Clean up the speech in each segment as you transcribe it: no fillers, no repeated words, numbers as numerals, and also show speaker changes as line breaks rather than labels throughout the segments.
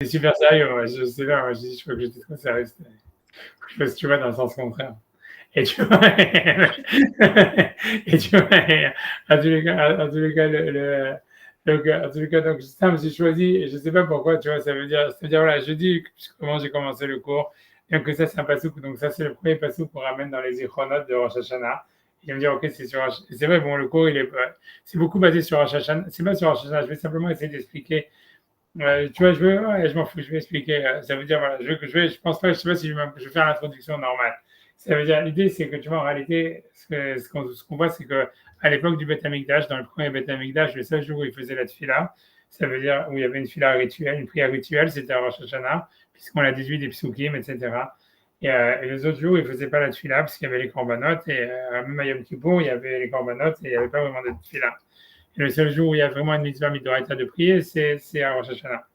C'est super sérieux, ouais, je sais pas, moi, je crois que j'étais trop sérieux. Je sais pas si tu vois dans le sens contraire. Et tu vois, et tu vois, en tous les cas, en tous les cas, donc, en tous les cas, donc, ça, je me suis choisi, et je sais pas pourquoi, tu vois, ça veut dire, voilà, je dis comment j'ai commencé le cours, donc que ça, c'est un pasouk, donc ça, c'est le premier pasouk qu'on ramène dans les ichronotes de Rosh Hashanah. Il va me dire, ok, c'est sur c'est vrai, bon, le cours, c'est beaucoup basé sur Rosh Hashanah, c'est pas sur Rosh Hashanah, je vais simplement essayer d'expliquer tu vois, ouais, je m'en fous, je vais expliquer. Ça veut dire, voilà, je pense pas, je sais pas si je vais faire l'introduction normale. Ça veut dire, l'idée, c'est que, tu vois, en réalité, ce qu'on voit, c'est que à l'époque du Beth Amikdash, dans le premier Beth Amikdash, le seul jour où il faisait la tefila, ça veut dire où il y avait une tefila rituelle, une prière rituelle, c'était à Rosh Hashanah, puisqu'on l'a déduit des psukim, etc. Et les autres jours, il faisait pas la tefila, parce qu'il y avait les corbanotes, et même à Yom Kippour, il y avait les corbanotes, et il n'y avait pas vraiment de tefila. Et le seul jour où il y a vraiment une mitzvah midoraita de prier, c'est à Rosh Hashanah.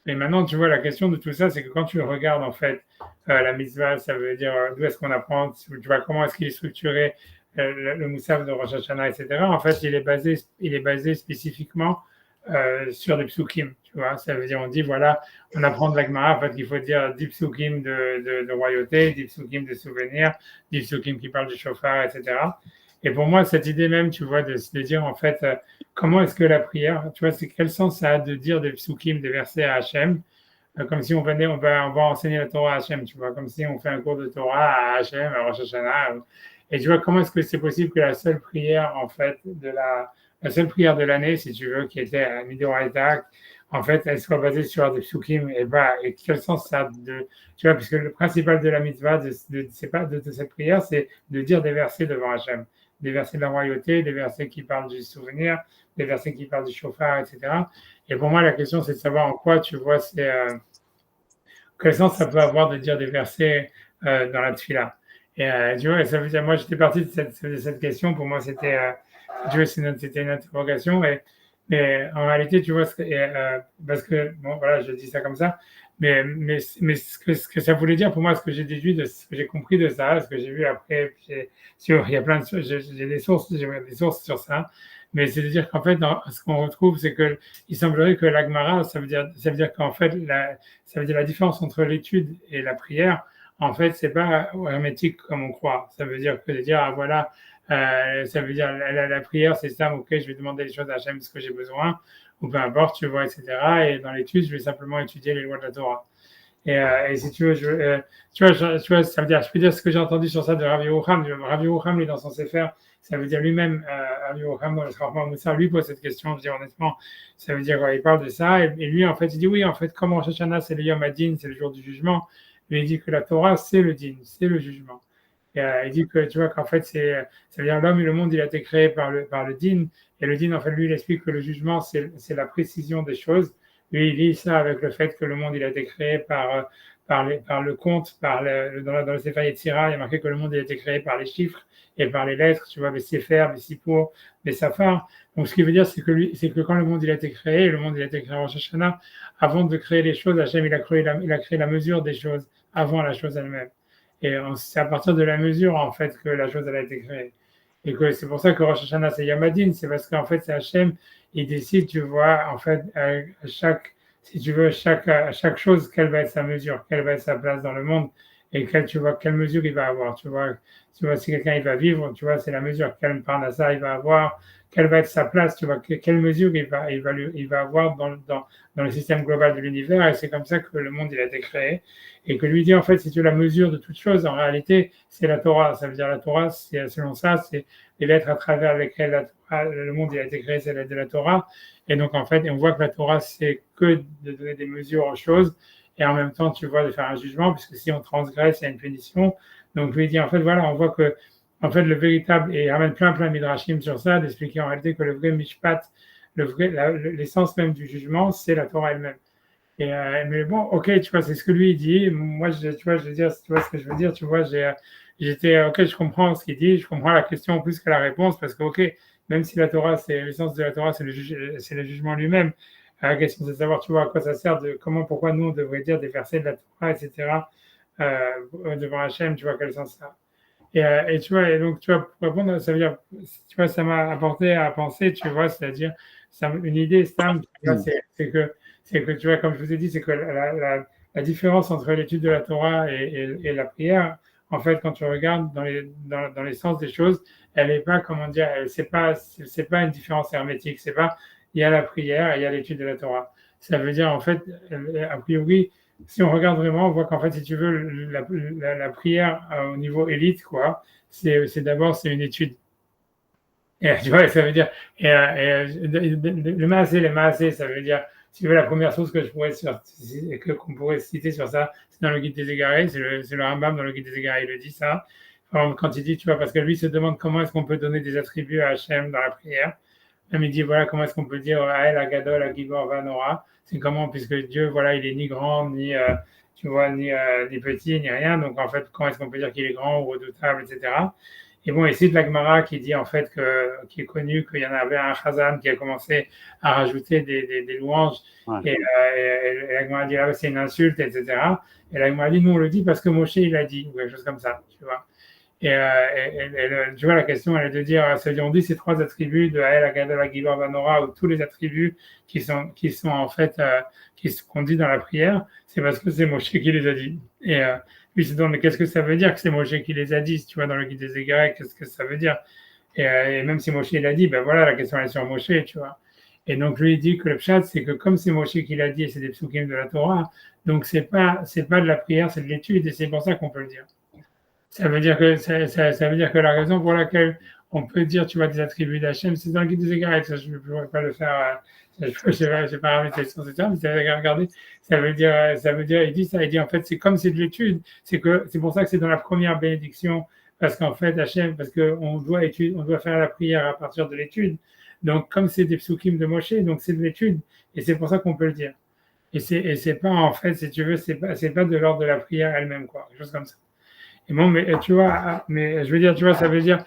Et maintenant, tu vois, la question de tout ça, c'est que quand tu regardes, en fait, la mitzvah, ça veut dire d'où est-ce qu'on apprend, tu vois, comment est-ce qu'il est structuré, le moussaf de Rosh Hashanah, etc. En fait, il est basé spécifiquement sur des psukim, tu vois. Ça veut dire, on dit, voilà, on apprend de la Gemara, en fait, qu'il faut dire 10 psukim de royauté, 10 psukim de souvenirs, 10 psukim qui parlent du chauffard, etc. Et pour moi, cette idée même, tu vois, de dire, en fait, comment est-ce que la prière, tu vois, c'est quel sens ça a de dire des psukim, des versets à Hachem, comme si on venait, on va enseigner la Torah à Hachem, tu vois, comme si on fait un cours de Torah à Hachem, à Rosh Hashanah. Et tu vois, comment est-ce que c'est possible que la seule prière, en fait, la seule prière de l'année, si tu veux, qui était à Midoraita, en fait, elle soit basée sur des psukim, et quel sens ça a tu vois, puisque le principal de la mitzvah, c'est pas de cette prière, c'est de dire des versets devant Hachem, des versets de la royauté, des versets qui parlent du souvenir, des versets qui parlent du chauffard, etc. Et pour moi, la question, c'est de savoir en quoi tu vois quel sens ça peut avoir de dire des versets dans la tefila. Et tu vois, ça veut dire, moi, j'étais parti de cette question. Pour moi, tu vois, c'était une interrogation. Mais en réalité, tu vois, parce que, bon, voilà, je dis ça comme ça. Mais ce que ça voulait dire pour moi, ce que j'ai déduit de ce que j'ai compris de ça, ce que j'ai vu après, il y a plein de choses, j'ai des sources sur ça. Mais c'est-à-dire qu'en fait, ce qu'on retrouve, c'est que il semblerait que l'agmara, ça veut dire qu'en fait, ça veut dire la différence entre l'étude et la prière. En fait, c'est pas hermétique comme on croit. Ça veut dire que de dire, ah, voilà, ça veut dire la prière, c'est ça, ok, je vais demander les choses à Hachem, ce que j'ai besoin, ou peu importe, tu vois, etc. Et dans l'étude, je vais simplement étudier les lois de la Torah. Et si tu veux, tu vois, ça veut dire, je peux dire ce que j'ai entendu sur ça de Rav Yerucham. Rav Yerucham, lui, dans son Sefer, ça veut dire lui-même, Rav Yerucham, dans le Srachma Moussar, lui pose cette question, je dis honnêtement, ça veut dire, il parle de ça, et lui, en fait, il dit, oui, en fait, comme Rosh Hashanah, c'est le Yom Hadin, c'est le jour du jugement, lui, il dit que la Torah, c'est le din, c'est le jugement. Et il dit que, tu vois, qu'en fait, ça veut dire l'homme et le monde, il a été créé par le din, et le din, en fait, lui, il explique que le jugement, c'est la précision des choses. Lui, il lit ça avec le fait que le monde, il a été créé par le compte, dans le Sefer Yetzira, il y a marqué que le monde, il a été créé par les chiffres et par les lettres, tu vois, les Sefer, les Sipour, les Safar. Donc, ce qui veut dire, c'est que quand le monde, il a été créé, le monde, il a été créé en Rosh Hashanah, avant de créer les choses, Hachem, il a créé la mesure des choses avant la chose elle-même. Et c'est à partir de la mesure, en fait, que la chose, elle a été créée. Et que c'est pour ça que Rosh Hashanah, c'est Yamadin, c'est parce qu'en fait, c'est Hachem, il décide, tu vois, en fait, si tu veux, à chaque chose, quelle va être sa mesure, quelle va être sa place dans le monde, et tu vois, quelle mesure il va avoir, tu vois, si quelqu'un, il va vivre, tu vois, c'est la mesure, quel parnassa il va avoir, quelle va être sa place, tu vois, quelle mesure il va avoir dans le système global de l'univers, et c'est comme ça que le monde, il a été créé. Et que lui dit, en fait, si tu la mesure de toute chose, en réalité, c'est la Torah. Ça veut dire la Torah, selon ça, c'est les lettres à travers lesquelles le monde il a été créé, c'est la lettre de la Torah. Et donc, en fait, on voit que la Torah, c'est que de donner des mesures aux choses. Et en même temps, tu vois, de faire un jugement, puisque si on transgresse, il y a une punition. Donc, lui dit, en fait, voilà, on voit que, en fait, le véritable, et il ramène plein de midrashim sur ça, d'expliquer en réalité que le vrai mishpat, l'essence même du jugement, c'est la Torah elle-même. Mais bon, ok, tu vois, c'est ce que lui il dit. Moi, tu vois, je veux dire, tu vois ce que je veux dire, tu vois, j'étais, ok, je comprends ce qu'il dit, je comprends la question plus que la réponse, parce que, ok, même si la Torah, l'essence de la Torah, c'est le jugement lui-même, la question c'est de savoir, tu vois, à quoi ça sert, pourquoi nous, on devrait dire des versets de la Torah, etc., devant Hachem, tu vois, quel sens ça a. Et tu vois, et donc, tu vois, pour répondre, ça veut dire, tu vois, ça m'a apporté à penser, tu vois, c'est-à-dire, une idée simple, tu vois, c'est que c'est que, tu vois, comme je vous ai dit, c'est que la différence entre l'étude de la Torah et la prière, en fait, quand tu regardes dans les sens des choses, elle n'est pas, comment dire, c'est pas une différence hermétique. C'est pas, il y a la prière et il y a l'étude de la Torah. Ça veut dire, en fait, a priori, si on regarde vraiment, on voit qu'en fait, si tu veux, la prière au niveau élite, quoi, c'est d'abord, c'est une étude. Et, tu vois, ça veut dire, le maasé, les maasé, ça veut dire, si tu veux, la première chose que je pourrais qu'on pourrait citer sur ça, c'est dans le Guide des Égarés, c'est le Rambam dans le Guide des Égarés, il le dit ça. Quand il dit, tu vois, parce que lui se demande comment est-ce qu'on peut donner des attributs à Hachem dans la prière. Même il dit, voilà, comment est-ce qu'on peut dire Ael, Agadol, Agibor, Vanora. C'est comment, puisque Dieu, voilà, il est ni grand, tu vois, ni petit, ni rien. Donc, en fait, comment est-ce qu'on peut dire qu'il est grand ou redoutable, etc. Et bon, ici de la Gemara qui dit en fait qui est connu qu'il y en avait un Chazan qui a commencé à rajouter des louanges
Ouais.
et la Gemara dit là c'est une insulte, etc. Et la Gemara dit nous on le dit parce que Moshe il a dit ou quelque chose comme ça, tu vois. Tu vois la question elle est de dire ça veut dire on dit ces trois attributs de Haël, Agadol, Agilor, Vanora ou tous les attributs qui sont en fait qu'on dit dans la prière, c'est parce que c'est Moshe qui les a dit. Lui se demande mais qu'est-ce que ça veut dire que c'est Moshe qui les a dit, tu vois, dans le Guide des Égarés, qu'est-ce que ça veut dire et même si Moshe l'a dit, ben voilà, la question est sur Moshe, tu vois. Et donc lui il dit que le pshat, c'est que comme c'est Moshe qui l'a dit et c'est des psukim de la Torah, donc c'est pas de la prière, c'est de l'étude et c'est pour ça qu'on peut le dire. Ça veut dire que ça veut dire que la raison pour laquelle on peut dire, tu vois, des attributs d'Hachem, c'est dans le Guide des Égarés. Ça, je ne pourrais pas le faire. Je n'ai pas ramené sur ce terme, mais ça veut dire, regardez, ça veut dire, il dit en fait, c'est comme c'est de l'étude, c'est pour ça que c'est dans la première bénédiction, parce qu'en fait, Hachem, parce qu'on doit étudier, on doit faire la prière à partir de l'étude. Donc, comme c'est des psukim de Moshe, donc c'est de l'étude, et c'est pour ça qu'on peut le dire. Et c'est pas, en fait, si tu veux, c'est pas de l'ordre de la prière elle-même, quoi, quelque chose comme ça. Et bon, mais tu vois, mais je veux dire, tu vois, ça veut dire,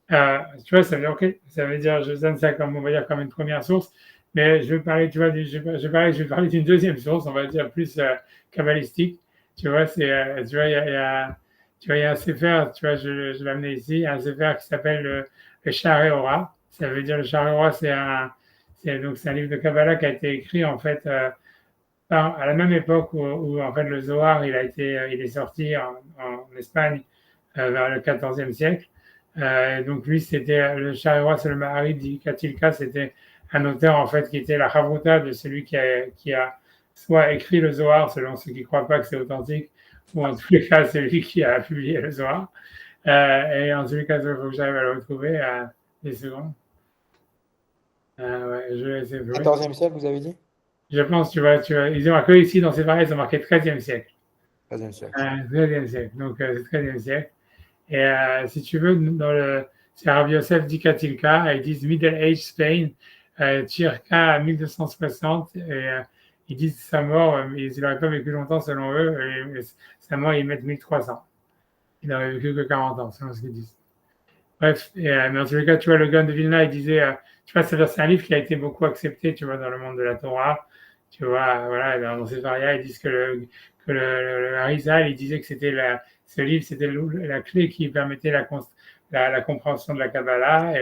tu vois, ça veut dire, ok, ça veut dire, je donne ça comme, on va dire, comme une première source, mais je vais parler, tu vois, je vais parler d'une deuxième source, on va dire, plus kabbalistique. Tu vois, tu vois, tu vois, il y a un sefer, tu vois, je l'ai amené ici, un sefer qui s'appelle le Sha'arei Ora. Ça veut dire, le Sha'arei Ora, c'est un livre de Kabbalah qui a été écrit, en fait, à la même époque où, en fait le Zohar il est sorti en Espagne vers le XIVe siècle. Donc lui c'était le Sha'arei, c'est le Mahari d'Ikatilka, c'était un auteur en fait qui était la chavruta de celui qui a soit écrit le Zohar selon ceux qui ne croient pas que c'est authentique, ou en tous les cas celui qui a publié le Zohar. Et en tous les cas, il faut que j'arrive à le retrouver à des secondes. Ouais, je vais essayer de trouver.
14e siècle, vous avez dit?
Je pense, ils ont marqué ici dans ces pareils, ils ont marqué 13e siècle.
13e siècle.
13e siècle, donc c'est 13e siècle. Et si tu veux, c'est Rav Yosef Dikatilka, ils disent Middle Age Spain, Tirka à 1260, et ils disent sa mort, il n'aurait pas vécu longtemps selon eux, et sa mort, ils mettent 1300. Il n'aurait vécu que 40 ans, selon ce qu'ils disent. Bref, mais en tous les cas, tu vois, le Gaon de Vilna, il disait, tu vois, c'est un livre qui a été beaucoup accepté, tu vois, dans le monde de la Torah. Tu vois, voilà, dans ces varias, ils disent que le Harizal, il disait que ce livre, c'était la clé qui permettait la compréhension de la Kabbalah.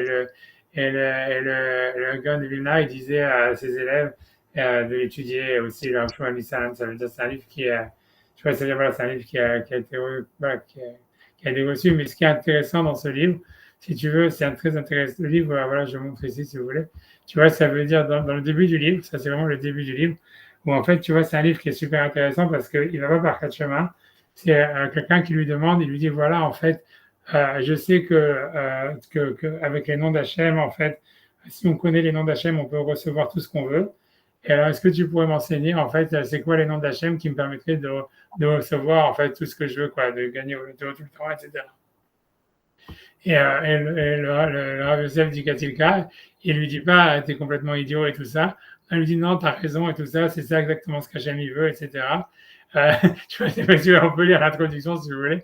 Et le Gaon de Vilna, il disait à ses élèves de l'étudier aussi, le Shmuel Nissan. Ça veut dire c'est un livre tu vois, voilà, c'est un livre qui a été, voilà, qui a été reçu. Mais ce qui est intéressant dans ce livre, si tu veux, c'est un très intéressant. Le livre, voilà, je montre ici si vous voulez. Tu vois, ça veut dire dans le début du livre, ça c'est vraiment le début du livre, où en fait, tu vois, c'est un livre qui est super intéressant parce qu'il ne va pas par quatre chemins. C'est quelqu'un qui lui demande, il lui dit, voilà, en fait, je sais que avec les noms d'Hachem, en fait, si on connaît les noms d'Hachem, on peut recevoir tout ce qu'on veut. Et alors, est-ce que tu pourrais m'enseigner, en fait, c'est quoi les noms d'Hachem qui me permettraient de recevoir, en fait, tout ce que je veux, quoi, de gagner tout le temps, etc. Et le Rav Yosef dit Katilka, il lui dit pas, t'es complètement idiot et tout ça. Il lui dit non, t'as raison et tout ça, c'est ça exactement ce qu'Hachem il veut, etc. Tu vois, on peut lire l'introduction si vous voulez.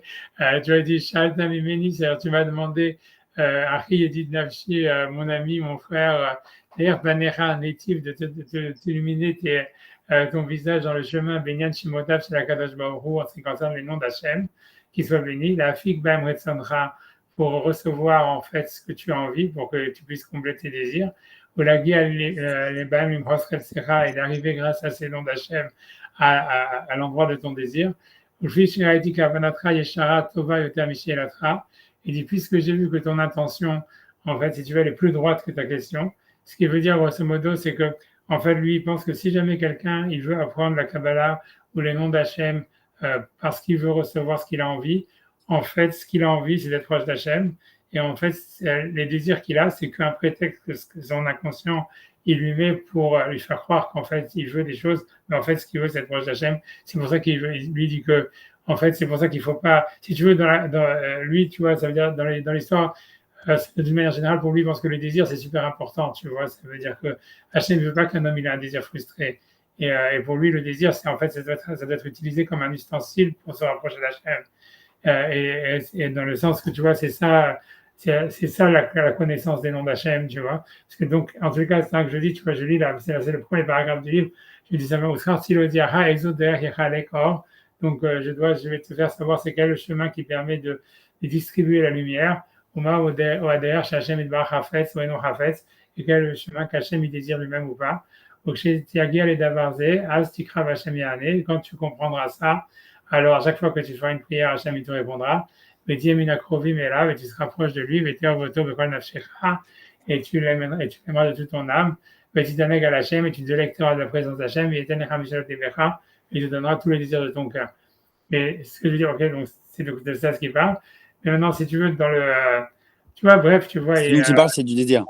Tu as dit Shalta Mimeni, c'est-à-dire tu m'as demandé, Achi Edith Nafshi, mon ami, mon frère, d'ailleurs, Banecha, natif, de t'illuminer ton visage dans le chemin, Benyan Shimotav, c'est la Kadosh Baruch Hu, en ce qui concerne les noms d'Hachem, qui soit béni, la Fik Bam Retzoncha, pour recevoir en fait ce que tu as envie, pour que tu puisses combler tes désirs. ou la guia les Bahem Limros Khetsecha, et d'arriver grâce à ces noms d'Hachem à l'endroit de ton désir. Il dit, puisque j'ai vu que ton intention, en fait, si tu veux, elle est plus droite que ta question, ce qui veut dire, grosso modo, c'est que, en fait, lui, il pense que si jamais quelqu'un, il veut apprendre la Kabbalah ou les noms d'Hachem parce qu'il veut recevoir ce qu'il a envie, en fait, ce qu'il a envie, c'est d'être proche d'Hachem. Et en fait, les désirs qu'il a, c'est qu'un prétexte que son inconscient, il lui met pour lui faire croire qu'en fait, il veut des choses, mais en fait, ce qu'il veut, c'est être proche d'Hachem. C'est pour ça qu'il lui dit que, en fait, c'est pour ça qu'il faut pas, si tu veux, lui, tu vois, ça veut dire, dans l'histoire, d'une manière générale, pour lui, il pense que le désir, c'est super important, tu vois. Ça veut dire que Hachem ne veut pas qu'un homme ait un désir frustré. Et pour lui, le désir, c'est en fait, ça doit être utilisé comme un ustensile pour se rapprocher d'Hachem. Et dans le sens que, tu vois, c'est ça la connaissance des noms d'Hachem, tu vois. Parce que donc, en tout cas, c'est ça que je dis, tu vois, je lis là, c'est le premier paragraphe du livre, je dis ça, donc, je vais te faire savoir c'est quel le chemin qui permet de distribuer la lumière. Et quel est le chemin qu'Hachem il désire lui-même ou pas. Donc, quand tu comprendras ça, alors à chaque fois que tu feras une prière, Hachem il te répondra. Et tu se rapproches de lui, et tu l'aimeras de toute ton âme. Et tu te délecteras de la présence d'Hachem, et il te donnera tous les désirs de ton cœur. Mais ce que je veux dire, ok, donc c'est de ça ce qu'il parle. Mais maintenant, si tu veux, tu vois, bref, tu vois.
Ce dont il parle, c'est du désir.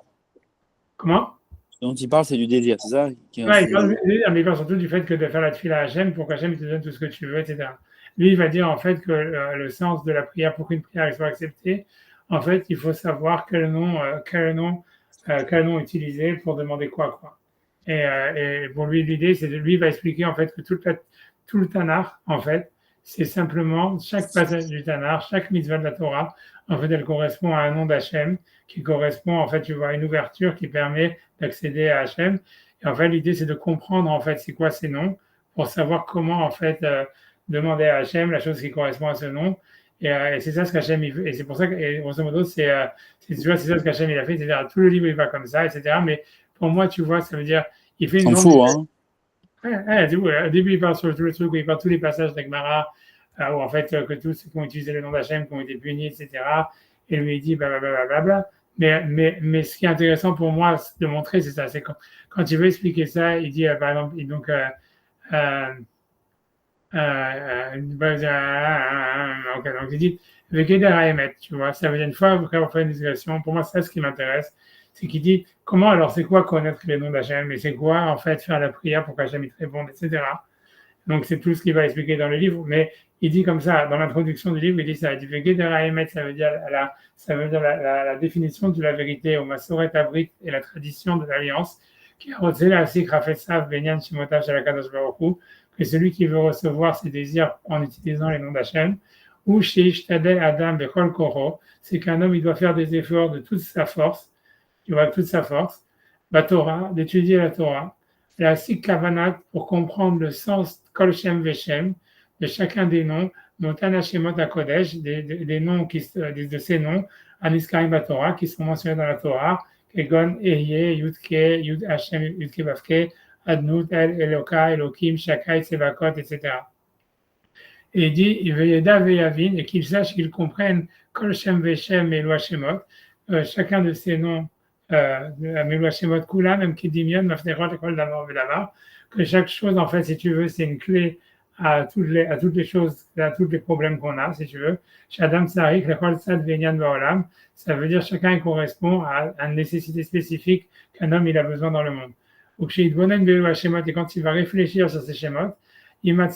Comment?
Ce dont il parle, c'est du désir, c'est ça?
Ouais, il parle surtout du fait que de faire la tefila à Hachem pour qu'Hachem te donne tout ce que tu veux, etc. Lui, il va dire en fait que le sens de la prière, pour qu'une prière soit acceptée, en fait, il faut savoir quel nom utiliser pour demander quoi. Et pour lui, l'idée, c'est de lui il va expliquer en fait que tout le Tanakh, en fait, c'est simplement chaque passage du Tanakh, chaque mitzvah de la Torah, en fait, elle correspond à un nom d'Hachem qui correspond, en fait, tu vois, à une ouverture qui permet d'accéder à Hachem. Et en fait, l'idée, c'est de comprendre, en fait, c'est quoi ces noms pour savoir comment, en fait, demander à Hachem la chose qui correspond à ce nom. Et c'est ça ce qu'Hachem il veut. Et c'est pour ça que, et grosso modo, tu vois, c'est ça ce qu'Hachem il a fait. C'est-à-dire, tout le livre, il va comme ça, etc. Mais pour moi, tu vois, ça veut dire, il fait une
grande. S'en fout, hein.
Au début, il parle sur tout le truc, il parle tous les passages d'Agmara, où en fait, que tous ceux qui ont utilisé le nom d'Hachem, qui ont été punis, etc. Et lui, il dit, blablabla. Mais ce qui est intéressant pour moi de montrer, c'est ça. C'est quand il veut expliquer ça, il dit, par exemple, donc, donc il dit, Vekeder Haemet, tu vois, ça veut dire une fois, après avoir fait une discussion, pour moi, c'est ce qui m'intéresse, c'est qu'il dit, comment alors, c'est quoi connaître les noms d'Hachem, et c'est quoi, en fait, faire la prière pour qu'Hachem il te réponde, etc. Donc, c'est tout ce qu'il va expliquer dans le livre, mais il dit comme ça, dans l'introduction du livre, il dit ça, il dit Vekeder Haemet, ça veut dire la définition de la vérité, au Masoret Avrit et la tradition de l'alliance, qui a retiré la Sik Rafetsav, Benyan Shimotav Shalakadosh Baruch Hu, que celui qui veut recevoir ses désirs en utilisant les noms d'Hachem, ou Sheish Tadel Adam Bechol Koro, c'est qu'un homme il doit faire des efforts de toute sa force, tu vois, toute sa force, la Torah, d'étudier la Torah, la Sik Kavanat pour comprendre le sens Kol Shem Veshem de chacun des noms, Notan Hashemot HaKodesh, des noms de ces noms, Aniskarim Torah, qui sont mentionnés dans la Torah, Kegon, Ehyeh, Yudke, Yud Hashem, Yudke Bavke, Adnut, El, Eloka, Elokim, Shakai, Tsevakot, etc. Et il dit, Veyeda Veyavin, et qu'il sache, qu'il comprenne Kol Shem Veshem et Eloi Shemot, chacun de ces noms, Eloi Shemot Kula, même Kidimion, Mafnerot, Ekol Damar Vedamar, que chaque chose, en fait, si tu veux, c'est une clé à toutes les choses, à tous les problèmes qu'on a, si tu veux. Shadam Tsarik, Lekol Sad Venyan Baolam, ça veut dire chacun correspond à une nécessité spécifique qu'un homme il a besoin dans le monde. Donc, chez Idbonen Belu Hashemot, et quand il va réfléchir sur ces schémas, il va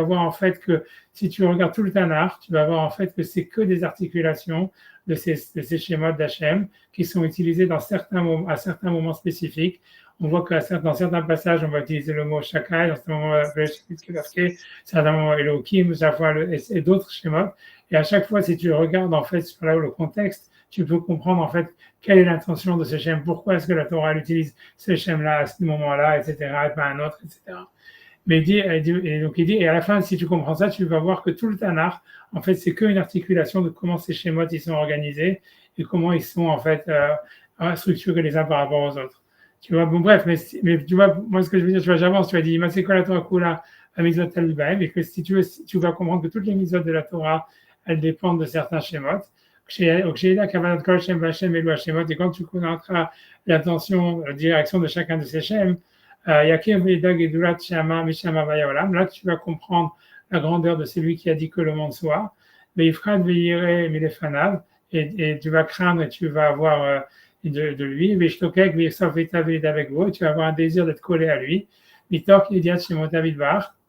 voir en fait que si tu regardes tout le Tanakh, tu vas voir en fait que c'est que des articulations de ces schémas d'Hachem qui sont utilisés à certains moments spécifiques. On voit que dans certains passages, on va utiliser le mot Shakai, dans certains moments Elohim, et d'autres schémas. Et à chaque fois, si tu regardes en fait sur le contexte, tu peux comprendre en fait quelle est l'intention de ce schéma, pourquoi est-ce que la Torah utilise ce schéma-là à ce moment-là, etc., et pas un autre, etc. Mais donc il dit, et à la fin, si tu comprends ça, tu vas voir que tout le Tanakh, en fait, c'est qu'une articulation de comment ces schémas ils sont organisés et comment ils sont en fait structurés les uns par rapport aux autres. Tu vois, bon, bref, mais tu vois, moi, ce que je veux dire, tu vois, j'avance, tu as dit, c'est quoi la Torah Kula, la mitzvot Talmud, et que si tu veux, tu vas comprendre que toutes les mitzvot de la Torah, elles dépendent de certains schémas. Et quand tu connaîtras l'intention, la direction de chacun de ces schèmes, là, tu vas comprendre la grandeur de celui qui a dit que le monde soit. Mais et tu vas craindre et tu vas avoir de lui. Mais avec vous, tu vas avoir un désir d'être collé à lui.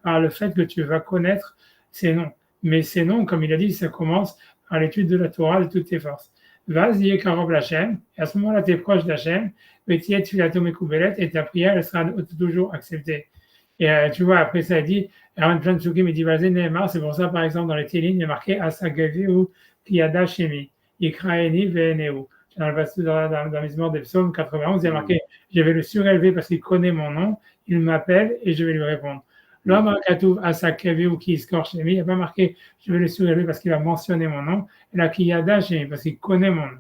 Par le fait que tu vas connaître ses noms. Mais ces noms, comme il a dit, ça commence par l'étude de la Torah de toutes tes forces. Vas-y, et à ce moment-là, tu es proche d'Hachem, et ta prière, elle sera toujours acceptée. Et tu vois, après ça, il dit, c'est pour ça, par exemple, dans les Télim, il y a marqué Asagavi ou Priyada Shemi, Yikraeni Veneu. Dans le Mizmor des Psaumes 91, il y a marqué, je vais le surélever parce qu'il connaît mon nom, il m'appelle et je vais lui répondre. L'homme Katouf Asakavi ou qui score Shemi, il n'y a pas marqué, je vais le surélever parce qu'il a mentionné mon nom, et la Kiyada Shemi, parce qu'il connaît mon nom.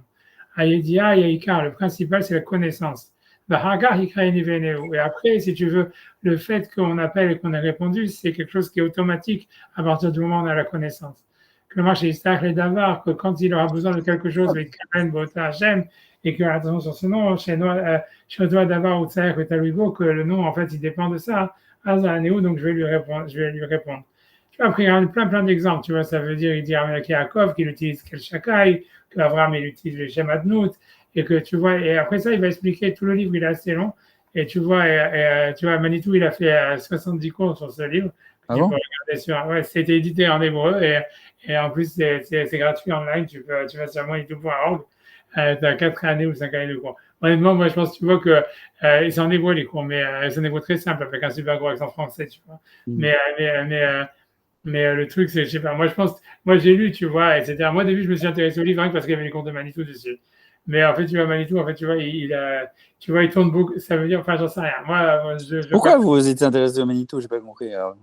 Ayedia Yaikar, le principal, c'est la connaissance. Et après, si tu veux, le fait qu'on appelle et qu'on ait répondu, c'est quelque chose qui est automatique à partir du moment où on a la connaissance. Que le marché les d'avoir, que quand il aura besoin de quelque chose, il et que, attention sur ce nom, chez toi d'avoir ou que le nom, en fait, il dépend de ça. Donc je vais lui répondre. Tu vois, après, il y a plein d'exemples. Tu vois, ça veut dire, il dit à Yaakov qu'il utilise quel shakai, que Abraham, il utilise le Shem Adnout, et que tu vois, et après ça, il va expliquer tout le livre, il est assez long. Et tu vois, tu vois, Manitou, il a fait 70 cours sur ce livre.
Ah bon?
Ouais, c'était édité en hébreu et en plus, c'est gratuit online. Tu vas sur manitou.org. Tu as 4 années ou 5 années de cours. Honnêtement, moi, je pense, tu vois, que c'est en hébreu les cours, mais c'est en hébreu très simple avec un super gros accent français, tu vois. Mais le truc, c'est, je sais pas, moi, je pense, moi, j'ai lu, tu vois, etc. Moi, au début, je me suis intéressé au livre rien que parce qu'il y avait les cours de Manitou dessus. Mais en fait, tu vois, Manitou, en fait, tu vois, tu vois, il tourne beaucoup. Ça veut dire, enfin, j'en sais rien. Moi,
Pourquoi vous vous êtes intéressé au Manitou? J'ai pas compris. Alors.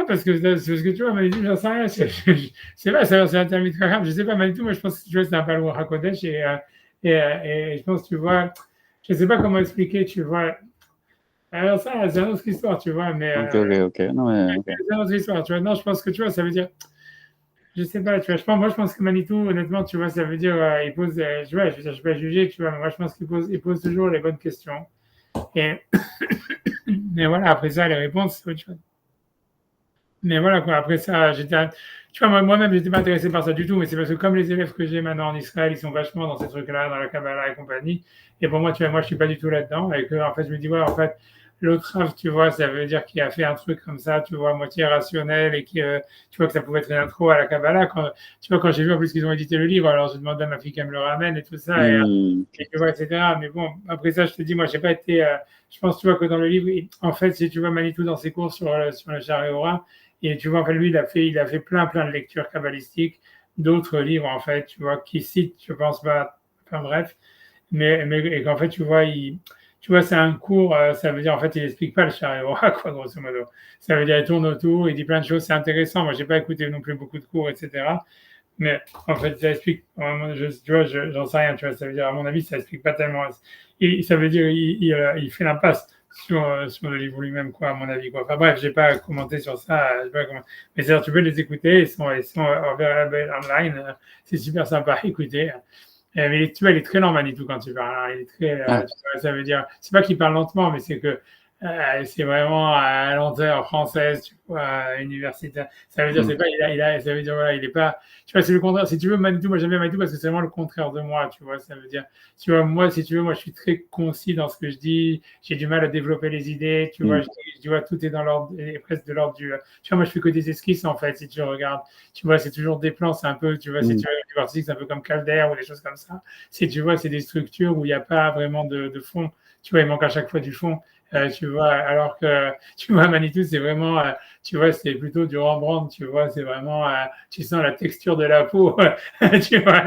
parce que tu vois, Manitou, j'en sais rien. C'est pas, c'est un très grave. Je sais pas, Manitou, moi, je pense que tu vois, c'est un palo Hakodesh et je pense, tu vois, je sais pas comment expliquer, tu vois. Alors, ça, c'est une autre histoire, tu vois, mais
Ok. Non, mais, ok.
c'est une autre histoire, tu vois. Non, je pense que, tu vois, ça veut dire. Je sais pas, tu vois, moi je pense que Manitou, honnêtement, tu vois, ça veut dire, il pose, je vois, je ne vais pas juger, tu vois, mais moi je pense qu'il pose toujours les bonnes questions. Et, mais voilà, après ça, les réponses, c'est autre chose. Mais voilà, quoi, après ça, tu vois, moi-même, j'étais pas intéressé par ça du tout, mais c'est parce que comme les élèves que j'ai maintenant en Israël, ils sont vachement dans ces trucs-là, dans la Kabbalah et compagnie, et pour moi, tu vois, moi je suis pas du tout là-dedans, et que, en fait, je me dis, ouais, en fait, l'autre rave, tu vois, ça veut dire qu'il a fait un truc comme ça, tu vois, à moitié rationnel, et que, tu vois, que ça pouvait être une intro à la Kabbalah, tu vois, quand j'ai vu en plus qu'ils ont édité le livre, alors j'ai demandé à ma fille qu'elle me le ramène et tout ça, et tu vois, etc. Mais bon, après ça, je te dis, moi, j'ai pas été, je pense, tu vois, que dans le livre, en fait, si tu vois Manitou dans ses cours sur le Shariora, et tu vois, en fait, lui, il a fait plein de lectures kabbalistiques, d'autres livres, en fait, tu vois, qui citent, je pense pas, enfin bref, mais et qu'en fait, tu vois, c'est un cours, ça veut dire, en fait, il explique pas le Shari'ora, quoi, grosso modo. Ça veut dire, il tourne autour, il dit plein de choses, c'est intéressant. Moi, j'ai pas écouté non plus beaucoup de cours, etc. Mais en fait, ça explique, tu vois, j'en sais rien, tu vois, ça veut dire, à mon avis, ça explique pas tellement. Ça veut dire, il fait l'impasse sur le livre lui-même, quoi, à mon avis, quoi. Enfin bref, j'ai pas commenté sur ça, mais c'est-à-dire, tu peux les écouter, ils sont online, c'est super sympa à écouter. Mais tu vois, il est très lent, Manitou, quand tu parles. Hein. Il est très,
Ah,
tu vois, ça veut dire, c'est pas qu'il parle lentement, mais c'est que c'est vraiment à lenteur française, tu vois, universitaire. Ça veut dire, c'est pas, ça veut dire, voilà, il est pas, tu vois, c'est le contraire. Si tu veux, Manitou, moi j'aime bien Manitou parce que c'est vraiment le contraire de moi, tu vois. Ça veut dire, tu vois, moi, si tu veux, moi je suis très concis dans ce que je dis. J'ai du mal à développer les idées, tu vois. Tu vois, tout est dans l'ordre, presque de l'ordre du. Tu vois, moi je fais que des esquisses en fait. Si tu regardes, tu vois, c'est toujours des plans. C'est un peu, tu vois, si tu veux, du artistique, c'est un peu comme Calder ou des choses comme ça. Si tu vois, c'est des structures où il n'y a pas vraiment de fond. Tu vois, il manque à chaque fois du fond. Tu vois, alors que tu vois, Manitou, c'est vraiment, tu vois, c'est plutôt du Rembrandt, tu vois, c'est vraiment, tu sens la texture de la peau, tu vois,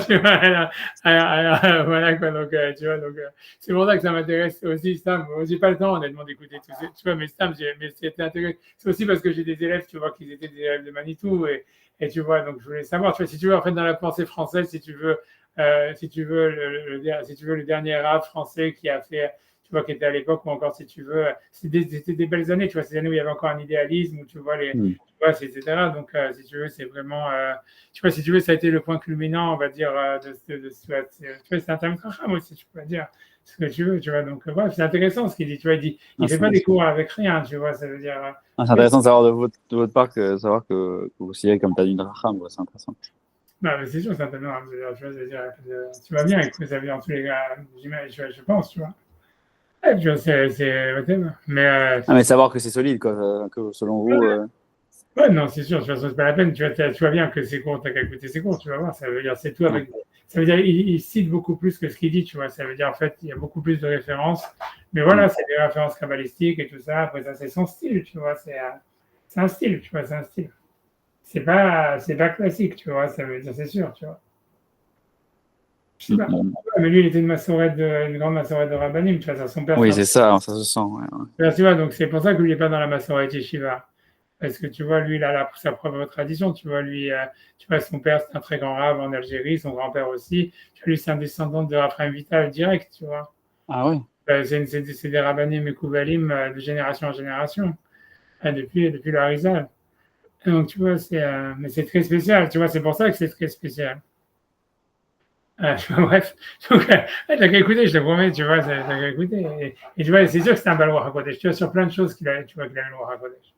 tu vois, voilà quoi, donc, tu vois, donc, c'est pour ça que ça m'intéresse aussi, Stam. J'ai pas le temps, honnêtement, d'écouter tout ça, tu vois, mais Stam, mais c'était intéressant. C'est aussi parce que j'ai des élèves, tu vois, qui étaient des élèves de Manitou, et tu vois, donc je voulais savoir, tu vois, si tu veux, en fait, dans la pensée française, si tu veux, si tu veux, si tu veux, le dernier rap français qui a fait, tu vois, qui était à l'époque, ou encore, si tu veux, c'était des belles années, tu vois, ces années où il y avait encore un idéalisme, où tu vois,
Mm.
tu vois, etc. Donc, si tu veux, c'est vraiment, tu vois, si tu veux, ça a été le point culminant, on va dire, tu vois, c'est un Talmud Chacham aussi, tu peux dire ce que tu veux, tu vois. Donc, bref, c'est intéressant ce qu'il dit, tu vois,
Ah,
il fait pas des cours avec rien, tu vois, ça veut dire,
c'est intéressant de savoir de votre part savoir que vous considérez comme Talmud Racham, c'est intéressant.
bah, mais c'est sûr, certainement, hein, je veux dire, tu vois, je veux dire, tu vas bien avec ça veut dire, en tous les cas, je pense, tu vois. Ouais, tu vois, whatever. Mais,
Ah, mais savoir que c'est solide, quoi, que selon vous.
ouais, non, c'est sûr, de toute façon, c'est pas la peine. Tu vois bien que c'est court, t'as qu'à écouter ses cours, tu vas voir. Ça veut dire, c'est tout
Ouais.
avec. Ça veut dire, il cite beaucoup plus que ce qu'il dit, tu vois. Ça veut dire, en fait, il y a beaucoup plus de références. Mais
Mm.
voilà, c'est des références kabbalistiques et tout ça. Après, ça, c'est son style, tu vois. C'est un style, tu vois, c'est un style. C'est pas classique, tu vois. Ça veut dire, c'est sûr, tu vois. Je sais pas.
Bon.
Ouais, mais lui, il était une grande massorette de Rabbanim, tu vois. Son père,
Oui, c'est ça, ça se sent. Ouais, ouais.
tu vois, donc c'est pour ça que lui, il n'est pas dans la massorette yeshiva. Parce que tu vois, lui, il a sa propre tradition. Tu vois, lui, tu vois, son père, c'est un très grand rave en Algérie, son grand-père aussi. Tu vois, lui, c'est un descendant de Raphaël Vital direct, tu vois.
Ah ouais.
C'est des rabbanim et kouvalim de génération en génération, depuis le Harizal. Et donc, tu vois, mais c'est très spécial. Tu vois, c'est pour ça que c'est très spécial. Bref, donc, t'as qu'à écouter, je te promets, tu vois, t'as qu'à écouter. Et tu vois, c'est sûr que c'est un bel roi HaKodesh. Tu vois, sur plein de choses tu vois qu'il a le roi HaKodesh.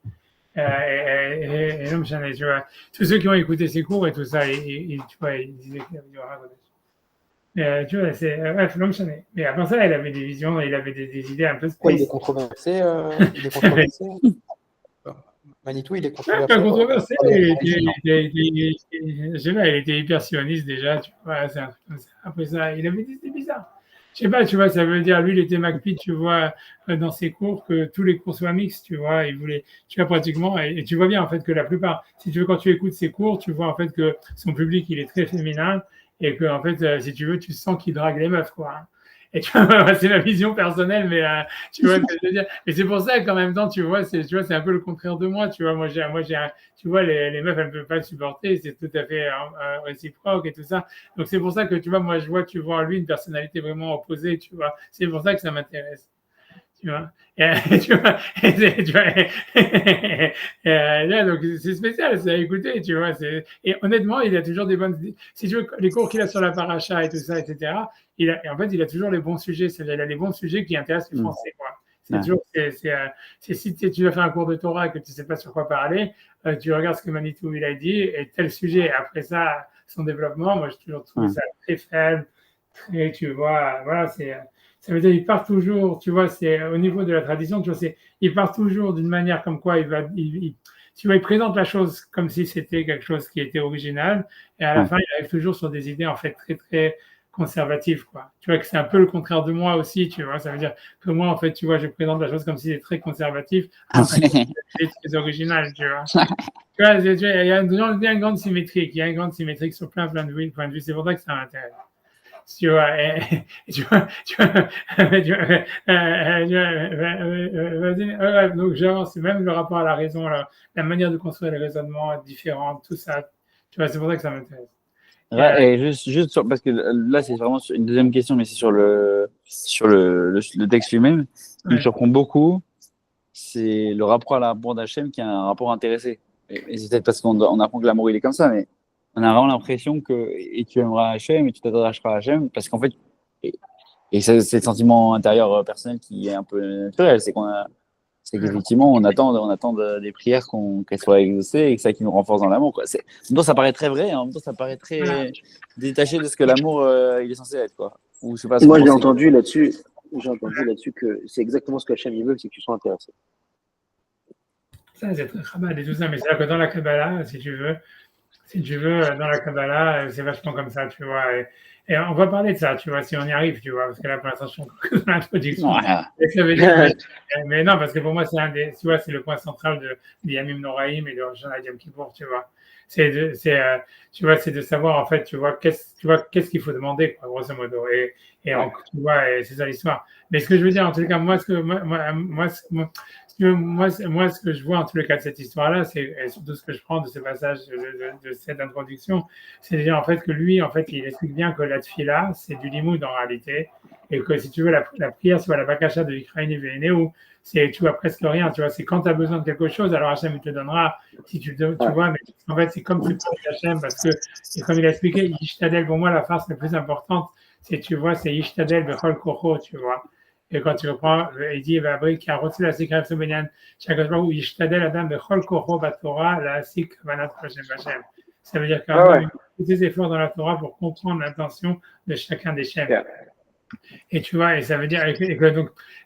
Et non, tu vois, tous ceux qui ont écouté ses cours et tout ça, tu vois, ils disaient qu'il avait du roi HaKodesh. Tu vois, bref, l'homme chané. Mais avant ça, il avait des visions, il avait des idées un peu
Quoi, il est
space.
controversé il est controversé Manitou, il est
Pas
controversé
controversé,
dans les origines.
je sais pas, il était hyper sioniste déjà, tu vois, c'est un truc comme ça. Après ça, il avait des idées bizarres. Je sais pas, tu vois, ça veut dire, lui, il était McPhee, tu vois, dans ses cours, que tous les cours soient mixtes, tu vois, il voulait, tu vois, pratiquement, et tu vois bien, en fait, que la plupart, si tu veux, quand tu écoutes ses cours, tu vois, en fait, que son public, il est très féminin, et que, en fait, si tu veux, tu sens qu'il drague les meufs, quoi. Et tu vois, c'est ma vision personnelle, mais tu vois ce que je veux dire. Et c'est pour ça qu'en même temps, tu vois, c'est un peu le contraire de moi, tu vois. Tu vois, les meufs, elles ne peuvent pas le supporter, c'est tout à fait réciproque et tout ça. Donc c'est pour ça que, tu vois, moi, tu vois en lui une personnalité vraiment opposée, tu vois. C'est pour ça que ça m'intéresse. Tu vois, tu vois, tu vois là, donc c'est spécial, c'est à écouter, tu vois. Et honnêtement, il a toujours des bonnes. Si tu veux, les cours qu'il a sur la paracha et tout ça, etc., en fait, il a toujours les bons sujets. C'est-à-dire, il a les bons sujets qui intéressent les
Mm.
Français, quoi. C'est
Ouais.
toujours, si tu vas faire un cours de Torah et que tu ne sais pas sur quoi parler, tu regardes ce que Manitou il a dit et tel sujet. Après ça, son développement, moi, j'ai toujours trouvé ça très faible, très, tu vois, voilà, ça veut dire qu'il part toujours, tu vois, c'est au niveau de la tradition, tu vois, il part toujours d'une manière comme quoi tu vois, il présente la chose comme si c'était quelque chose qui était original, et à la
Ouais.
fin, il arrive toujours sur des idées en fait très très conservatives, quoi. Tu vois que c'est un peu le contraire de moi aussi, tu vois. Ça veut dire que moi, en fait, tu vois, je présente la chose comme si c'était très conservatif, alors que c'est très original, tu vois. Tu vois, il y a une grande symétrie, sur plein de points de vue. C'est pour ça que ça m'intéresse. Tu vois, tu vois, donc genre, c'est même le rapport à la raison, la manière de construire les raisonnements différents, tout ça. Tu vois, c'est pour ça que ça m'intéresse.
Ouais, et juste parce que là, c'est vraiment une deuxième question, mais c'est sur le texte lui-même. Ce qui me
Ouais.
surprend beaucoup, c'est le rapport à l'amour d'Hachem qui a un rapport intéressé. Et c'est peut-être parce qu'on apprend que l'amour, il est comme ça, mais on a vraiment l'impression que et tu aimeras Hachem et tu t'attacheras à Hachem parce qu'en fait, et, et c'est le sentiment intérieur personnel qui est un peu naturel, c'est qu'effectivement, on attend des prières qu'elles soient exaucées et que ça qui nous renforce dans l'amour, quoi. En même temps, ça paraît très vrai, hein, en même temps, ça paraît
Voilà.
très détaché de ce que l'amour, il est censé être, quoi. Ou je sais pas ce que vous
Moi,
pensez.
j'ai entendu là-dessus que c'est exactement ce que Hachem il veut, c'est que tu sois intéressé.
Ça, c'est très Chabad et tout ça, mais c'est là que dans la Kabbalah, si tu veux, dans la Kabbalah, c'est vachement comme ça, tu vois. Et on va parler de ça, tu vois, si on y arrive, tu vois, parce que là, pour l'instant, je suis encore dans l'introduction.
Ouais.
Et ça veut dire mais non, parce que pour moi, tu vois, c'est le point central de Yamim Noraïm et de Rosh Hashanah Yom Kippour, tu vois. Tu vois, c'est de savoir, en fait, qu'est-ce qu'il faut demander, quoi, grosso modo. Tu vois, et c'est ça l'histoire. Mais ce que je veux dire, en tout cas, moi, ce que je vois en tous les cas de cette histoire-là, et surtout ce que je prends de ce passage, de cette introduction, c'est dire en fait que lui, en fait, il explique bien que la tfila, c'est du limoud en réalité, et que si tu veux, la prière, c'est la bakasha de Ukraine Vénéou, c'est, tu vois, presque rien, tu vois, c'est quand tu as besoin de quelque chose, alors Hachem, il te donnera, si tu vois, mais en fait, c'est comme tu parles d'Hachem, parce que, et comme il a expliqué, Yishtadel, pour moi, la phrase la plus importante, c'est, tu vois, c'est Yishtadel Bechol Kocho, tu vois. Et quand tu reprends, il dit, qui a reçu la sécurité Benyan, chaque fois où Yishtadel Adam Bechol Kocho Batora, la Sik Vanat Hashem. Ça veut dire qu'un homme fait des efforts dans la Torah pour comprendre l'intention de chacun des Shem.
Yeah.
Et tu vois, et ça veut dire,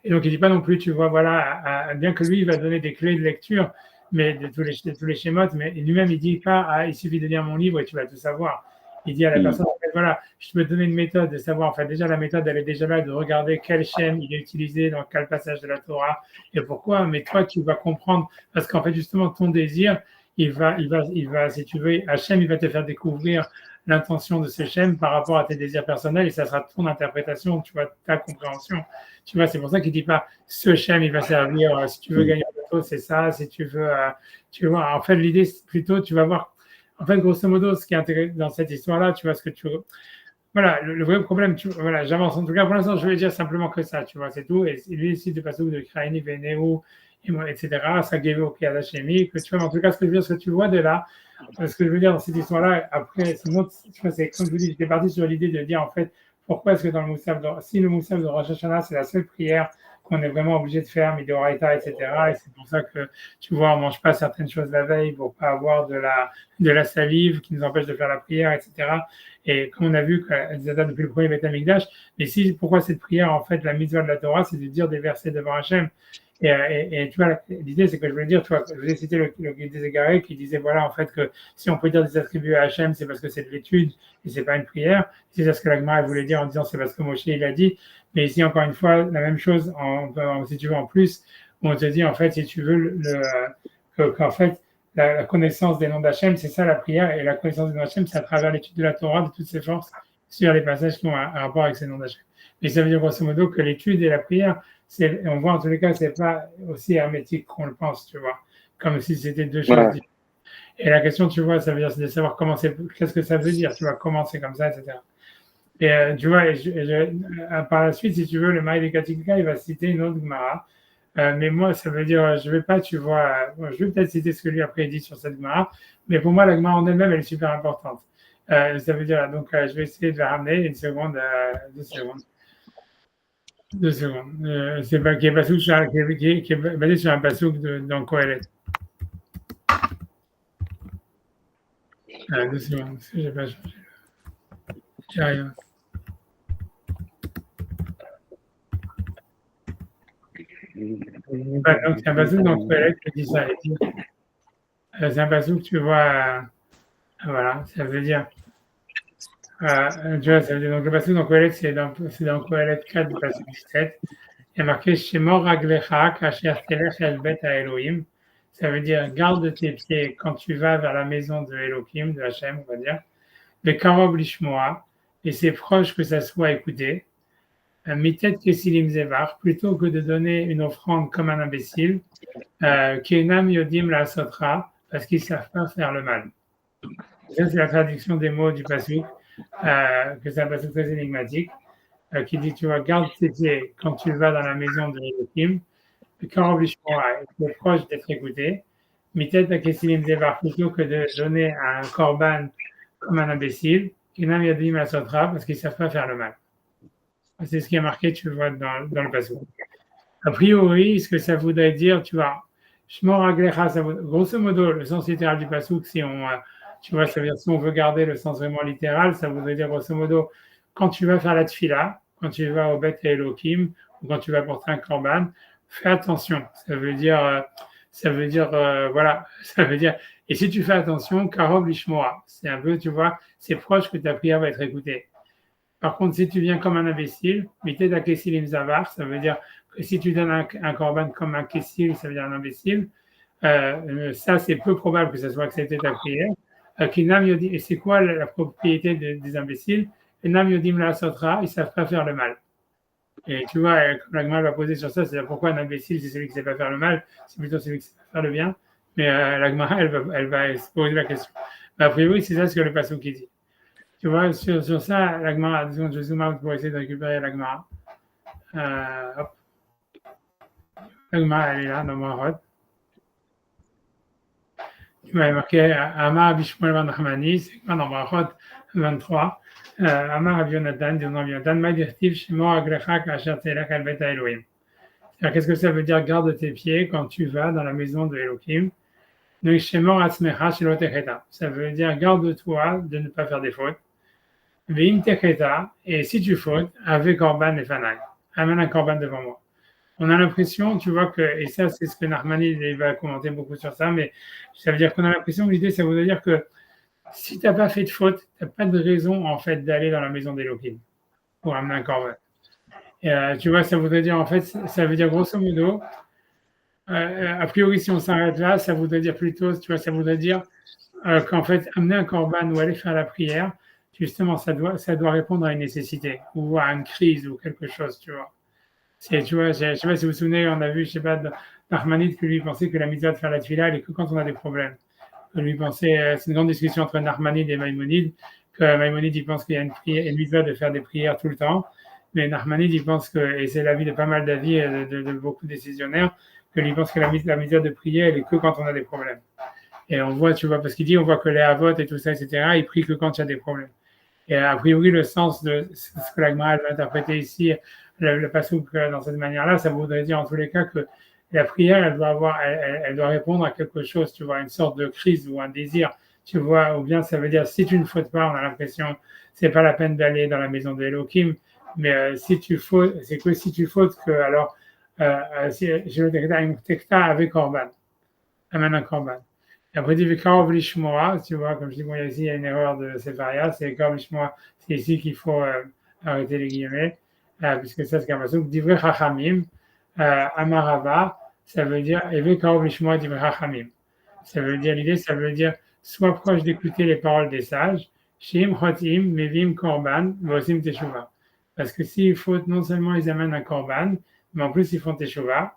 donc il dit pas non plus, tu vois, voilà, bien que lui, il va donner des clés de lecture, mais de tous les schémas, mais lui-même, il dit pas, il suffit de lire mon livre et tu vas tout savoir. Il dit à la personne, en fait, voilà, je peux te donner une méthode de savoir, en fait, déjà, la méthode, elle est déjà là, de regarder quel schème il est utilisé dans quel passage de la Torah et pourquoi, mais toi, tu vas comprendre, parce qu'en fait, justement, ton désir, il va, si tu veux, Hachem, il va te faire découvrir l'intention de ce schème par rapport à tes désirs personnels et ça sera ton interprétation, tu vois, ta compréhension. Tu vois, c'est pour ça qu'il dit pas ce schème, il va servir, si tu veux gagner un bateau, c'est ça, si tu veux, tu vois, en fait, l'idée, c'est plutôt, tu vas voir, en fait, grosso modo, ce qui est intéressant dans cette histoire-là, tu vois, ce que tu, voilà, le vrai problème, voilà, j'avance. En tout cas, pour l'instant, je vais dire simplement que ça, tu vois, c'est tout. Et lui, ici, de passer de Kraini, Vénéou, etc., ça Gévo, qui a la chimie, que tu vois, en tout cas, ce que je veux dire, ce que tu vois de là, ce que je veux dire dans cette histoire-là, après, sinon, tu vois, c'est comme je vous dis, j'étais parti sur l'idée de dire, en fait, pourquoi est-ce que dans le Moussaf, si le Moussaf de Rosh Hashanah, c'est la seule prière qu'on est vraiment obligé de faire, Midoraita, etc., et c'est pour ça que, tu vois, on ne mange pas certaines choses la veille pour pas avoir de la salive qui nous empêche de faire la prière, etc., et comme on a vu qu'elles datent depuis le premier Beth Amikdash, mais si, pourquoi cette prière, en fait, la mitzvah de la Torah, c'est de dire des versets devant Hachem. Et tu vois, l'idée, c'est que je veux dire, tu vois, je vais citer le guide des égarés qui disait, voilà, en fait, que si on peut dire des attributs à Hachem, c'est parce que c'est de l'étude et c'est pas une prière. C'est ça ce que la Gemara voulait dire en disant, c'est parce que Moshe, il a dit. Mais ici, encore une fois, la même chose, si tu veux, en plus, où on te dit, en fait, si tu veux, qu'en fait, la connaissance des noms d'Hachem, c'est ça la prière, et la connaissance des noms d'Hachem, c'est à travers l'étude de la Torah, de toutes ses forces, sur les passages qui ont un rapport avec ces noms d'Hachem. Mais ça veut dire grosso modo que l'étude et la prière, on voit en tous les cas, c'est pas aussi hermétique qu'on le pense, tu vois, comme si c'était deux choses différentes. Et la question, tu vois, ça veut dire, c'est de savoir qu'est-ce que ça veut dire, tu vois, comment c'est comme ça, etc. Et tu vois, par la suite, si tu veux, le Maï de Katika, il va citer une autre Gemara. Mais moi, ça veut dire, je vais pas, tu vois, je vais peut-être citer ce que lui après dit sur cette Gemara, mais pour moi, la Gemara en elle-même, elle est super importante. Ça veut dire, donc, je vais essayer de la ramener, 2 secondes. 2 secondes. C'est pas, qui est basé sur un pasouk dans Kohelet. 2 secondes, parce que j'ai pas changé. J'arrive. Donc, c'est un pasouk dans Kohelet qui dit ça. C'est un pasouk, tu vois, voilà, ça veut dire. Tu vois, ça veut dire, donc le pasouk dans Kohelet, c'est dans Kohelet 4, du pasouk 17. Il y a marqué Shemor Raglecha Kasher Telech El Bet Elohim. Ça veut dire garde tes pieds quand tu vas vers la maison de Elohim, de Hachem, on va dire. Le Karob Lishmoa, et c'est proche que ça soit écouté. Mitet Kesilim Zevar, plutôt que de donner une offrande comme un imbécile. Kenam Yodim La Sotra, parce qu'ils ne savent pas faire le mal. Ça, c'est la traduction des mots du pasuk, que c'est un pasuk très énigmatique. Qui dit, tu vois, garde tes pieds quand tu vas dans la maison de Elohim, quand tu es proche d'être écouté, Mitet Akesilim Zevar, plutôt que de donner un korban comme un imbécile, Kenam Yadim la Sotra, parce qu'ils ne savent pas faire le mal. C'est ce qui est marqué, tu vois, dans le passage. A priori, ce que ça voudrait dire, tu vois, Shmor Aglecha, grosso modo, le sens littéral du pasouk, tu vois, ça veut dire, si on veut garder le sens vraiment littéral, ça voudrait dire, grosso modo, quand tu vas faire la tfila, quand tu vas au Beth Elohim, ou quand tu vas porter un korban, fais attention. Ça veut dire, voilà, ça veut dire, et si tu fais attention, Karob Lishmoa, c'est un peu, tu vois, c'est proche que ta prière va être écoutée. Par contre, si tu viens comme un imbécile, Mité da Kessilim Zavar, ça veut dire que si tu donnes un korban comme un Kessil, ça veut dire un imbécile, ça, c'est peu probable que ça soit accepté ta prière. Et c'est quoi la propriété des imbéciles? Et Nam Yodim la Sotra, ils ne savent pas faire le mal. Et tu vois, comme la Gemara va poser sur ça, c'est pourquoi un imbécile, c'est celui qui ne sait pas faire le mal, c'est plutôt celui qui ne sait pas faire le bien. Mais la Gemara, elle va se poser la question. Mais a priori, c'est ça ce que le passage qui dit. Tu vois, sur ça, la Gemara, disons, je zoom out pour essayer de récupérer la Gemara. Hop. La Gemara, elle est là, dans Moharot. Tu m'avais marqué Amar Bishmuel Ben Nachmani, c'est quoi dans Moharot 23. Amar Rabbi Yonatan, disons Rabbi Yonatan, Madirtiv Shemor Aglecha Kasher Telech El Bet Elohim. C'est-à-dire, qu'est-ce que ça veut dire, garde tes pieds quand tu vas dans la maison de Elohim? Donc, Shemor Atzmecha Shelo Techeta. Ça veut dire, garde-toi de ne pas faire des fautes. Veim Techeta, et si tu fautes, avec Korban et Fanai. Amène un Korban devant moi. On a l'impression, tu vois, que, et ça, c'est ce que Nachmani il va commenter beaucoup sur ça, mais ça veut dire qu'on a l'impression que l'idée, ça voudrait dire que si tu n'as pas fait de faute, tu n'as pas de raison, en fait, d'aller dans la maison d'Elohim pour amener un Korban. Et, tu vois, ça voudrait dire, en fait, ça veut dire grosso modo, a priori, si on s'arrête là, ça voudrait dire plutôt, tu vois, ça voudrait dire qu'en fait, amener un Korban ou aller faire la prière, justement, ça doit répondre à une nécessité ou à une crise ou quelque chose, tu vois. Tu vois, je ne sais pas si vous vous souvenez, on a vu, je ne sais pas, Nachmanide que lui pensait que la mitzvah de faire la tefila, elle est que quand on a des problèmes. Lui pensait, c'est une grande discussion entre Nachmanide et Maïmonide, que Maïmonide, il pense qu'il y a une mitzvah de faire des prières tout le temps, mais Nachmanide, il pense que, et c'est l'avis de pas mal d'avis de beaucoup de décisionnaires, que lui pense que la mitzvah de prière, elle est que quand on a des problèmes. Et on voit, tu vois, parce qu'il dit, on voit que les avots et tout ça, etc., ils prient que quand il y a des problèmes. Et a priori, le sens de ce que la Gemara va interpréter ici, le passouk dans cette manière-là, ça voudrait dire en tous les cas que la prière, elle doit répondre à quelque chose, tu vois, une sorte de crise ou un désir, tu vois, ou bien ça veut dire si tu ne fautes pas, on a l'impression, c'est pas la peine d'aller dans la maison de Elohim, mais si tu fautes, c'est que si tu fautes que alors, si je le dirais une tekta avec Korban, amène un Korban. Et après, il dit Karov Lishmoa, tu vois, comme je dis, bon, ici, il y a une erreur de Sefaria, c'est Karov Lishmoa, c'est ici qu'il faut arrêter les guillemets, puisque ça, c'est comme ça. Divrei Chachamim, Amarava, ça veut dire Eve Karov Lishmoa Divrei Chachamim. Ça veut dire, l'idée, ça veut dire, sois proche d'écouter les paroles des sages, Shim Chotim, Mevim Korban, Vosim Teshuva. Parce que s'il faut, non seulement ils amènent un Korban, mais en plus, ils font Teshuva.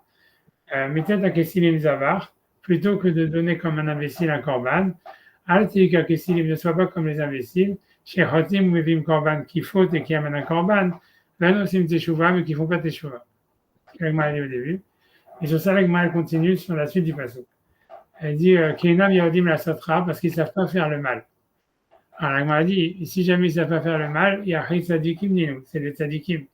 Metet Akesilim Zavar, plutôt que de donner comme un imbécile un korban, Al-Tika Kessilim ne sois pas comme les imbéciles, chez Chotim Mevim Korban qui fautent et qui amènent un korban, Vanosim Teshuva, mais qui ne font pas Teshuva. C'est ce que l'Agma a dit au début. Et sur ça, l'Agma continue sur la suite du passage. Elle dit Kenam Yaodim la Sotra parce qu'ils ne savent pas faire le mal. Alors l'Agma a dit si jamais ils ne savent pas faire le mal, il y a Tzadikim Ninu, c'est les Tzadikim.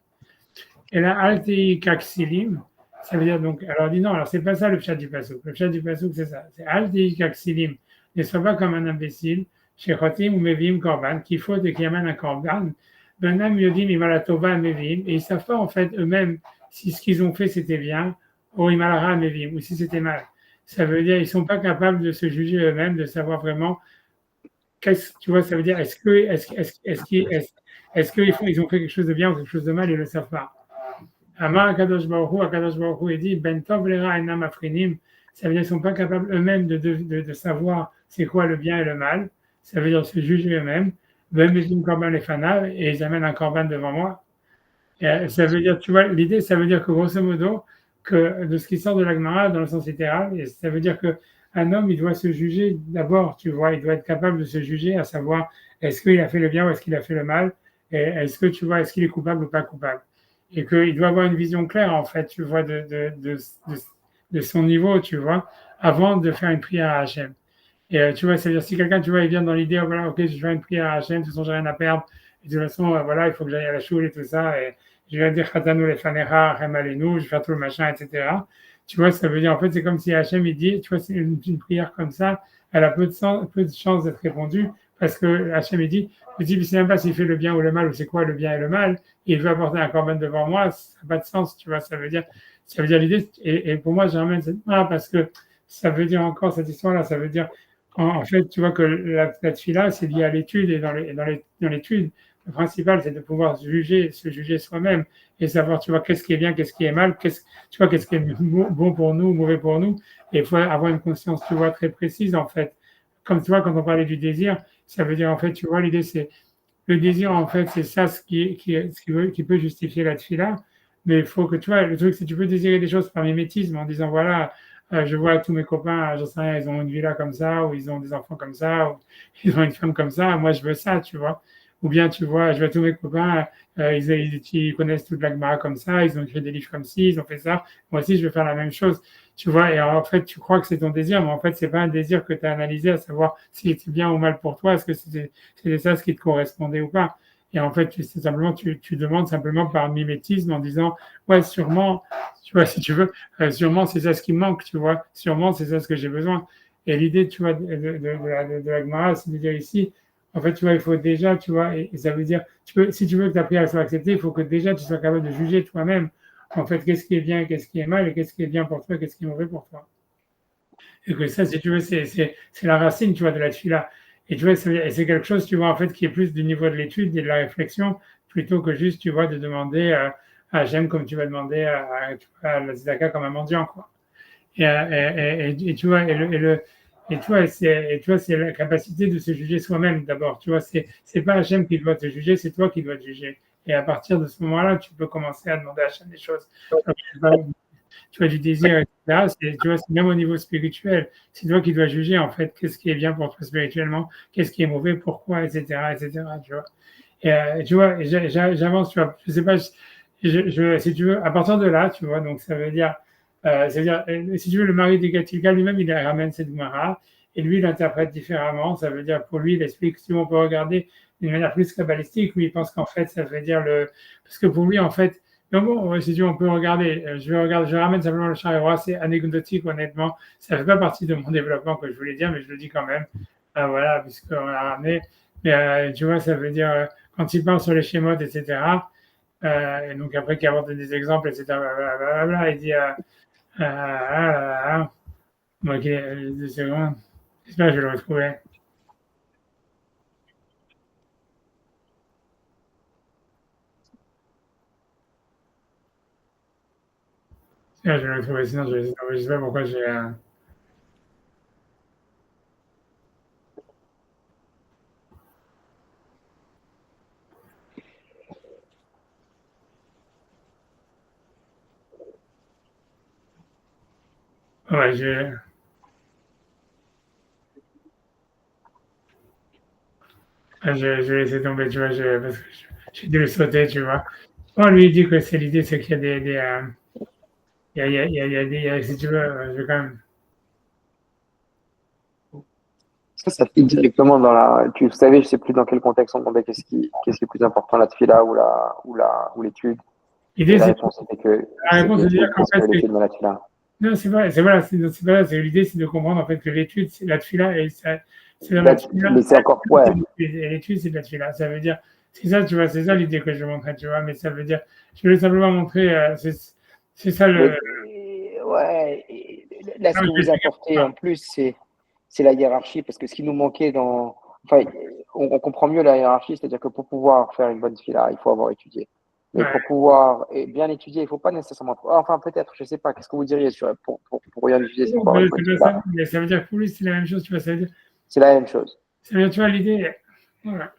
Et là, Al-Tika Kessilim, ça veut dire donc, alors dit non, alors c'est pas ça le pshat du pasouk. Le pshat du pasouk, c'est ça. C'est Al-Ti Kaksilim, ne sois pas comme un imbécile, chez Chotim ou Mevim Korban, qui faute et qui amène un Korban. Benam Yodim Imalatova Mevim, et ils savent pas en fait eux-mêmes si ce qu'ils ont fait c'était bien, ou Imalara Mevim, ou si c'était mal. Ça veut dire ils sont pas capables de se juger eux-mêmes, de savoir vraiment tu vois, ça veut dire est-ce qu'ils ont fait quelque chose de bien ou quelque chose de mal, ils le savent pas. Amar Akadosh Baruch Hu, il dit Ben Tov Lera Enam Afrinim, ça veut dire qu'ils ne sont pas capables eux-mêmes de savoir c'est quoi le bien et le mal, ça veut dire se juger eux-mêmes, Vemezim Korban Lefanav, et ils amènent un Korban devant moi. Et ça veut dire, tu vois, l'idée, ça veut dire que grosso modo, que de ce qui sort de la Gemara dans le sens littéral, et ça veut dire qu'un homme, il doit se juger d'abord, tu vois, il doit être capable de se juger, à savoir est-ce qu'il a fait le bien ou est-ce qu'il a fait le mal, et est-ce que tu vois, est-ce qu'il est coupable ou pas coupable. Et qu'il doit avoir une vision claire, en fait, tu vois, de son niveau, tu vois, avant de faire une prière à Hachem. Et tu vois, c'est-à-dire, si quelqu'un, tu vois, il vient dans l'idée, oh, voilà, ok, je vais faire une prière à Hachem, de toute façon, j'ai rien à perdre, et de toute façon, voilà, il faut que j'aille à la choule et tout ça, et je vais dire, Chatanu lefanecha, Chem alenu, je vais faire tout le machin, etc. Tu vois, ça veut dire, en fait, c'est comme si Hachem, il dit, tu vois, c'est une prière comme ça, elle a peu de chances d'être répondue, parce que Hachem, il dit, je ne sais même pas s'il fait le bien ou le mal, ou c'est quoi le bien et le mal, il veut apporter un korban devant moi, ça n'a pas de sens, tu vois, ça veut dire l'idée, et pour moi, je ramène cette parce que ça veut dire encore cette histoire-là, ça veut dire, en fait, tu vois que la tefila, c'est lié à l'étude, et dans l'étude, le principal, c'est de pouvoir se juger soi-même, et savoir, tu vois, qu'est-ce qui est bien, qu'est-ce qui est mal, qu'est-ce qui est bon pour nous, mauvais pour nous, et il faut avoir une conscience, tu vois, très précise, en fait. Comme tu vois, quand on parlait du désir, ça veut dire, en fait, tu vois, l'idée, c'est le désir, en fait, c'est ça ce qui peut justifier la tefila. Mais il faut que, tu vois, le truc, c'est que tu peux désirer des choses par mimétisme en disant, voilà, je vois tous mes copains, j'en sais rien, ils ont une villa comme ça, ou ils ont des enfants comme ça, ou ils ont une femme comme ça, moi, je veux ça, tu vois. Ou bien, tu vois, je vois tous mes copains, ils connaissent toute la Gemara comme ça, ils ont écrit des livres comme ci, ils ont fait ça. Moi aussi, je veux faire la même chose. Tu vois, et en fait, tu crois que c'est ton désir, mais en fait, c'est pas un désir que tu as analysé à savoir s'il était bien ou mal pour toi, est-ce que c'était ça ce qui te correspondait ou pas. Et en fait, tu demandes simplement par mimétisme en disant, ouais, sûrement, tu vois, si tu veux, sûrement c'est ça ce qui me manque, tu vois, sûrement c'est ça ce que j'ai besoin. Et l'idée, tu vois, de la Gemara, c'est de dire ici, en fait, tu vois, il faut déjà, tu vois, et ça veut dire, si tu veux que ta prière soit acceptée, il faut que déjà tu sois capable de juger toi-même, en fait, qu'est-ce qui est bien, qu'est-ce qui est mal, et qu'est-ce qui est bien pour toi, qu'est-ce qui est mauvais pour toi. Et que ça, si tu veux, c'est la racine, tu vois, de la tefila. Et tu vois, c'est quelque chose, tu vois, en fait, qui est plus du niveau de l'étude et de la réflexion, plutôt que juste, tu vois, de demander à Hachem comme tu vas demander à la tzedaka comme un mendiant, quoi. Et tu vois, tu vois, c'est la capacité de se juger soi-même d'abord. Tu vois, c'est pas Hachem qui doit te juger, c'est toi qui dois te juger. Et à partir de ce moment-là, tu peux commencer à demander à Hachem des choses. Tu vois, du désir, etc. Tu vois, c'est même au niveau spirituel. C'est toi qui dois juger, en fait, qu'est-ce qui est bien pour toi spirituellement, qu'est-ce qui est mauvais, pourquoi, etc., etc., tu vois. Tu vois, j'avance, tu vois. Je sais pas, si tu veux, à partir de là, tu vois, donc ça veut dire, si tu veux, le mari de Gatilga lui-même, il ramène cette Gemara et lui, il l'interprète différemment. Ça veut dire, pour lui, il explique, si on peut regarder d'une manière plus kabbalistique, lui, il pense qu'en fait, ça veut dire parce que pour lui, en fait, donc bon, si tu veux, on peut regarder. Je ramène simplement le char et roi, c'est anecdotique, honnêtement. Ça ne fait pas partie de mon développement que je voulais dire, mais je le dis quand même. Voilà, puisqu'on l'a ramené. Mais tu vois, ça veut dire, quand il parle sur les schémas, etc., et donc après qu'il apporte des exemples, etc., blablabla, il dit, ok, 2 secondes. J'espère que je vais le retrouver. J'espère que je vais le retrouver, sinon je vais laisser tomber. Je sais pas pourquoi j'ai. Ouais, je vais laisser tomber, tu vois, parce que j'ai dû le sauter, tu vois. Bon, lui, il dit que c'est l'idée, c'est qu'il y a si tu veux, je vais quand même.
Ça fit directement dans la. Tu savais, je sais plus dans quel contexte on demandait qu'est-ce qui est plus important, la tefila ou l'étude. Et
L'idée,
la
c'est
réponse était que
la
c'est
réponse, c'est de dire
l'étude,
qu'en
parce que
fait,
l'étude dans la tefila.
non, c'est voilà, c'est pas ça, l'idée, c'est de comprendre en fait que l'étude, c'est la tefila, et c'est dans la tefila,
Mais c'est encore.
c'est
Ouais.
l'étude, et l'étude, c'est de la tefila. Ça veut dire, c'est ça, tu vois, c'est ça l'idée que je montrais, tu vois, mais ça veut dire, je voulais simplement montrer, c'est ça
Mais
le.
ouais. Là, ce
Non,
que
je vais
vous
expliquer
apportez
pourquoi.
en plus, c'est la hiérarchie, parce que ce qui nous manquait dans. Enfin, on comprend mieux la hiérarchie, c'est-à-dire que pour pouvoir faire une bonne fila, il faut avoir étudié. Mais
Ouais.
pour pouvoir bien étudier, il ne faut pas nécessairement. Enfin, peut-être, je ne sais pas, qu'est-ce que vous diriez pour bien étudier, c'est
Bon,
pour avoir une
c'est
bonne
pas
fila.
ça, mais ça veut dire que pour lui, c'est la même chose, tu vois,
C'est la même chose.
ça veut dire, tu vois, l'idée, voilà.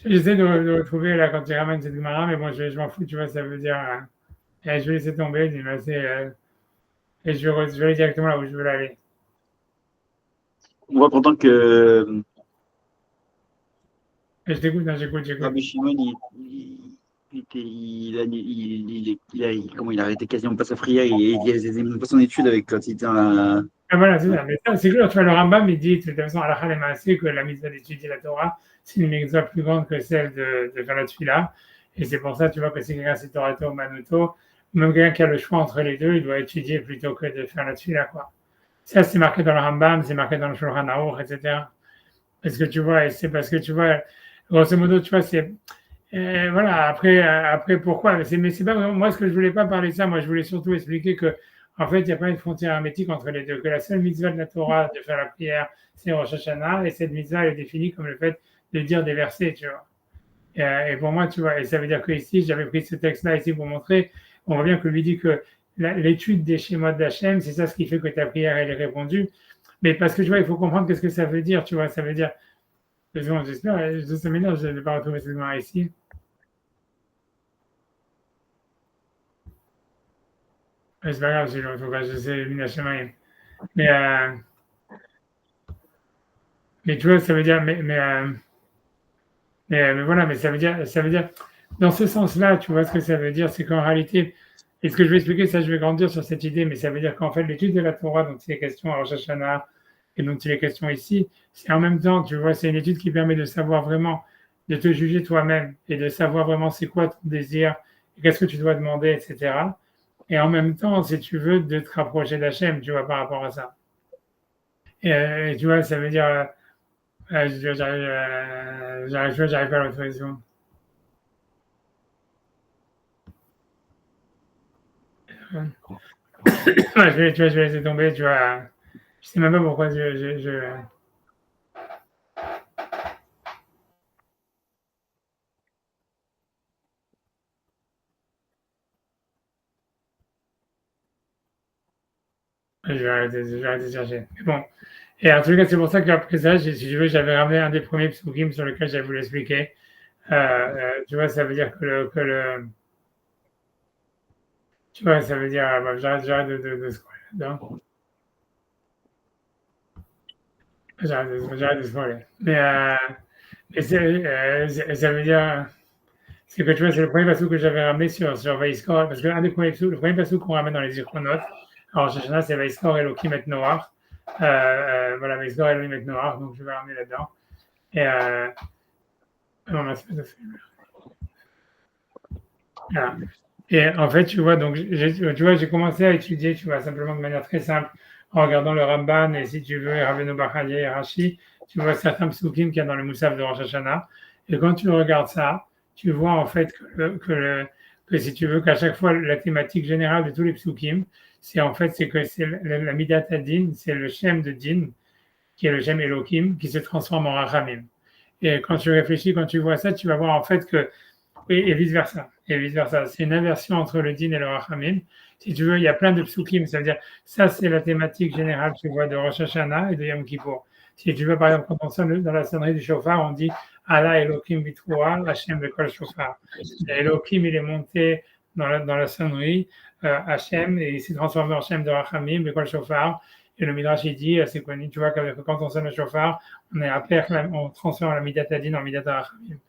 J'essaie de retrouver là quand il ramène cette Gemara, mais bon, je m'en fous, tu vois, ça veut dire, je vais laisser tomber, et je vais aller directement là où je veux aller.
On voit pourtant que
Et je t'écoute, hein, j'écoute.
Rabbi Shimon, comment il a arrêté quasiment pas sa prière, il faisait même pas son étude avec quand il était dans la.
Ah, voilà, c'est ça. Mais ça, c'est clair, tu vois, le Rambam, il dit, de toute façon, à la Maaseh, que la mitzvah d'étudier la Torah, c'est une mitzvah plus grande que celle de faire la tefila. Et c'est pour ça, tu vois, que si quelqu'un c'est Torah ou Manuto, même quelqu'un qui a le choix entre les deux, il doit étudier plutôt que de faire la tefila, quoi. Ça, c'est marqué dans le Rambam, c'est marqué dans le Shulchan Aruch, etc. Parce que tu vois, et c'est parce que tu vois, grosso modo, tu vois, voilà, après pourquoi? Mais c'est pas vraiment, moi, ce que je voulais pas parler de ça, moi, je voulais surtout expliquer que, en fait, il n'y a pas une frontière hermétique entre les deux, que la seule mitzvah de la Torah de faire la prière, c'est Rosh Hashanah, et cette mitzvah elle est définie comme le fait de dire des versets, tu vois. Et pour moi, tu vois, et ça veut dire que ici, j'avais pris ce texte-là ici pour montrer, on voit bien que lui dit que l'étude des schémas d'Hachem, c'est ça ce qui fait que ta prière, elle est répondue. Mais parce que tu vois, il faut comprendre qu'est-ce que ça veut dire, tu vois, ça veut dire, j'espère, ça m'énerve, je ne vais pas retrouver cette mémoire ici. C'est pas grave si je ne le retrouve pas, je sais, Mina Shemaim. Mais, mais tu vois, ça veut dire, Mais voilà, mais ça veut dire, dans ce sens-là, tu vois ce que ça veut dire, c'est qu'en réalité, et ce que je vais expliquer, ça je vais grandir sur cette idée, mais ça veut dire qu'en fait, l'étude de la Torah, dont il est question à Rosh Hashanah, et dont il est question ici, c'est en même temps, tu vois, c'est une étude qui permet de savoir vraiment, de te juger toi-même, et de savoir vraiment c'est quoi ton désir, et qu'est-ce que tu dois demander, etc. Et en même temps, si tu veux, de te rapprocher d'Hachem, tu vois, par rapport à ça. Et tu vois, ça veut dire, j'arrive pas à l'autre question. Ouais, je vais laisser tomber, tu vois. Je sais même pas pourquoi je vais arrêter de chercher. Mais bon. Et en tout cas, c'est pour ça qu'après ça, si tu veux, j'avais ramené un des premiers psukim sur lequel j'avais voulu expliquer. Tu vois, ça veut dire tu vois, ça veut dire, bah, j'arrête de scroller là-dedans. J'arrête de scroller. Mais ça veut dire, c'est que tu vois, c'est le premier passage que j'avais ramené sur Vaïskor, parce que un des premiers passage, le premier passage qu'on ramène dans les Zichronot, alors Shashana, c'est Vaïskor Elohim et Noach. Voilà, Vaïskor Elohim et Noach, donc je vais ramener là-dedans. Et non, là, c'est pas ça. Voilà. Et en fait, tu vois, donc, tu vois, j'ai commencé à étudier, tu vois, simplement de manière très simple, en regardant le Ramban et si tu veux, Rabbeinu Bachadie et Rashi, tu vois certains psukim qu'il y a dans le Moussaf de Rosh Hashanah. Et quand tu regardes ça, tu vois en fait que si tu veux, qu'à chaque fois, la thématique générale de tous les psukim, c'est en fait, c'est que c'est la Midat Adin, c'est le Shem de Din, qui est le Shem Elohim, qui se transforme en Rachamim. Et quand tu réfléchis, quand tu vois ça, tu vas voir en fait que et vice-versa. Et vice-versa. C'est une inversion entre le din et le rachamim. Si tu veux, il y a plein de psukim. Ça veut dire, ça, c'est la thématique générale, tu vois, de Rosh Hashanah et de Yom Kippour. Si tu veux, par exemple, quand on sonne dans la sonnerie du chauffard, on dit Allah Elohim Vitroua, Hachem de Kol Shofar. Elohim, il est monté dans la sonnerie, Hachem, et il s'est transformé en Hachem de Rachamim, de Kol Shofar. Et le Midrash, il dit, c'est connu, tu vois, que quand on sonne le chauffard, on est appelé, on transforme la Midat Adin en Midat Rachamim.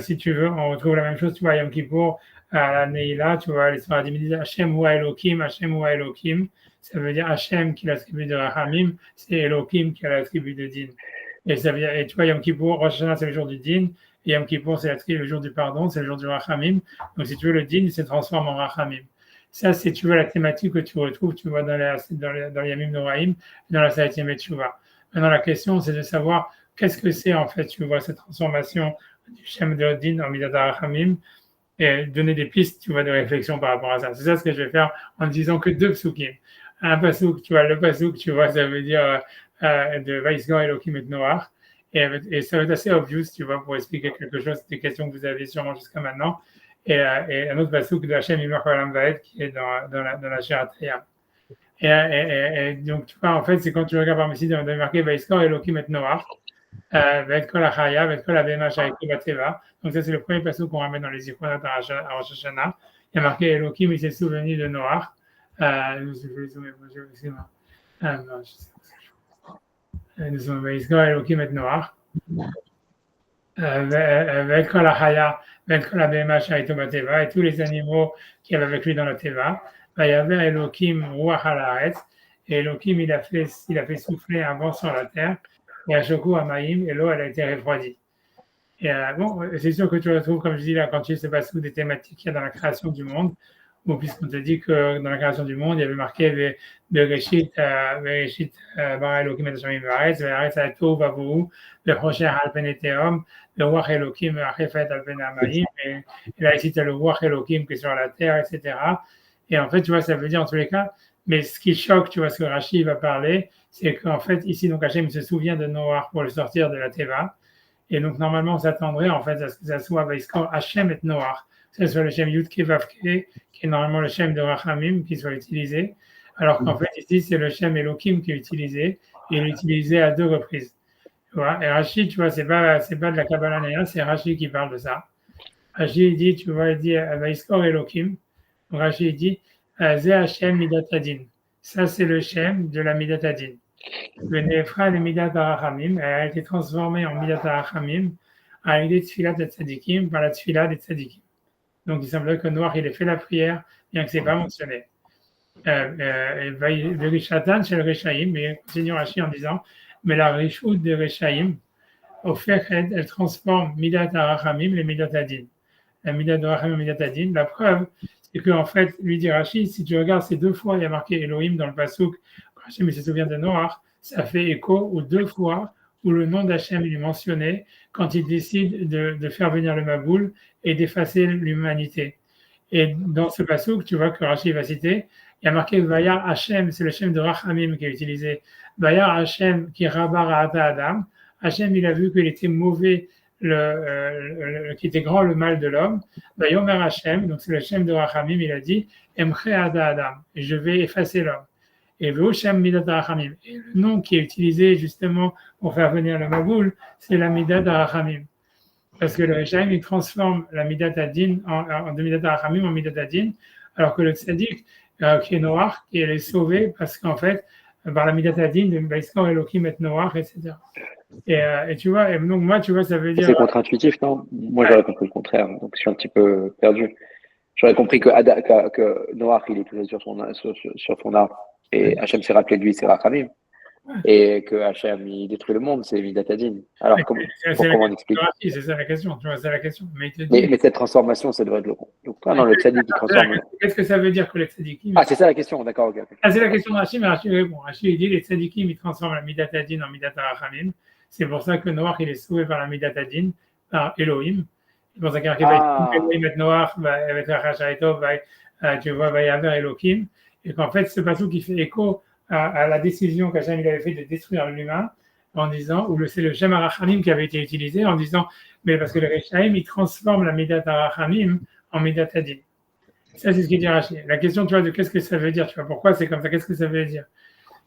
Si tu veux, on retrouve la même chose, tu vois, Yom Kippour, à la Neila, tu vois, l'histoire dit Hachem ou Elohim, Hachem ou Elohim. Ça veut dire Hachem qui est la tribu de Rahamim, c'est Elohim qui est la tribu de Din. Et ça veut dire, et tu vois, Yom Kippour, Rosh Hashanah, c'est le jour du Din, et Yom Kippour, c'est le jour du pardon, c'est le jour du Rahamim. Donc, si tu veux, le Din, il se transforme en Rahamim. Ça, c'est, tu vois, la thématique que tu retrouves, tu vois, dans les Yamim Noraim, dans la Saïtim et Tchouva. Maintenant, la question, c'est de savoir qu'est-ce que c'est, en fait, tu vois, cette transformation du Shem de Din en Midat HaRachamim et donner des pistes, tu vois, de réflexion par rapport à ça. C'est ça ce que je vais faire en disant que deux psukim. Un pasouk, tu vois, le pasouk, tu vois, ça veut dire de Vaïsgan Elohim et Noach. Et ça va être assez obvious, tu vois, pour expliquer quelque chose, des questions que vous avez sûrement jusqu'à maintenant. Et un autre pasouk de Hachem Yimach Olam Vaed qui est dans la Shirataya. Et donc, tu vois, en fait, c'est quand tu regardes par ici, on a marqué Vaïsgan Elohim et Noach. Donc ça c'est le premier passage qu'on ramène dans les Zichronot à Rosh Hashanah. Il y a marqué Elohim, il s'est souvenu de Noach. Elohim et Noach. Et tous les animaux qui avaient avec lui dans la Teva. Il y avait Elohim Ruach Haaretz. Et Elohim il a fait souffler un vent sur la terre. Et à Shoku Amaïm, et l'eau, elle a été refroidie. Et bon, c'est sûr que tu retrouves, comme je dis là, quand tu sais pas sous des thématiques qu'il y a dans la création du monde, ou puisqu'on te dit que dans la création du monde, il y avait marqué Bereshit, Bara Elohim et Hashem Varetz, Varetz Ato Vavou, le Rocher Alpeneteum, le Wach Elohim, Achefet Alpen Amaïm, et là ici tu as le Wach Elohim qui est sur la terre, etc. Et en fait, tu vois, ça veut dire en tous les cas, mais ce qui choque, tu vois, ce que Rashi va parler, c'est qu'en fait, ici, donc Hachem se souvient de Noach pour le sortir de la Teva. Et donc, normalement, on s'attendrait, en fait, à ce que ça soit Vaïskor Hachem et Noach. Que ce soit le Shem Yud Vavke, qui est normalement le Shem de Rachamim, qui soit utilisé. Alors qu'en fait, ici, c'est le Shem Elohim qui est utilisé. Et il est utilisé à deux reprises. Tu vois, et Rashi, tu vois, c'est pas de la Kabbalah Néa, c'est Rashi qui parle de ça. Rashi, il dit, tu vois, il dit Vaïskor Elohim. Donc, Rashi, il dit Ze Hachem Midat Adin. Ça, c'est le Shem de la Midat Adin. Le Nefra, le Midat HaRachamim, elle a été transformée en Midat HaRachamim à l'idée de Tfilat de Tzadikim par la Tfilat des Tzadikim. Donc il semblerait que Noach il ait fait la prière, bien que ce n'est pas mentionné. Le Rishatan chez le Rishaïm, mais continue Rashi en disant, mais la Rishout de Rishaïm, au fait, elle transforme Midat Arachamim, les Midat Adin. La Midat Arachamim, Midat Adin. La preuve, c'est qu'en fait, lui dit Rashi, si tu regardes ces deux fois, il y a marqué Elohim dans le Passouk, Hachem se souvient de Noach, ça fait écho aux deux fois où le nom d'Hachem est mentionné quand il décide de faire venir le Maboul et d'effacer l'humanité. Et dans ce passouk, tu vois que Rashi va citer, il y a marqué Vayar Hachem, c'est le Shem de Rachamim qui est utilisé. Vayar Hachem qui rabar Ata Adam. Hachem, il a vu qu'il était mauvais, qu'il était grand le mal de l'homme. Vayomer Hachem, donc c'est le Shem de Rachamim, il a dit Emche Ata Adam, et je vais effacer l'homme. Et Voshem Midat Rachamim. Et le nom qui est utilisé justement pour faire venir le Maboul, c'est la Midat Rachamim. Parce que le Rishaïm, il transforme la Midat Adin de Midat Rachamim en Midat Adin, alors que le Tzadik, qui est Noach, qui est sauvé parce qu'en fait, par la Midat Adin, de Baïskor Elohim et Noach, etc. Et tu vois, et donc moi, tu vois, ça veut dire.
C'est contre-intuitif, non? Moi, j'aurais compris le contraire, donc je suis un petit peu perdu. J'aurais compris que Noach, il est toujours sur son arbre, et Hachem s'est rappelé de lui, c'est Rachamim. Et que Hachem il détruit le monde, c'est Midat Adin. Alors comment on explique?
C'est ça la question, tu vois, c'est la question.
Mais cette transformation, ça devrait être le tzadik qui transforme.
Qu'est-ce que ça veut dire que les tzadikim?
Ah, c'est ça la question, d'accord, ok.
Ah, c'est la question de Rachid, mais Rachid répond. Rachid il dit les tzadikim ils transforment la Midat Adin en Midat Rachamim. C'est pour ça que Noach il est sauvé par la Midat Adin, par Elohim. C'est pour ça qu'il y a Elohim et Noach, avec Rachaïtov, tu vois, va y avoir Elohim. Et qu'en fait, ce passage qui fait écho à la décision qu'Hachem avait fait de détruire l'humain en disant, ou c'est le Shem Arachamim qui avait été utilisé en disant, mais parce que le Rishaïm, il transforme la Midat Arachamim en Midat Adin. Ça, c'est ce qu'il dit Rachid. La question, tu vois, de qu'est-ce que ça veut dire, tu vois, pourquoi c'est comme ça, qu'est-ce que ça veut dire.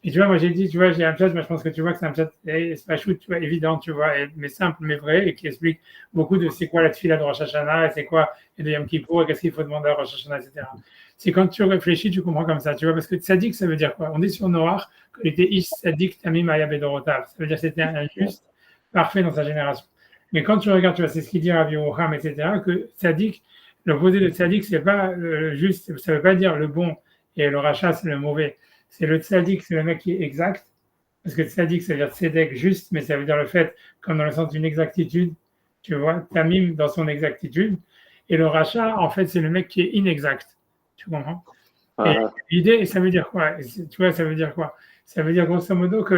Et tu vois, moi j'ai dit, tu vois, j'ai un chat, mais je pense que tu vois que c'est un chat, c'est pas chou, tu vois, évident, tu vois, mais simple, mais vrai, et qui explique beaucoup de c'est quoi la tefila de Rosh Hashanah, et c'est quoi de Yom Kippour, et qu'est-ce qu'il faut demander à Rosh Hashanah, etc. C'est quand tu réfléchis, tu comprends comme ça, tu vois, parce que tzadik, ça veut dire quoi? On dit sur Noach qu'il était ish tzadik tamim aya bedorotav. Ça veut dire que c'était un juste, parfait dans sa génération. Mais quand tu regardes, tu vois, c'est ce qu'il dit Rabbi Yocham, etc., que tzadik, l'opposé de tzadik, c'est pas le juste, ça veut pas dire le bon, et le rachat, c'est le mauvais. C'est le tzadik, c'est le mec qui est exact, parce que tzadik, ça veut dire tzedek, juste, mais ça veut dire le fait, comme dans le sens d'une exactitude, tu vois, tamim dans son exactitude, et le rachat, en fait, c'est le mec qui est inexact, tu comprends? Et l'idée, ça veut dire quoi? Tu vois, ça veut dire quoi? Ça veut dire grosso modo que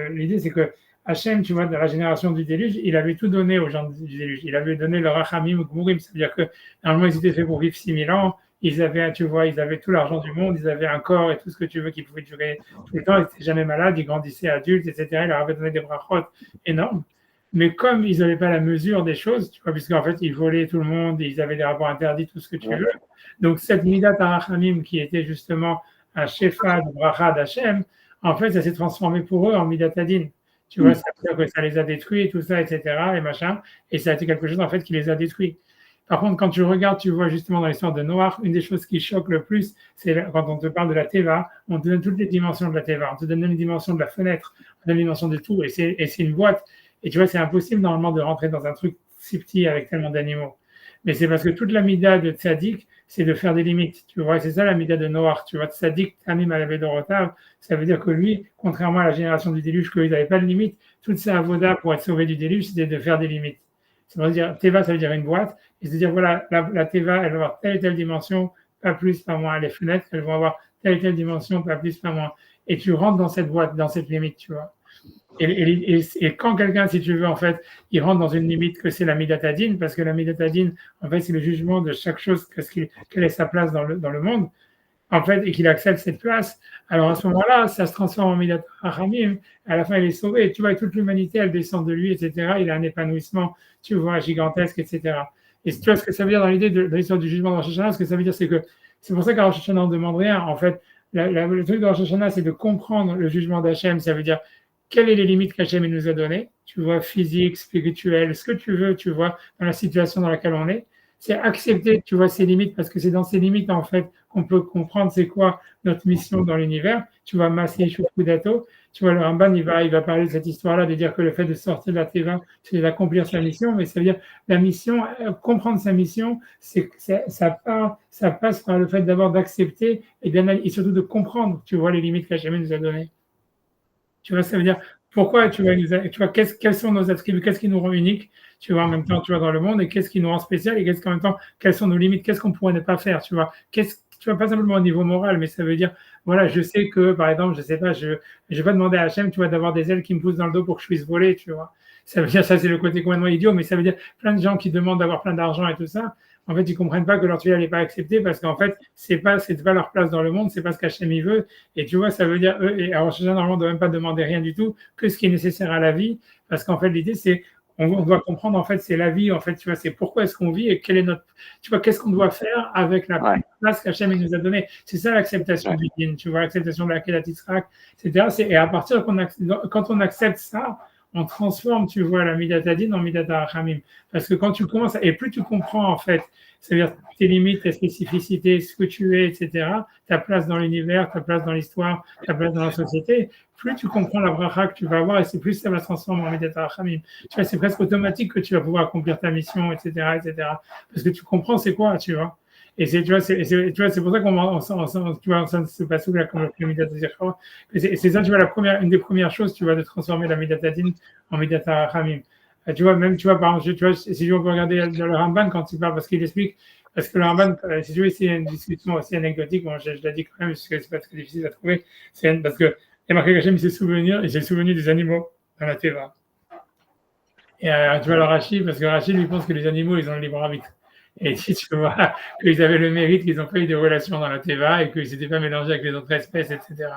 l'idée, c'est que Hachem, tu vois, dans la génération du déluge, il avait tout donné aux gens du déluge. Il avait donné le rachamim gmurim, c'est-à-dire que normalement, ils étaient faits pour vivre 6000 ans. Ils avaient, tu vois, ils avaient tout l'argent du monde, ils avaient un corps et tout ce que tu veux qui pouvait durer tout le temps. Ils n'étaient jamais malades, ils grandissaient adultes, etc. Il leur avait donné des brachot énormes. Mais comme ils n'avaient pas la mesure des choses, tu vois, puisqu'en fait, ils volaient tout le monde, ils avaient des rapports interdits, tout ce que tu veux. Donc, cette Midat Arachamim qui était justement un shefa de bracha d'Hachem, en fait, ça s'est transformé pour eux en Midat Adin. Tu vois, ça veut dire que ça les a détruits et tout ça, etc. et machin. Et ça a été quelque chose, en fait, qui les a détruits. Par contre, quand tu regardes, tu vois justement dans l'histoire de Noach, une des choses qui choque le plus, c'est quand on te parle de la Teva, on te donne toutes les dimensions de la Teva, on te donne les dimensions de la fenêtre, on te donne les dimensions de tout, et c'est une boîte. Et tu vois, c'est impossible normalement de rentrer dans un truc si petit avec tellement d'animaux. Mais c'est parce que toute la mida de Tzadik, c'est de faire des limites. Tu vois, c'est ça la mida de Noach. Tu vois, Tzadik, Tamim Alavедorotav, ça veut dire que lui, contrairement à la génération du déluge, qu'ils n'avaient pas de limites, toute sa avoda pour être sauvé du déluge, c'était de faire des limites. Ça veut dire, Teva, ça veut dire une boîte, et c'est dire, voilà, la Teva, elle va avoir telle et telle dimension, pas plus, pas moins. Les fenêtres, elles vont avoir telle et telle dimension, pas plus, pas moins. Et tu rentres dans cette boîte, dans cette limite, tu vois. Et quand quelqu'un, si tu veux, en fait, il rentre dans une limite que c'est la Midatadine, parce que la Midatadine, en fait, c'est le jugement de chaque chose, quelle est sa place dans le monde, en fait, et qu'il accepte cette place, alors à ce moment-là, ça se transforme en Midat Rachamim, à la fin, il est sauvé. Tu vois, toute l'humanité, elle descend de lui, etc. Il a un épanouissement, tu vois, gigantesque, etc. Et tu vois ce que ça veut dire dans l'idée de l'histoire du jugement de Rosh Hashanah, ce que ça veut dire, c'est que c'est pour ça qu'à Rosh Hashanah, on ne demande rien. En fait, le truc de Rosh Hashanah, c'est de comprendre le jugement d'Hachem, ça veut dire quelles sont les limites qu'Hachem nous a données, tu vois, physique, spirituelle, ce que tu veux, tu vois, dans la situation dans laquelle on est. c'est accepter, tu vois, ses limites, parce que c'est dans ces limites, en fait, qu'on peut comprendre c'est quoi notre mission dans l'univers. Tu vois, Masih Shukudato, tu vois, le Ramban, il va parler de cette histoire-là, de dire que le fait de sortir de la Teva, c'est d'accomplir sa mission, mais ça veut dire la mission, comprendre sa mission, ça passe par le fait d'abord d'accepter et surtout de comprendre, tu vois, les limites qu'Hachem nous a données. Tu vois, ça veut dire pourquoi tu vois, tu vois quels sont nos attributs, qu'est-ce qui nous rend uniques, tu vois, en même temps, tu vois, dans le monde, et qu'est-ce qui nous rend spécial, et qu'est-ce qu'en même temps, quelles sont nos limites, qu'est-ce qu'on pourrait ne pas faire, tu vois, tu vois, pas simplement au niveau moral, mais ça veut dire, voilà, je sais que, par exemple, je sais pas, je vais pas demander à Hachem, tu vois, d'avoir des ailes qui me poussent dans le dos pour que je puisse voler, tu vois. Ça veut dire, ça, c'est le côté complètement idiot, mais ça veut dire plein de gens qui demandent d'avoir plein d'argent et tout ça. En fait, ils comprennent pas que leur tuile n'est pas acceptée parce qu'en fait, c'est pas leur place dans le monde, c'est pas ce qu'Hachem il veut. Et tu vois, ça veut dire, eux, et alors, généralement, on ne doit même pas demander rien du tout, que ce qui est nécessaire à la vie, parce qu'en fait, l'idée, c'est, on doit comprendre, en fait, c'est la vie, en fait, tu vois, c'est pourquoi est-ce qu'on vit et quel est notre, tu vois, qu'est-ce qu'on doit faire avec la place qu'Hachem nous a donnée. C'est ça l'acceptation divine, tu vois, l'acceptation de la Kedat Yitzhak, etc. Et à partir quand on accepte ça, on transforme, tu vois, la Midatadine en Midata Rachamim. Parce que quand tu commences, et plus tu comprends, en fait, c'est-à-dire tes limites, tes spécificités, ce que tu es, etc., ta place dans l'univers, ta place dans l'histoire, ta place dans la société, plus tu comprends la bracha que tu vas avoir, et c'est plus ça va se transformer en Midata Rachamim. Tu vois, c'est presque automatique que tu vas pouvoir accomplir ta mission, etc., etc. Parce que tu comprends c'est quoi, tu vois. Et tu vois, c'est pour ça tu vois, ça se passe là comme le Midata Zircha. C'est ça, tu vois, une des premières choses, tu vois, de transformer la Midatadine en Midata Rachamim. Tu vois, même, tu vois, par exemple, tu vois, si tu veux regarder dans le Ramban quand il parle, parce qu'il explique, parce que le Ramban, si tu veux, c'est une discussion aussi anecdotique, bon, je l'ai dit quand même, parce que c'est pas très difficile à trouver, parce que il y a marqué qu'Hachem, il s'est souvenu des animaux dans la Teva. Et tu vois, le Rachid, parce que Rachid, lui pense que les animaux, ils ont le libre arbitre. Et si tu vois qu'ils avaient le mérite qu'ils n'ont pas eu des relations dans la Teva et qu'ils ne s'étaient pas mélangés avec les autres espèces, etc.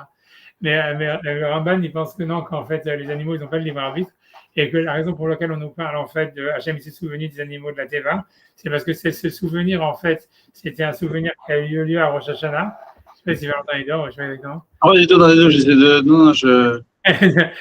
Mais le Ramban, il pense que non, qu'en fait, les animaux, ils n'ont pas le libre arbitre. Et que la raison pour laquelle on nous parle, en fait, de Hachem, il s'est souvenu des animaux de la Teva, c'est parce que ce souvenir, en fait, c'était un souvenir qui a eu lieu à Rosh Hashanah. Je ne sais pas si Valentin est dehors, je sais pas exactement.
Ah ouais, j'étais dans les deux, j'essaie de. Non, je.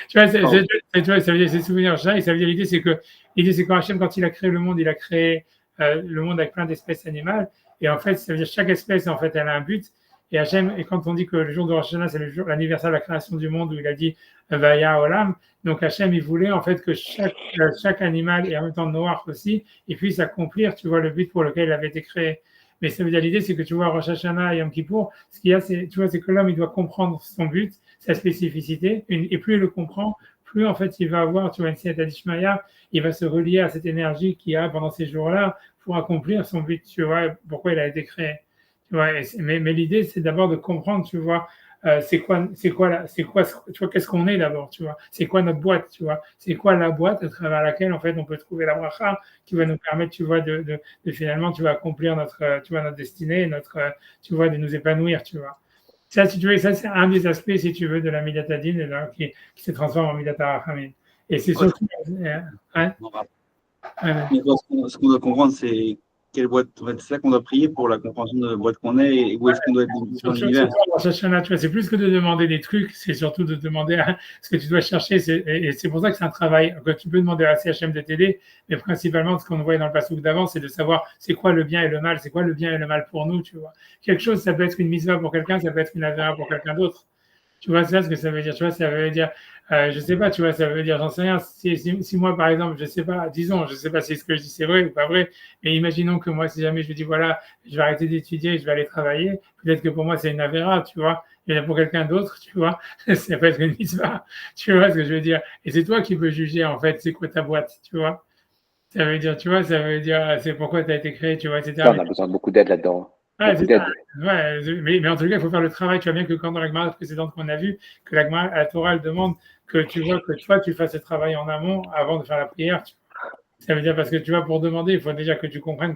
Tu vois, tu vois, ça veut dire ces souvenirs ça, et ça veut dire l'idée c'est quand Hachem, quand il a créé le monde, il a créé le monde avec plein d'espèces animales, et en fait, ça veut dire chaque espèce, en fait, elle a un but. Et Hachem, et quand on dit que le jour de Rosh Hashanah, c'est l'anniversaire de la création du monde, où il a dit Vaya Olam, donc Hachem, il voulait en fait que chaque animal, et en même temps noir aussi, il puisse accomplir, tu vois, le but pour lequel il avait été créé. Mais ça veut dire l'idée, c'est que tu vois, Rosh Hashanah et Yom Kippour, ce qu'il y a, c'est, tu vois, c'est que l'homme, il doit comprendre son but, sa spécificité, et plus il le comprend, plus en fait il va avoir, tu vois, une Siyata d'Ishmaïa, il va se relier à cette énergie qu'il a pendant ces jours-là pour accomplir son but, tu vois, pourquoi il a été créé. Tu vois, mais l'idée, c'est d'abord de comprendre, tu vois, tu vois, qu'est-ce qu'on est d'abord, tu vois, c'est quoi notre boîte, tu vois, c'est quoi la boîte à travers laquelle, en fait, on peut trouver la bracha qui va nous permettre, tu vois, de finalement, tu vas accomplir tu vois, notre destinée, tu vois, de nous épanouir, tu vois. Ça, si tu veux, ça, c'est un des aspects, si tu veux, de la Midatadine, qui se transforme en Midata Rachamim. Et c'est surtout. Ouais.
Ce qu'on doit comprendre, c'est quelle boîte. En fait, c'est ça qu'on doit prier pour la compréhension de la boîte qu'on est et où est-ce qu'on doit être dans l'univers.
C'est plus que de demander des trucs, c'est surtout de demander ce que tu dois chercher. Et c'est pour ça que c'est un travail que tu peux demander à CHM de t'aider, mais principalement, ce qu'on voyait dans le passage d'avant, c'est de savoir c'est quoi le bien et le mal, c'est quoi le bien et le mal pour nous, tu vois. Quelque chose, ça peut être une mitzvah pour quelqu'un, ça peut être une avéra pour quelqu'un d'autre. Tu vois, c'est ce que ça veut dire. Tu vois, ça veut dire, je sais pas, tu vois, ça veut dire, j'en sais rien. Si moi, par exemple, je sais pas, disons, je sais pas si ce que je dis c'est vrai ou pas vrai, mais imaginons que moi, si jamais je dis, voilà, je vais arrêter d'étudier, je vais aller travailler, peut-être que pour moi, c'est une avéra, tu vois. Et pour quelqu'un d'autre, tu vois, ça peut être une mitzvah. Tu vois ce que je veux dire? Et c'est toi qui peux juger, en fait, c'est quoi ta boîte, tu vois. Ça veut dire, tu vois, ça veut dire, c'est pourquoi tu as été créé, tu vois, etc.
Ça, on a besoin de beaucoup d'aide là-dedans.
Ouais,
Beaucoup
c'est
d'aide.
ça. Ouais, mais en tout cas, il faut faire le travail. Tu vois bien que quand dans la Gemara précédente qu'on a vu, que la Torah elle demande que tu vois que toi tu fasses ce travail en amont avant de faire la prière. Ça veut dire parce que tu vois, pour demander, il faut déjà que tu comprennes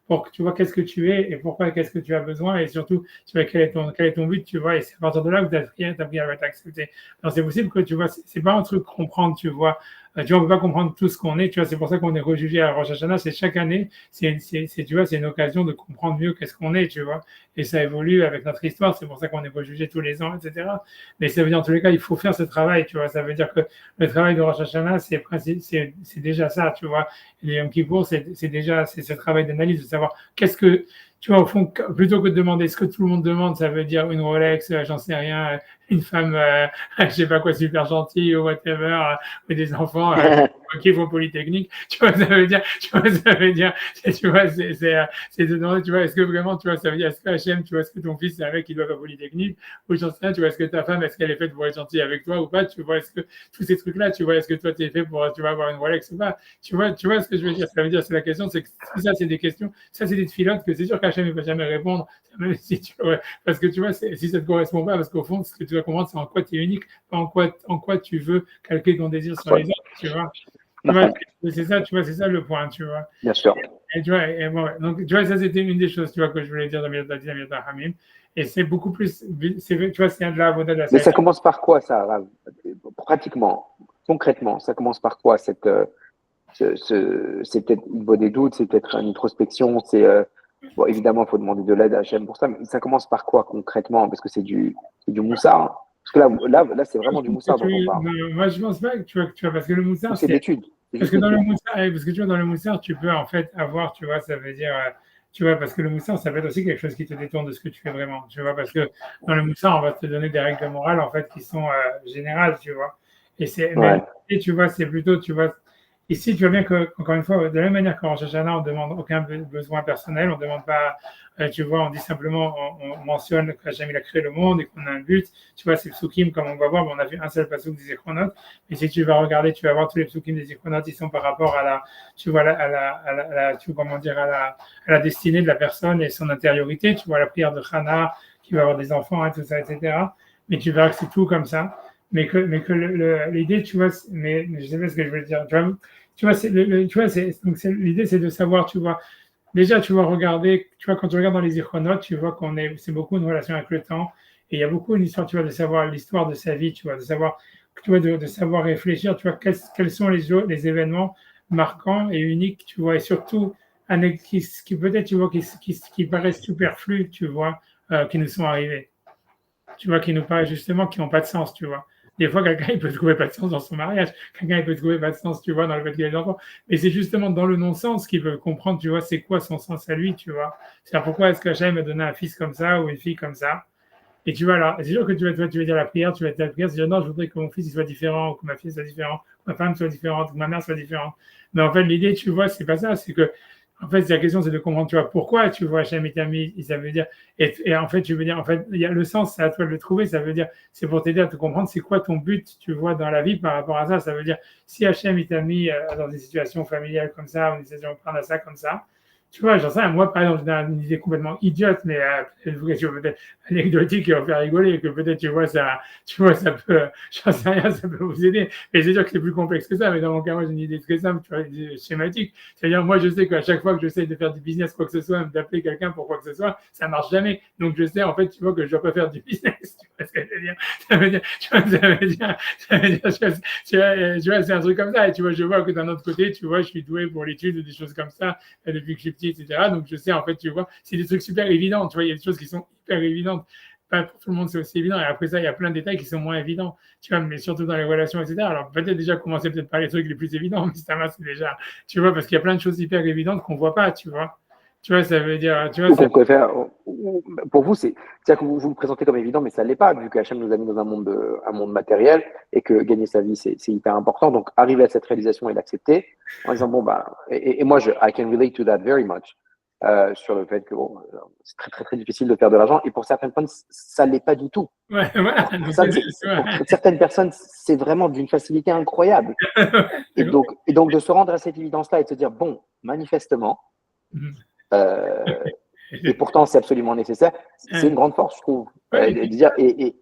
pour que tu vois qu'est-ce que tu es et pourquoi, qu'est-ce que tu as besoin et surtout, tu vois, quel est ton but, tu vois, et c'est à partir de là que ta prière va t'accepter. Alors, c'est possible que, tu vois, c'est pas un truc comprendre, tu vois. Tu vois, on peut pas comprendre tout ce qu'on est, tu vois, c'est pour ça qu'on est rejugé à Rosh Hashanah, c'est chaque année, tu vois, c'est une occasion de comprendre mieux qu'est-ce qu'on est, tu vois, et ça évolue avec notre histoire, c'est pour ça qu'on est rejugé tous les ans, etc. Mais ça veut dire, en tous les cas, il faut faire ce travail, tu vois, ça veut dire que le travail de Rosh Hashanah, c'est déjà ça, tu vois, et Yom Kippour, c'est déjà, c'est ce travail d'analyse, de savoir qu'est-ce que, tu vois, au fond, plutôt que de demander ce que tout le monde demande, ça veut dire une Rolex, j'en sais rien, une femme, je sais pas quoi, super gentille ou whatever, ou des enfants qui font Polytechnique, tu vois, ça veut dire, c'est de demander, tu vois, est-ce que vraiment, tu vois, ça veut dire, est-ce que HM, tu vois, est-ce que ton fils, c'est un mec qui doit faire Polytechnique, ou j'en sais rien, tu vois, est-ce que ta femme, est-ce qu'elle est faite pour être gentille avec toi ou pas, tu vois, est-ce que tous ces trucs-là, tu vois, est-ce que toi, tu es fait pour, tu vois, avoir une Rolex ou pas, tu vois ce que je veux dire, ça veut dire, c'est la question, c'est que ça, c'est des questions, ça, c'est des filotes que c'est sûr qu'HM, il va jamais répondre, même si tu vois, parce que tu vois, si ça te correspond pas, parce qu'au fond, ce que tu dois comprendre, c'est en quoi tu es unique, pas en quoi tu veux calquer ton désir sur les autres, tu vois. Tu vois, c'est ça, tu vois, c'est ça le point, tu vois.
Bien sûr.
Et tu vois, et bon, donc, tu vois, ça, c'était une des choses, tu vois, que je voulais dire dans Midat Hamim. Et c'est beaucoup plus, tu vois, c'est un de la Avoda de la
Mais ça commence par quoi, ça, Rav? Pratiquement, concrètement, ça commence par quoi, c'est peut-être une bonne des doutes, c'est peut-être une introspection, bon, évidemment, il faut demander de l'aide à HM pour ça, mais ça commence par quoi concrètement? Parce que c'est du moussard. Hein. Parce que là, c'est vraiment du moussard dont on parle.
Moi, je pense pas que tu vois, parce que le moussard,
c'est l'étude.
Parce que dans le moussard, parce que tu vois, dans le moussard, tu peux en fait avoir, tu vois, ça veut dire, tu vois, parce que le moussard, ça peut être aussi quelque chose qui te détourne de ce que tu fais vraiment, tu vois, parce que dans le moussard, on va te donner des règles de morale, en fait, qui sont générales, tu vois. Et tu vois, c'est plutôt, tu vois, ici, tu vois bien que, encore une fois, de la même manière qu'en Rosh Hashanah, on ne demande aucun besoin personnel, on ne demande pas, tu vois, on dit simplement, on mentionne qu'Hachem il a créé le monde et qu'on a un but. Tu vois, c'est psukim, comme on va voir, on a vu un seul pasuk des Zichronot. Et si tu vas regarder, tu vas voir tous les psukim des Zichronot, ils sont par rapport à la, tu vois, tu vois, comment dire, à la destinée de la personne et son intériorité. Tu vois, la prière de Chana, qui va avoir des enfants, et tout ça, etc. Mais tu verras que c'est tout comme ça. Mais que l'idée, tu vois, mais je sais pas ce que je veux dire. Tu vois, l'idée, c'est de savoir, tu vois, déjà, tu vas regarder, tu vois, quand tu regardes dans les ichronotes, tu vois c'est beaucoup une relation avec le temps. Et il y a beaucoup une histoire, tu vois, de savoir l'histoire de sa vie, tu vois, de savoir, tu vois, de savoir réfléchir, tu vois, quels sont les événements marquants et uniques, tu vois, et surtout, qui peut-être, tu vois, qui paraissent superflus, tu vois, qui nous sont arrivés. Tu vois, qui nous paraissent justement, qui n'ont pas de sens, tu vois. Des fois, quelqu'un, il peut trouver pas de sens dans son mariage. Quelqu'un, il peut trouver pas de sens, tu vois, dans le fait qu'il ait des enfants. Mais c'est justement dans le non-sens qu'il peut comprendre, tu vois, c'est quoi son sens à lui, tu vois. C'est-à-dire, pourquoi est-ce qu'Hachem m'a donné un fils comme ça ou une fille comme ça? Et tu vois, alors, c'est sûr que tu vas dire la prière, tu vas dire la prière, c'est dire non, je voudrais que mon fils il soit différent, ou que ma fille soit différente, que ma femme soit différente, que ma mère soit différente. Mais en fait, l'idée, tu vois, c'est pas ça, c'est que en fait, la question, c'est de comprendre, tu vois, pourquoi tu vois Hachem t'a mis, ça veut dire, et en fait, tu veux dire, en fait, il y a le sens, c'est à toi de le trouver, ça veut dire, c'est pour t'aider à te comprendre, c'est quoi ton but, tu vois, dans la vie par rapport à ça, ça veut dire, si Hachem t'a mis dans des situations familiales comme ça, ou des situations prendre à ça comme ça, tu vois, j'en sais rien, moi, par exemple, j'ai une idée complètement idiote, mais peut-être anecdotique qui va faire rigoler, et que peut-être, tu vois, ça peut, j'en sais rien, ça peut vous aider. Mais c'est sûr que c'est plus complexe que ça, mais dans mon cas, moi, j'ai une idée très simple, tu vois, schématique. C'est-à-dire, moi, je sais qu'à chaque fois que j'essaie de faire du business, quoi que ce soit, d'appeler quelqu'un pour quoi que ce soit, ça marche jamais. Donc, je sais, en fait, tu vois, que je dois pas faire du business, tu vois ce que je veux dire. Ça veut dire, tu vois, c'est un truc comme ça. Et tu vois, je vois que d'un autre côté, tu vois, je suis doué pour l'étude ou des choses comme ça, depuis que je suis petit, etc. Donc, je sais, en fait, tu vois, c'est des trucs super évidents. Tu vois, il y a des choses qui sont hyper évidentes. Pas pour tout le monde, c'est aussi évident. Et après ça, il y a plein de détails qui sont moins évidents. Tu vois, mais surtout dans les relations, etc. Alors, peut-être déjà commencer peut-être par les trucs les plus évidents, mais ça va, c'est déjà, tu vois, parce qu'il y a plein de choses hyper évidentes qu'on voit pas, tu vois. Tu vois, ça veut dire, tu vois,
Donc, on préfère, pour vous, c'est-à-dire que vous me présentez comme évident, mais ça ne l'est pas, vu que Hachem nous a mis dans un monde matériel et que gagner sa vie, c'est hyper important. Donc, arriver à cette réalisation et l'accepter en disant, bon, bah, et moi, I can relate to that very much, sur le fait que, bon, c'est très, très, très difficile de faire de l'argent et pour certaines personnes, ça ne l'est pas du tout.
Ouais, voilà.
Pour certaines personnes, c'est vraiment d'une facilité incroyable. Et donc, de se rendre à cette évidence-là et de se dire, bon, manifestement, et pourtant c'est absolument nécessaire,
c'est une grande force, je trouve.
Ouais,
De dire,
et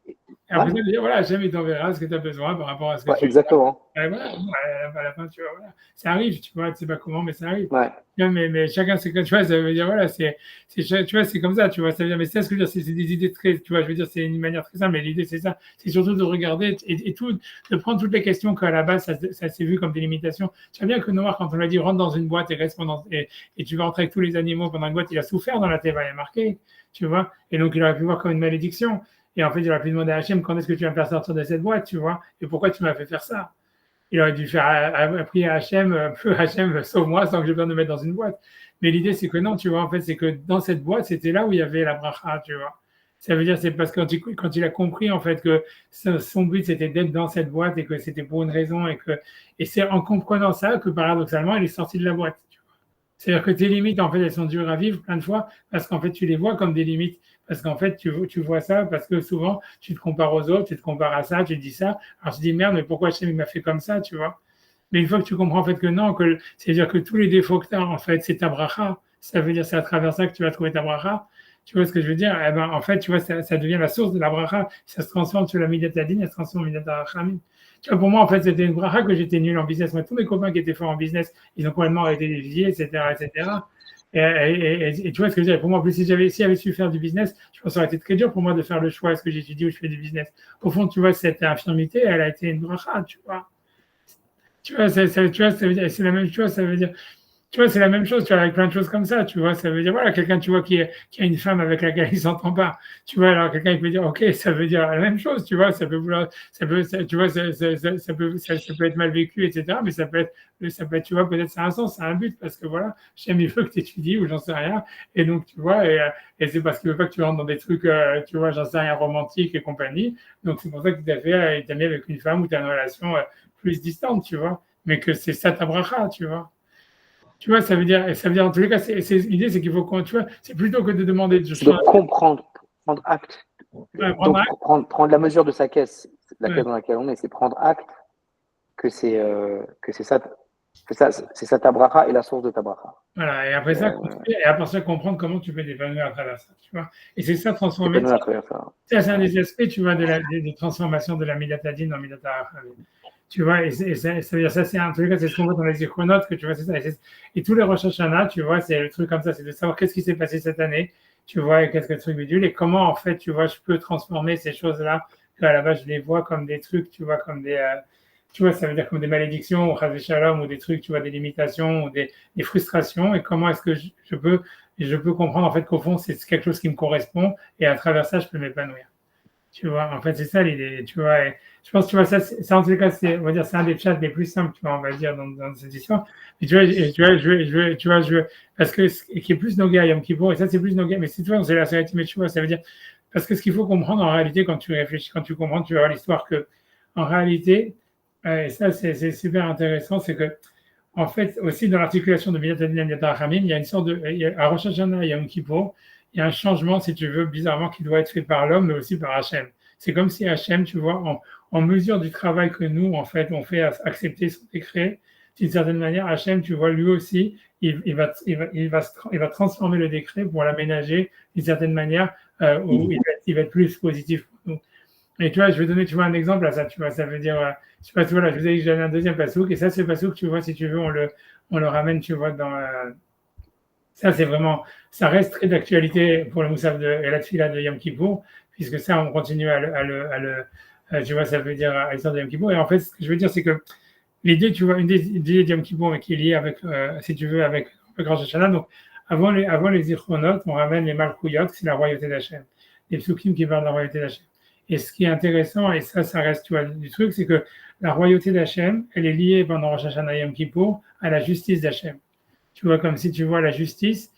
après, ça veut dire, voilà, Hachem, il t'enverra ce que tu as besoin par rapport à ce que tu veux.
exactement.
Et voilà, bon, à la fin, tu vois, voilà. Ça arrive, tu vois, tu sais pas comment, mais ça arrive.
Ouais.
Tu vois, mais chacun, c'est comme, tu vois, ça veut dire, voilà, tu vois, c'est comme ça, tu vois, ça veut dire, mais c'est ce que je veux dire, c'est des idées très, tu vois, je veux dire, c'est une manière très simple, mais l'idée, c'est ça, c'est surtout de regarder et tout, de prendre toutes les questions qu'à la base, ça s'est vu comme des limitations. Tu vois bien que Noir, quand on l'a dit, rentre dans une boîte et reste et tu vas rentrer avec tous les animaux pendant une boîte, il a souffert dans la Teva, il a marqué, tu vois, et donc il aurait pu voir comme une malédiction. Et en fait, il aurait pu demander à Hachem quand est-ce que tu vas me faire sortir de cette boîte, tu vois, et pourquoi tu m'as fait faire ça. Il aurait dû prier à Hachem, Hachem, sauve-moi sans que j'ai besoin de me mettre dans une boîte. Mais l'idée, c'est que non, tu vois, en fait, c'est que dans cette boîte, c'était là où il y avait la bracha, tu vois. Ça veut dire, c'est parce que quand il a compris, en fait, que son but, c'était d'être dans cette boîte et que c'était pour une raison et c'est en comprenant ça que paradoxalement, il est sorti de la boîte. Tu vois. C'est-à-dire que tes limites, en fait, elles sont dures à vivre plein de fois parce qu'en fait, tu les vois comme des limites. Parce qu'en fait, tu vois ça parce que souvent, tu te compares aux autres, tu te compares à ça, tu te dis ça. Alors, tu te dis, merde, mais pourquoi Hachem m'a fait comme ça, tu vois? Mais une fois que tu comprends en fait que non, c'est-à-dire que tous les défauts que tu as, en fait, c'est ta bracha. Ça veut dire c'est à travers ça que tu vas trouver ta bracha. Tu vois ce que je veux dire? Eh ben, en fait, tu vois, ça devient la source de la bracha. Ça se transforme sur la midat adin, ça se transforme en midat rachamim. Tu vois, pour moi, en fait, c'était une bracha que j'étais nul en business. Moi, tous mes copains qui étaient forts en business, ils ont complètement arrêté d'étudier, etc., etc. Et tu vois ce que je veux dire? Pour moi, en plus, si j'avais su faire du business, je pense que ça aurait été très dur pour moi de faire le choix. Est-ce que j'étudie ou je fais du business? Au fond, tu vois, cette infirmité, elle a été une bracha, tu vois. Tu vois, tu vois, c'est la même chose, ça veut dire, tu vois, c'est la même chose, tu vois, avec plein de choses comme ça, tu vois, ça veut dire, voilà, quelqu'un, tu vois, qui a une femme avec laquelle il s'entend pas, tu vois, alors quelqu'un, il peut dire, ok, ça veut dire la même chose, tu vois, ça peut vouloir, tu vois, ça peut être mal vécu, etc., mais ça peut être, tu vois, peut-être ça a un sens, ça a un but, parce que voilà, j'aime, il veut que tu étudies, ou j'en sais rien, et donc, tu vois, et c'est parce qu'il veut pas que tu rentres dans des trucs, tu vois, j'en sais rien, romantiques et compagnie, donc c'est pour ça qu'il il t'a mis avec une femme où tu as une relation plus distante, tu vois, mais que c'est ça ta bracha, tu vois. Tu vois, ça veut dire en tous les cas, l'idée, c'est qu'il faut qu'on, tu vois, c'est plutôt que de demander de
C'est de
changer,
comprendre, prendre acte.
prendre
Donc,
acte.
prendre la mesure de sa caisse, la
Ouais,
caisse dans laquelle on est, c'est prendre acte que c'est ça, c'est ça ta bracha et la source de ta bracha.
voilà, et après ça, construire, et après ça, comprendre comment tu peux t'épanouir à travers ça, tu vois. Et c'est ça,
C'est
transformer
pas nous
ça.
à travers ça.
Ça, c'est un des aspects, tu vois, des transformations de la Midatadine en Midata. Tu vois, ça veut dire, ça, c'est un truc, c'est ce qu'on voit dans les iconotes, que tu vois, c'est ça. Et tous les Rosh Hashanah, tu vois, c'est le truc comme ça, c'est de savoir qu'est-ce qui s'est passé cette année, tu vois, et qu'est-ce que le truc bidule, et comment, en fait, tu vois, je peux transformer ces choses-là, qu'à la base, je les vois comme des trucs, tu vois, comme tu vois, ça veut dire comme des malédictions, ou Chazé Shalom, ou des trucs, tu vois, des limitations, ou des frustrations, et comment est-ce que je peux comprendre, en fait, qu'au fond, c'est quelque chose qui me correspond, et à travers ça, je peux m'épanouir. Tu vois, en fait, c'est ça l'idée, tu vois. Et je pense, tu vois, ça en tout cas, on va dire, c'est un des chats les plus simples, tu vois, on va dire, dans cette histoire. Mais tu vois, parce que qui est plus Noga Yom Kippour, et ça, c'est plus Noga, mais c'est toi, c'est la sérénité, mais tu vois, ça veut dire, parce que ce qu'il faut comprendre en réalité, quand tu réfléchis, quand tu comprends, tu vas voir l'histoire que, en réalité, et ça, c'est super intéressant, c'est que, en fait, aussi dans l'articulation de Midat Adin et Midat Rachamim, il y a une sorte de, à Rosh Hashanah et Yom Kippour, il y a un changement, si tu veux, bizarrement, qui doit être fait par l'homme, mais aussi par Hachem. C'est comme si Hachem, tu vois, en mesure du travail que nous, en fait, on fait accepter son décret, d'une certaine manière, Hachem, tu vois, lui aussi, il va transformer le décret pour l'aménager d'une certaine manière où il va être plus positif pour nous. Et tu vois, je vais donner, tu vois, un exemple à ça, tu vois, ça veut dire, je sais pas, tu vois, là, je vous ai dit que j'avais un deuxième pasouk, et ça, c'est le pasouk, tu vois, si tu veux, on le ramène, tu vois, ça, c'est vraiment, ça reste très d'actualité pour le Moussaf et la Tfila de Yom Kippour, puisque ça, on continue tu vois, ça veut dire à l'histoire de Yom Kippour. Et en fait, ce que je veux dire, c'est que l'idée, tu vois, une des idées de Yom Kippour, mais qui est liée avec, si tu veux, avec le Grand Hashanah, donc, avant les Zichronot, on ramène les Malchouyot, c'est la royauté d'Hachem. Les psukim qui parlent de la royauté d'Hachem. Et ce qui est intéressant, et ça reste, tu vois, du truc, c'est que la royauté d'Hachem, elle est liée pendant Rosh Hashanah et Yom Kippour à la justice d'Hachem. Tu vois, comme si tu vois la justice,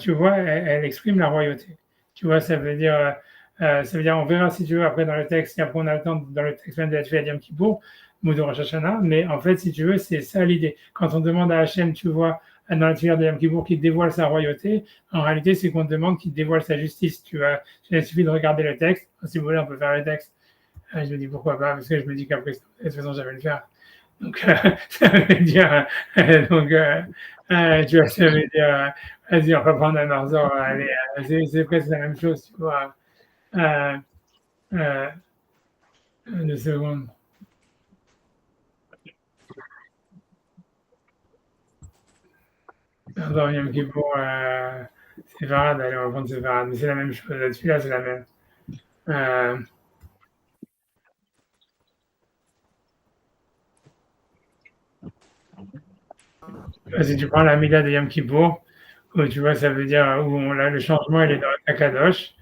tu vois, elle exprime la royauté. Tu vois, ça veut dire, on verra si tu veux après dans le texte, et après on a le temps dans le texte même de la Tfila Yom Kippour, ou de Rosh Hashanah, mais en fait, si tu veux, c'est ça l'idée. Quand on demande à Hachem, tu vois, dans la Tfila de Yom Kippour, qu'il dévoile sa royauté, en réalité, c'est qu'on demande qu'il dévoile sa justice. Tu vois, il suffit de regarder le texte. Si vous voulez, on peut faire le texte. Je me dis pourquoi pas, parce que je me dis qu'après, de toute façon, j'avais le faire. Donc, ça veut dire, donc, tu vois, ça veut dire, vas-y, on va prendre un Arzor, allez, c'est presque la même chose, tu vois. 2 secondes. Arzor Yom Kippour, Séfarad, allez, on va prendre Séfarad, mais c'est la même chose, là-dessus, là, c'est la même. Si tu prends la Mida de Yom Kippour, où tu vois, ça veut dire où là, le changement, il est dans le Kadosh.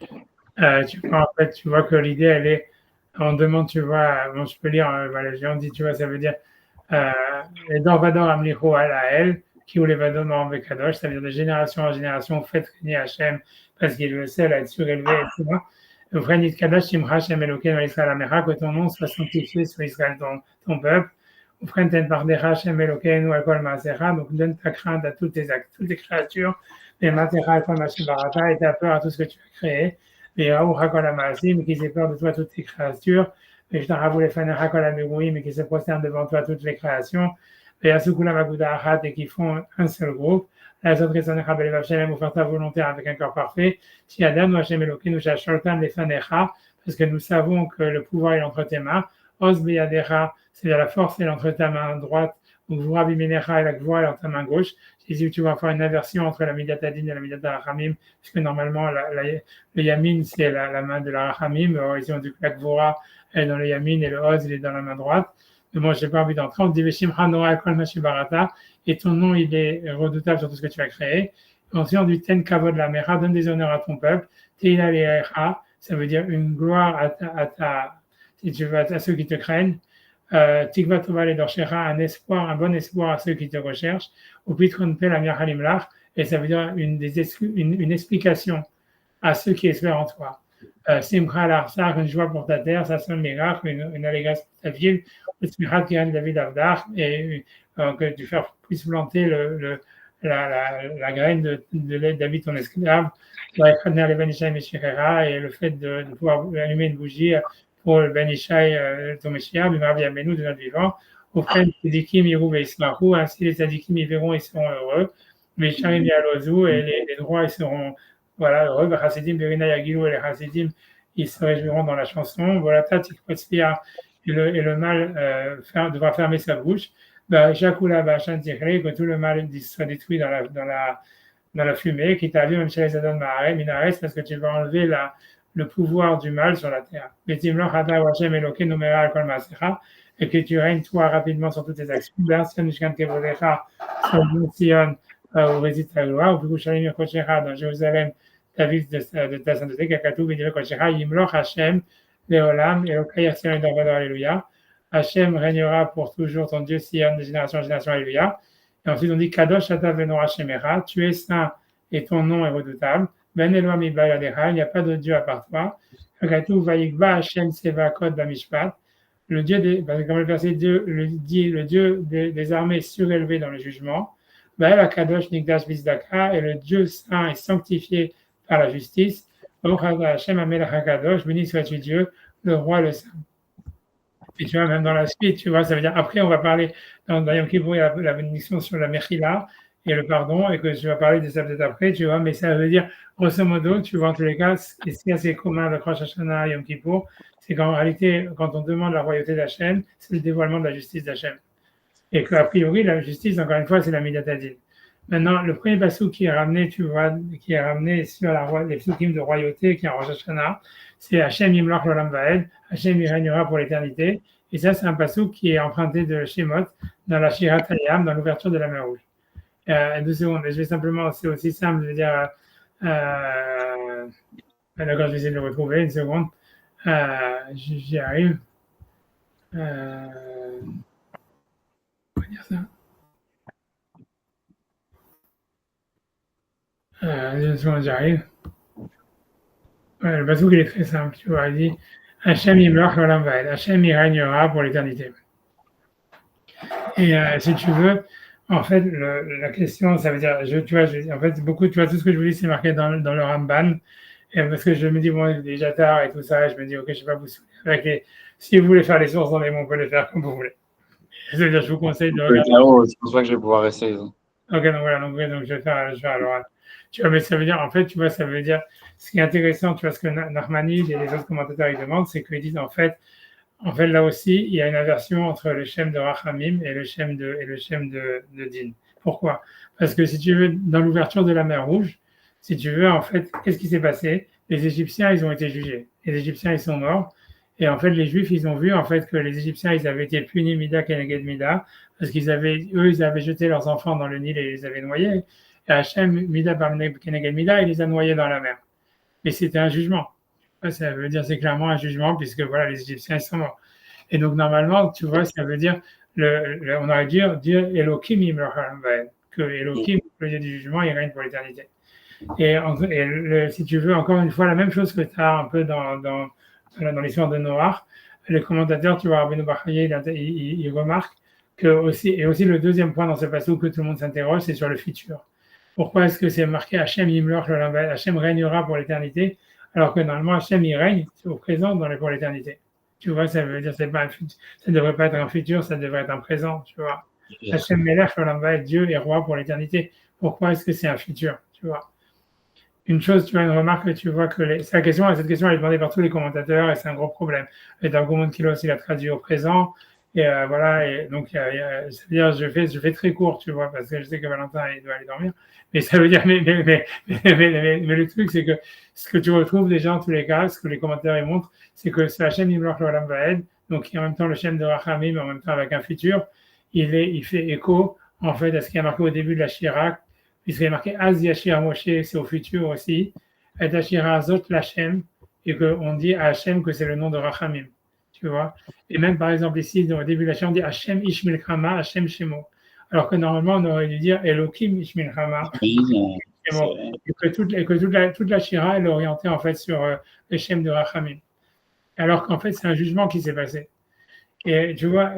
Tu prends, en fait, tu vois que l'idée, elle est, on demande, tu vois, bon, je peux lire, voilà, j'ai dit, tu vois, ça veut dire, les Dorvador Amlicho al Ael, qui ou les Vador en Kadosh, ça veut dire de génération en génération, faites régner Hachem, parce qu'il est le seul à être surélevé, etc. Vrenit Kadosh, Shimcha Hashem Elokeinu Israël Amecha, que ton nom soit sanctifié sur Israël, ton peuple. Frenten Pardecha Hashem Elokeinu Akol Maasecha, donc donne ta crainte à toutes tes créatures, et Matecha Akol Mashibarata, et ta peur à tout ce que tu as créé, et Raoul Hakol Amaasim, qui s'est peur de toi toutes tes créatures, et je t'en ravoue les Fanecha Kol Amegoui, mais qui se prosternent devant toi toutes les créations, et Asukula Maguda Achat, et qui font un seul groupe, la Zodresanecha Belev Hashem, ou faire ta volonté avec un corps parfait, si Adam ou Hashem Elokeinu Shasholtan les Fanecha, parce que nous savons que le pouvoir est entre tes mains, Os Beyadecha, c'est-à-dire la force est entre ta main droite, ou Gvura Bimenecha et la Gvura est entre ta main gauche. Jésus, tu vas faire une inversion entre la Midatadin et la Midata Rachamim, puisque normalement, le Yamin, c'est la main de la Rachamim. Ils ont dit que la Gvura est dans le Yamin et le Oz, il est dans la main droite. Mais moi, je n'ai pas envie d'entrer. On dit Veshimcha Noa Kol Mashibarata, et ton nom, il est redoutable sur tout ce que tu as créé. Ensuite, on dit Ten Kavod la Mecha, donne des honneurs à ton peuple. Teila Lecha, ça veut dire une gloire si tu veux, à ceux qui te craignent. Tikva Tova le Dorshera, un espoir, un bon espoir à ceux qui te recherchent. Ou Pitron Pel Amir Halimlach, et ça veut dire une explication à ceux qui espèrent en toi. Simcha Larsar, une joie pour ta terre, ça sonne miracle, une allégresse pour ta ville. Smirat Kiran David Avdar, et que tu fasses plus planter la graine de David, ton esclave. Et le fait de pouvoir allumer une bougie pour le Ben Ishai, ton Meshiach, le Marvi Amenu de notre vivant. Auprès des Tzadikim, Yirou et Ismahu, ainsi les Tzadikim, ils verront, ils seront heureux. Mais Sharim Yalozu, et les droits, ils seront heureux. Les Hasidim, Berina Yagilou et les Hasidim, ils se réjouiront dans la chanson. Voilà, Tatik Potzpia, et le mal devra fermer sa bouche. Jakula Bachan Tiré, que tout le mal soit détruit dans la fumée, qui t'a vu, même chez les Adon Minares, parce que tu vas enlever le pouvoir du mal sur la terre. Et que tu règnes toi rapidement sur toutes tes actions. Où réside ta gloire, dans Jérusalem, ta ville de ta sainteté, Kakatou, Yimloch Hashem, Leolam, Alléluia. Hashem régnera pour toujours, ton Dieu, Sion, de génération en génération, Alléluia. Et ensuite on dit Kadosh Ata Veno Hashemera, tu es saint et ton nom est redoutable. Ben Eloa mi Bayadecha, il n'y a pas de Dieu à part toi. Kakatou Vayikba Hashem Seva Kod Bamishpat, le Dieu comme le verset 2 le dit, le Dieu des armées surélevé dans le jugement. Baal Kadosh Nikdash Bizdaka, et le Dieu saint est sanctifié par la justice. Hashem Amelach HaKadosh, béni sois-tu Dieu, le roi le saint. Et tu vois, même dans la suite, tu vois, ça veut dire, après, on va parler, dans Yom Kippour, il y a la bénédiction sur la Mechila et le pardon, et que tu vas parler de ça peut-être après, tu vois, mais ça veut dire, grosso modo, tu vois, en tous les cas, ce qui est assez commun avec Rosh Hashanah et Yom Kippour, c'est qu'en réalité, quand on demande la royauté d'Hachem, c'est le dévoilement de la justice d'Hachem. Et qu'a priori, la justice, encore une fois, c'est la Midatadin. Maintenant, le premier passou qui est ramené, tu vois, qui est ramené sur les psukim de royauté, qui est en Rosh Hashanah, c'est Hachem Yimloch L'Olam Vaed, Hachem il régnera pour l'éternité. Et ça, c'est un passou qui est emprunté de Shemot dans la Shirat Hayam, dans l'ouverture de la mer Rouge. 2 secondes, je vais simplement, c'est aussi simple, je vais dire, d'accord, je vais essayer de le retrouver, 1 seconde, j'y arrive. On va dire ça. 2 secondes, j'y arrive. Le passou, il est très simple, tu vois, il dit Hachem Yimloch L'Olam Vaed, Hachem il régnera pour l'éternité. Et si tu veux, en fait, la question, ça veut dire, tu vois, en fait, beaucoup, tu vois, tout ce que je vous dis, c'est marqué dans le Ramban, et parce que je me dis, bon, il est déjà tard et tout ça, et je me dis, ok, je ne vais pas vous saouler avec si vous voulez faire les sources dans les mots, on peut les faire comme vous voulez. C'est-à-dire, je vous conseille de
Le
regarder.
chaos, c'est pour ça que je vais pouvoir rester.
Ok, donc voilà, donc, ouais, donc je vais faire à l'oral. Tu vois, mais ça veut dire, en fait, tu vois, ça veut dire, ce qui est intéressant, tu vois, ce que Nachmanide et les autres commentateurs ils demandent, c'est qu'ils disent, en fait, là aussi, il y a une inversion entre le shem de Rachamim et le shem de Din. Pourquoi? Parce que si tu veux, dans l'ouverture de la mer Rouge, si tu veux, en fait, qu'est-ce qui s'est passé? Les Égyptiens, ils ont été jugés. Les Égyptiens, ils sont morts. Et en fait, les Juifs, ils ont vu, en fait, que les Égyptiens, ils avaient été punis Mida Keneged Mida, parce qu'ils avaient, eux, ils avaient jeté leurs enfants dans le Nil et ils les avaient noyés. Et Hachem, Mida Keneged Mida, il les a noyés dans la mer. Mais c'était un jugement. Ça veut dire c'est clairement un jugement puisque voilà les Égyptiens ils sont morts. Et donc normalement tu vois ça veut dire on aurait dû dire Elohim que Elohim le Dieu du jugement il règne pour l'éternité. Si tu veux encore une fois la même chose que tu as un peu dans l'histoire de Noach, le commentateur tu vois Rabbeinu Bachaye il remarque que aussi le deuxième point dans ce passage que tout le monde s'interroge c'est sur le futur. Pourquoi est-ce que c'est marqué Hachem Yimloch L'Olam Hachem régnera pour l'éternité alors que normalement Hachem il règne au présent pour l'éternité. Tu vois, ça veut dire ça ne devrait pas être un futur, ça devrait être un présent, tu vois. Hachem Melech L'Olam va être Dieu et roi pour l'éternité. Pourquoi est-ce que c'est un futur, tu vois? Une chose, tu vois, une remarque que tu vois que cette question elle est demandée par tous les commentateurs et c'est un gros problème. Et Dargumon Kilos il a traduit au présent. Et voilà, et donc c'est-à-dire je fais très court, tu vois, parce que je sais que Valentin il doit aller dormir. Mais ça veut dire, mais le truc c'est que ce que tu retrouves déjà en tous les cas, ce que les commentaires ils montrent, c'est que ce Hachem Yimloch L'Olam Vaed, donc qui est en même temps le Shem de Rachamim, en même temps avec un futur, il fait écho en fait à ce qui est marqué au début de la Shirak, puisqu'il est marqué Az Yashir Moshe, c'est au futur aussi, et Ashira Azot l'Hachem, et qu'on dit à Hachem que c'est le nom de Rachamim. Tu vois. Et même par exemple ici, au début de la Shira, on dit Hachem Ishmil Chama, Hachem Shemo. Alors que normalement, on aurait dû dire Elohim Ishmil Chama, Shemo. Et que toute la Shira, elle est orientée en fait sur le Shem de Rachamim. Alors qu'en fait, c'est un jugement qui s'est passé. Et tu vois,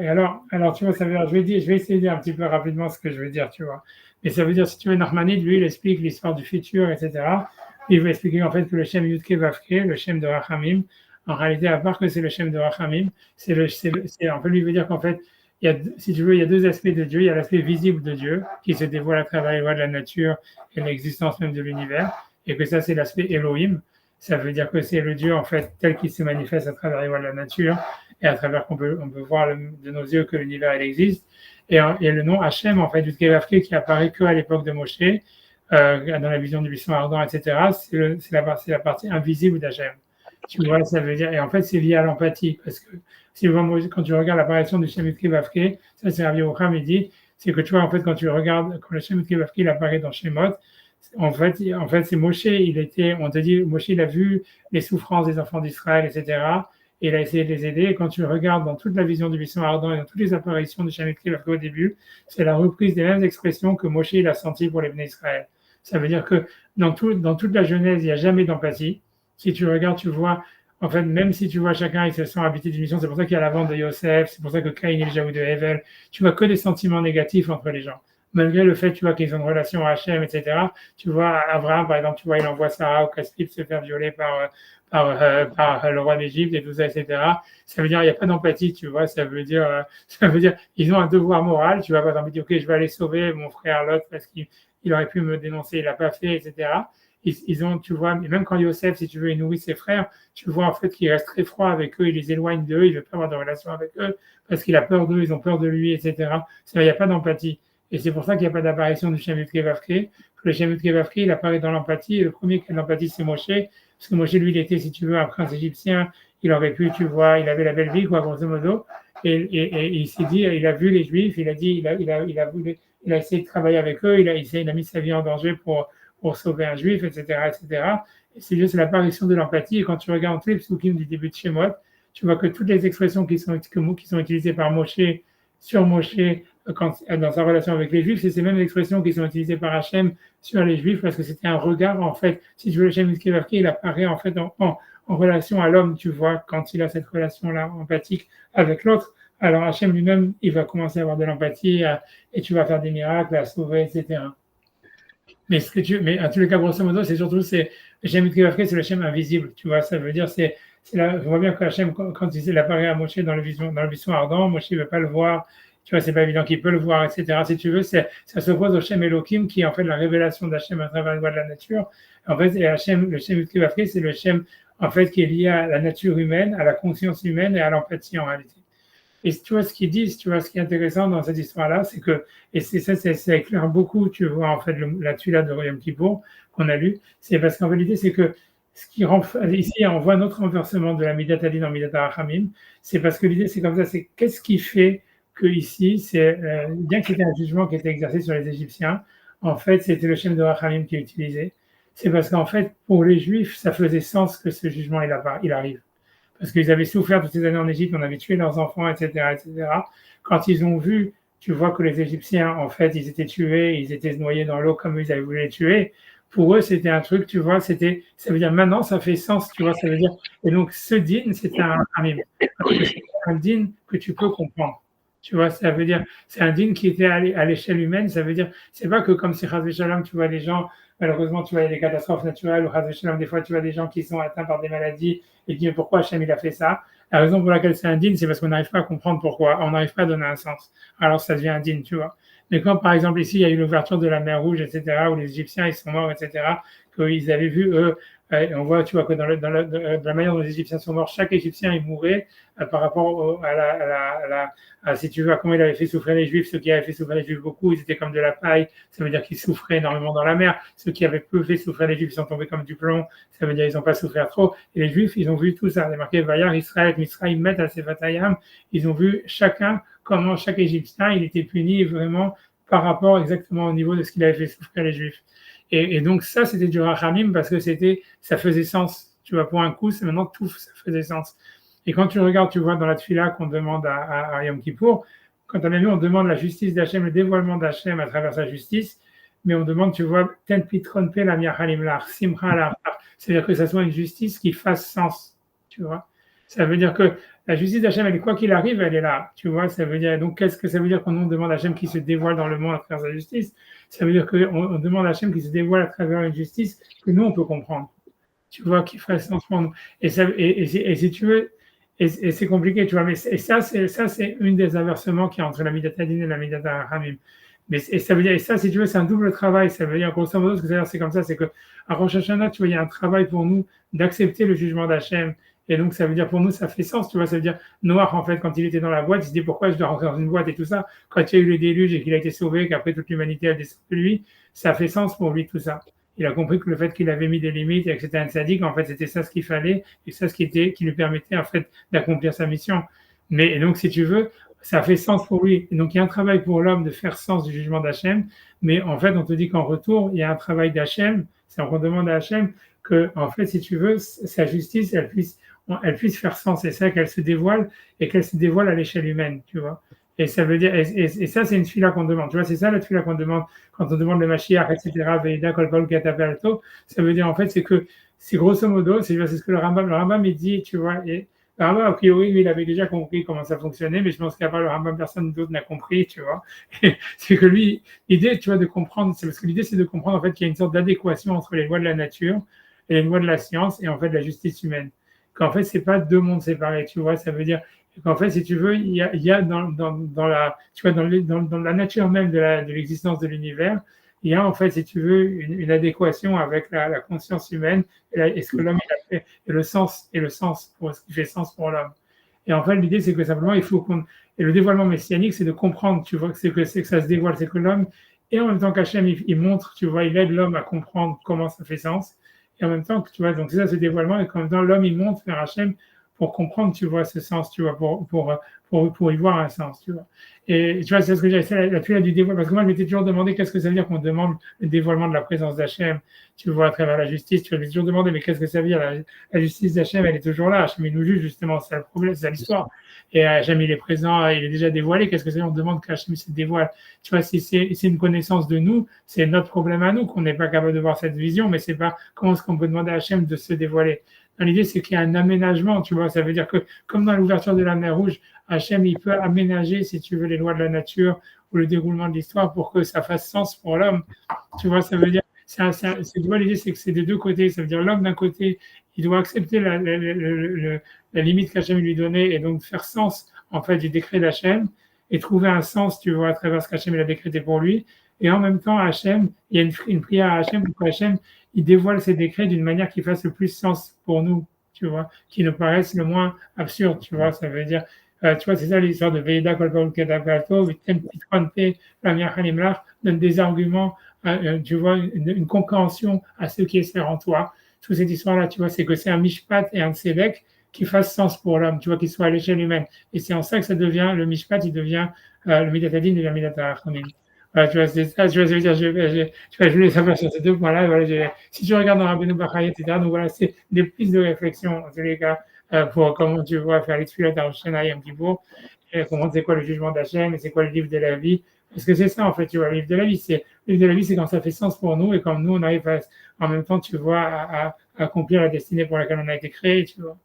tu vois, ça veut dire, je vais essayer de dire un petit peu rapidement ce que je veux dire, tu vois. Mais ça veut dire, si tu veux, Nachmanide, lui, il explique l'histoire du futur, etc. Il veut expliquer en fait que le Shem Yudke Vavke, le Shem de Rachamim, en réalité, à part que c'est le Shem de Rachamim, en fait, lui veut dire qu'en fait, si tu veux, il y a deux aspects de Dieu. Il y a l'aspect visible de Dieu, qui se dévoile à travers les lois de la nature et l'existence même de l'univers, et que ça, c'est l'aspect Elohim. Ça veut dire que c'est le Dieu, en fait, tel qu'il se manifeste à travers les lois de la nature, et à travers on peut voir de nos yeux que l'univers, il existe. Et le nom Hachem, en fait, du Kevavke, qui apparaît qu'à l'époque de Moshe, dans la vision du buisson ardent, etc., c'est la partie invisible d'Hachem. Tu vois, ça veut dire, et en fait, c'est lié à l'empathie, parce que quand tu regardes l'apparition du Shem Kevavke, ça c'est Rabbi Yocham, il dit, c'est que tu vois, en fait, quand le Shem Kevavke, il apparaît dans Shemot, en fait, c'est Moshe, on te dit, Moshe, il a vu les souffrances des enfants d'Israël, etc., et il a essayé de les aider. Et quand tu regardes dans toute la vision du buisson ardent et dans toutes les apparitions de Shem Kevavke au début, c'est la reprise des mêmes expressions que Moshe, il a senties pour les Bnei Israël. Ça veut dire que dans toute la Genèse, il n'y a jamais d'empathie. Si tu regardes, tu vois, en fait, même si tu vois chacun, ils se sont habités d'une mission, c'est pour ça qu'il y a la vente de Yosef, c'est pour ça que Caïn et le Jaoud de Hevel, tu vois que des sentiments négatifs entre les gens. Malgré le fait, tu vois, qu'ils ont une relation à Hachem, etc. Tu vois, Abraham, par exemple, tu vois, il envoie Sarah au Caspip se faire violer par le roi d'Égypte et tout ça, etc. Ça veut dire, il n'y a pas d'empathie, tu vois, ça veut dire, ils ont un devoir moral, tu vois, par exemple, dire, ok, je vais aller sauver mon frère Lot parce qu'il aurait pu me dénoncer, il l'a pas fait, etc. Ils ont, tu vois, mais même quand Yosef, si tu veux, il nourrit ses frères, tu vois en fait qu'il reste très froid avec eux, il les éloigne d'eux, il ne veut pas avoir de relation avec eux parce qu'il a peur d'eux, ils ont peur de lui, etc. Il n'y a pas d'empathie. Et c'est pour ça qu'il n'y a pas d'apparition du Shem Kevavke. Le Shem Kevavke, il apparaît dans l'empathie. Et le premier qui a l'empathie, c'est Moshe. Parce que Moshe, lui, il était, si tu veux, un prince égyptien. Il aurait pu, tu vois, il avait la belle vie, quoi, grosso modo. Et il s'est dit, il a vu les Juifs, il a dit, il a essayé de travailler avec eux, il a mis sa vie en danger pour sauver un Juif, etc., etc. Et c'est juste l'apparition de l'empathie. Et quand tu regardes tous les psukim du début de Shemot, tu vois que toutes les expressions qui sont utilisées par Moshe, sur Moshe, dans sa relation avec les Juifs, c'est ces mêmes expressions qui sont utilisées par Hachem sur les Juifs, parce que c'était un regard, en fait, si tu veux, le Shem Kevavke, il apparaît en fait en relation à l'homme, tu vois, quand il a cette relation-là empathique avec l'autre. Alors Hachem lui-même, il va commencer à avoir de l'empathie et tu vas faire des miracles, à sauver, etc. Mais en tous les cas, grosso modo, le Shem Kevavke, c'est le Shem invisible, tu vois, ça veut dire, je vois bien que Hachem, quand il apparaît à Moshe dans le buisson ardent, Moshe ne veut pas le voir. Tu vois, c'est pas évident qu'il peut le voir, etc. Si tu veux, ça s'oppose au Shem Elohim, qui est en fait la révélation d'Hachem à travers les lois de la nature. En fait, et Hachem, le Shem Yud-Kei, c'est le Shem, en fait, qui est lié à la nature humaine, à la conscience humaine et à l'empathie en réalité. Et tu vois ce qu'ils disent, tu vois ce qui est intéressant dans cette histoire-là, c'est que, et c'est ça, ça éclaire beaucoup, tu vois, en fait, la tuila de Yom Kippour qu'on a lu, c'est parce qu'en réalité, c'est que ce qui rend, ici, on voit notre renversement de la Midat Adin en Midat Rachamim, c'est parce que l'idée, c'est comme ça, c'est qu'est-ce qui fait que ici, c'est, bien que c'était un jugement qui était exercé sur les Égyptiens, en fait, c'était le Shem de Rachamim qui est utilisé. C'est parce qu'en fait, pour les Juifs, ça faisait sens que ce jugement, il arrive. Parce qu'ils avaient souffert toutes ces années en Égypte, on avait tué leurs enfants, etc., etc. Quand ils ont vu, tu vois que les Égyptiens, en fait, ils étaient tués, ils étaient noyés dans l'eau comme ils avaient voulu les tuer. Pour eux, c'était un truc, tu vois, ça veut dire maintenant, ça fait sens, tu vois, ça veut dire. Et donc, ce din, c'était un din que tu peux comprendre. Tu vois, ça veut dire, c'est un din qui était à l'échelle humaine, ça veut dire, c'est pas que comme si Chaz Shalom, tu vois, les gens, malheureusement, tu vois, il y a des catastrophes naturelles, ou Chaz Shalom, des fois, tu vois des gens qui sont atteints par des maladies, et qui disent pourquoi Hachem il a fait ça. La raison pour laquelle c'est un din, c'est parce qu'on n'arrive pas à comprendre pourquoi, on n'arrive pas à donner un sens. Alors ça devient un din, tu vois. Mais quand, par exemple, ici, il y a eu l'ouverture de la mer Rouge, etc., où les Égyptiens, ils sont morts, etc., qu'ils avaient vu, eux, on voit, tu vois, que dans la manière dont les Égyptiens sont morts, chaque Égyptien, il mourait par rapport si tu veux, à comment il avait fait souffrir les Juifs. Ceux qui avaient fait souffrir les Juifs beaucoup, ils étaient comme de la paille, ça veut dire qu'ils souffraient énormément dans la mer. Ceux qui avaient peu fait souffrir les Juifs, ils sont tombés comme du plomb, ça veut dire qu'ils n'ont pas souffert trop. Et les Juifs, ils ont vu tout ça. Il est marqué, Vayar Israël, Misraïm, Met, Al-Sefatayam. Ils ont vu chacun, comment chaque Égyptien, il était puni vraiment par rapport exactement au niveau de ce qu'il avait fait souffrir les Juifs. Et donc ça, c'était du rachamim parce que ça faisait sens. Tu vois, pour un coup, c'est maintenant tout, ça faisait sens. Et quand tu regardes, tu vois, dans la tefila qu'on demande à Yom Kippour, quand on a vu, on demande la justice d'Hachem, le dévoilement d'Hachem à travers sa justice, mais on demande, tu vois, ten pitron pe la miachalim lar, simcha lar, c'est-à-dire que ça soit une justice qui fasse sens, tu vois. Ça veut dire que la justice d'Hachem, elle est quoi qu'il arrive, elle est là, tu vois. Ça veut dire, donc qu'est-ce que ça veut dire quand on demande à Hachem qui se dévoile dans le monde à travers sa justice? Ça veut dire qu'on demande à Hachem qui se dévoile à travers une justice que nous, on peut comprendre, tu vois, qui ferait sens pour nous. Et si tu veux, et c'est compliqué, tu vois, mais ça, c'est une des inversements qui est entre la Midat Adin et la Midat Rachamim. Mais ça veut dire, et ça, si tu veux, c'est un double travail. Ça veut dire, grosso modo, ce que ça veut dire, c'est comme ça, c'est que à Rosh Hashanah, tu vois, il y a un travail pour nous d'accepter le jugement d'Hachem. Et donc, ça veut dire, pour nous, ça fait sens, tu vois. Ça veut dire, Noach, en fait, quand il était dans la boîte, il se dit pourquoi je dois rentrer dans une boîte et tout ça. Quand il y a eu le déluge et qu'il a été sauvé, qu'après toute l'humanité a descendu de lui, ça fait sens pour lui, tout ça. Il a compris que le fait qu'il avait mis des limites et que c'était un sadique, en fait, c'était ça ce qu'il fallait et ça ce qui lui permettait, en fait, d'accomplir sa mission. Mais, et donc, si tu veux, ça fait sens pour lui. Et donc, il y a un travail pour l'homme de faire sens du jugement d'Hachem. Mais en fait, on te dit qu'en retour, il y a un travail d'Hachem. C'est on demande à Hachem que, en fait, si tu veux, sa justice, elle puisse faire sens. C'est ça qu'elle se dévoile et qu'elle se dévoile à l'échelle humaine, tu vois. Et ça veut dire, et ça, c'est une tefila qu'on demande. Tu vois, c'est ça la tefila qu'on demande quand on demande le Mashiach, etc. Veida kol kol katapalto. Ça veut dire, en fait, c'est grosso modo, c'est ce que le Rambam, il dit, tu vois. Et le Rambam, a priori, lui, il avait déjà compris comment ça fonctionnait, mais je pense qu'à part le Rambam, personne d'autre n'a compris, tu vois. C'est que lui, l'idée, tu vois, de comprendre, c'est parce que l'idée, c'est de comprendre, en fait, qu'il y a une sorte d'adéquation entre les lois de la nature et les lois de la science et, en fait, la justice humaine. Qu'en fait, c'est pas deux mondes séparés, tu vois. Ça veut dire qu'en fait, si tu veux, il y a dans la nature même de l'existence de l'univers, il y a en fait, si tu veux, une adéquation avec la conscience humaine et ce que l'homme a fait, et le sens pour ce qui fait sens pour l'homme. Et en fait, l'idée, c'est que simplement, il faut et le dévoilement messianique, c'est de comprendre, tu vois, c'est que ça se dévoile, c'est que l'homme, et en même temps qu'Hachem, il montre, tu vois, il aide l'homme à comprendre comment ça fait sens. Et en même temps, tu vois, donc c'est ça ce dévoilement, et qu'en même temps, l'homme, il monte vers Hachem pour comprendre, tu vois, ce sens, tu vois, pour y voir un sens, tu vois. Et tu vois, c'est ce que j'ai fait, la tuile du dévoilement, parce que moi, je m'étais toujours demandé qu'est-ce que ça veut dire qu'on demande le dévoilement de la présence d'Hachem, tu vois, à travers la justice. Tu vois, je m'étais toujours demandé, mais qu'est-ce que ça veut dire? La justice d'Hachem, elle est toujours là. Hachem, il nous juge, justement, c'est le problème, c'est l'histoire. Et Hachem, il est présent, il est déjà dévoilé. Qu'est-ce que ça veut dire? On demande qu'Hachem se dévoile. Tu vois, si c'est une connaissance de nous, c'est notre problème à nous, qu'on n'est pas capable de voir cette vision, mais c'est pas comment est-ce qu'on peut demander à Hachem de se dévoiler. L'idée, c'est qu'il y a un aménagement, tu vois. Ça veut dire que, comme dans l'ouverture de la mer Rouge, Hachem, il peut aménager, si tu veux, les lois de la nature ou le déroulement de l'histoire pour que ça fasse sens pour l'homme. Tu vois, ça veut dire, tu vois, l'idée, c'est que c'est des deux côtés. Ça veut dire, l'homme, d'un côté, il doit accepter la limite qu'Hachem lui donnait et donc faire sens, en fait, du décret d'Hachem. et trouver un sens, tu vois, à travers ce qu'Hachem il a décrété pour lui. Et en même temps, Hachem, il y a une prière à Hachem pour qu'Hachem, il dévoile ses décrets d'une manière qui fasse le plus sens pour nous, tu vois, qui nous paraisse le moins absurde, tu vois. Ça veut dire, tu vois, c'est ça l'histoire de Veida Kolpaul Kedakalto, Vitem Pitronte, Lamia Hanimlach, donne des arguments, tu vois, une compréhension à ce qui est faire en toi. Toute cette histoire-là, tu vois, c'est que c'est un mishpat et un tzedek qui fasse sens pour l'homme, tu vois, qui soit à l'échelle humaine. Et c'est en ça que ça devient, le mishpat, il devient, le midatadin devient midatachamim. Voilà, tu vois, c'est ça, tu vois, je veux dire, je voulais savoir sur ces deux points-là. Voilà, si tu regardes dans Rabbeinu Bachai, etc., donc voilà, c'est des pistes de réflexion, en tous les cas, pour comment tu vois faire les tefilot à Rosh Hashanah et Yom Kippour, et comment c'est quoi le jugement d'Hachem, et c'est quoi le livre de la vie. Parce que c'est ça, en fait, tu vois, le livre de la vie, c'est quand ça fait sens pour nous, et quand nous, on arrive en même temps, tu vois, à accomplir la destinée pour laquelle on a été créé, tu vois.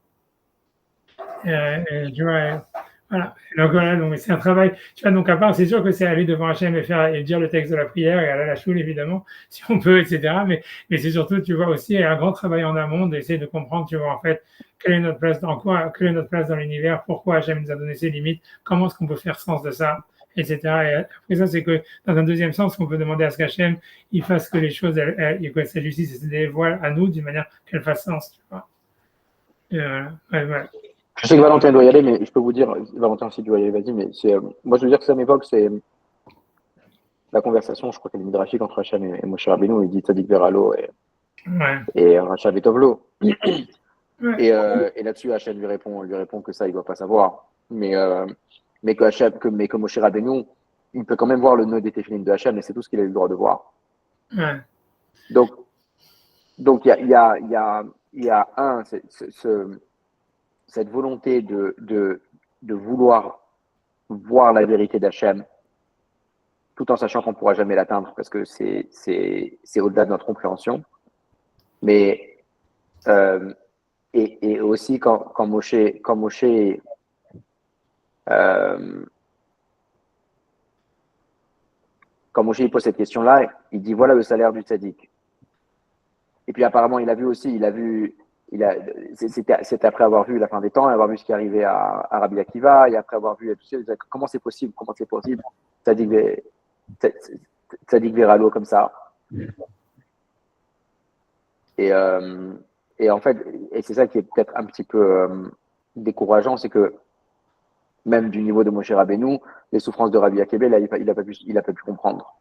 Tu vois, voilà. Donc voilà, donc c'est un travail. Tu vois, donc à part, c'est sûr que c'est aller devant Hachem et dire le texte de la prière et aller à la choule, évidemment, si on peut, etc. Mais c'est surtout, tu vois, aussi un grand travail en amont d'essayer de comprendre, tu vois, en fait, quelle est notre place dans quoi, quelle est notre place dans l'univers, pourquoi Hachem nous a donné ses limites, comment est-ce qu'on peut faire sens de ça, etc. Et après ça, c'est que dans un deuxième sens, on peut demander à ce qu'Hachem, il fasse que les choses, et que sa justice se dévoile à nous d'une manière qu'elle fasse sens, tu vois. Voilà.
Je sais que Valentin doit y aller, mais je peux vous dire, Valentin aussi doit y aller, vas-y, mais moi je veux dire que ça m'évoque, c'est la conversation, je crois qu'elle est midrashique entre Hachem et Moshe Rabbeinu, il dit Tzadik Veralo et Racha Betovlo. Et là-dessus, Hachem lui répond que ça, il ne doit pas savoir. Mais que Moshe Rabbeinu, il peut quand même voir le nœud des téphilines de Hachem, et c'est tout ce qu'il a eu le droit de voir.
Ouais.
Donc il y a cette volonté de vouloir voir la vérité d'Hachem, tout en sachant qu'on ne pourra jamais l'atteindre parce que c'est au-delà de notre compréhension. Mais et aussi quand Moshe il pose cette question-là, il dit voilà le salaire du tzaddik. Et puis apparemment c'était après avoir vu la fin des temps, et avoir vu ce qui arrivait à Rabbi Akiva, et après avoir vu tout ça, comment c'est possible, Tzadik Veralo comme ça. Et en fait, et c'est ça qui est peut-être un petit peu décourageant, c'est que même du niveau de Moshe Rabbeinu, les souffrances de Rabbi Akiva, il a pas pu comprendre.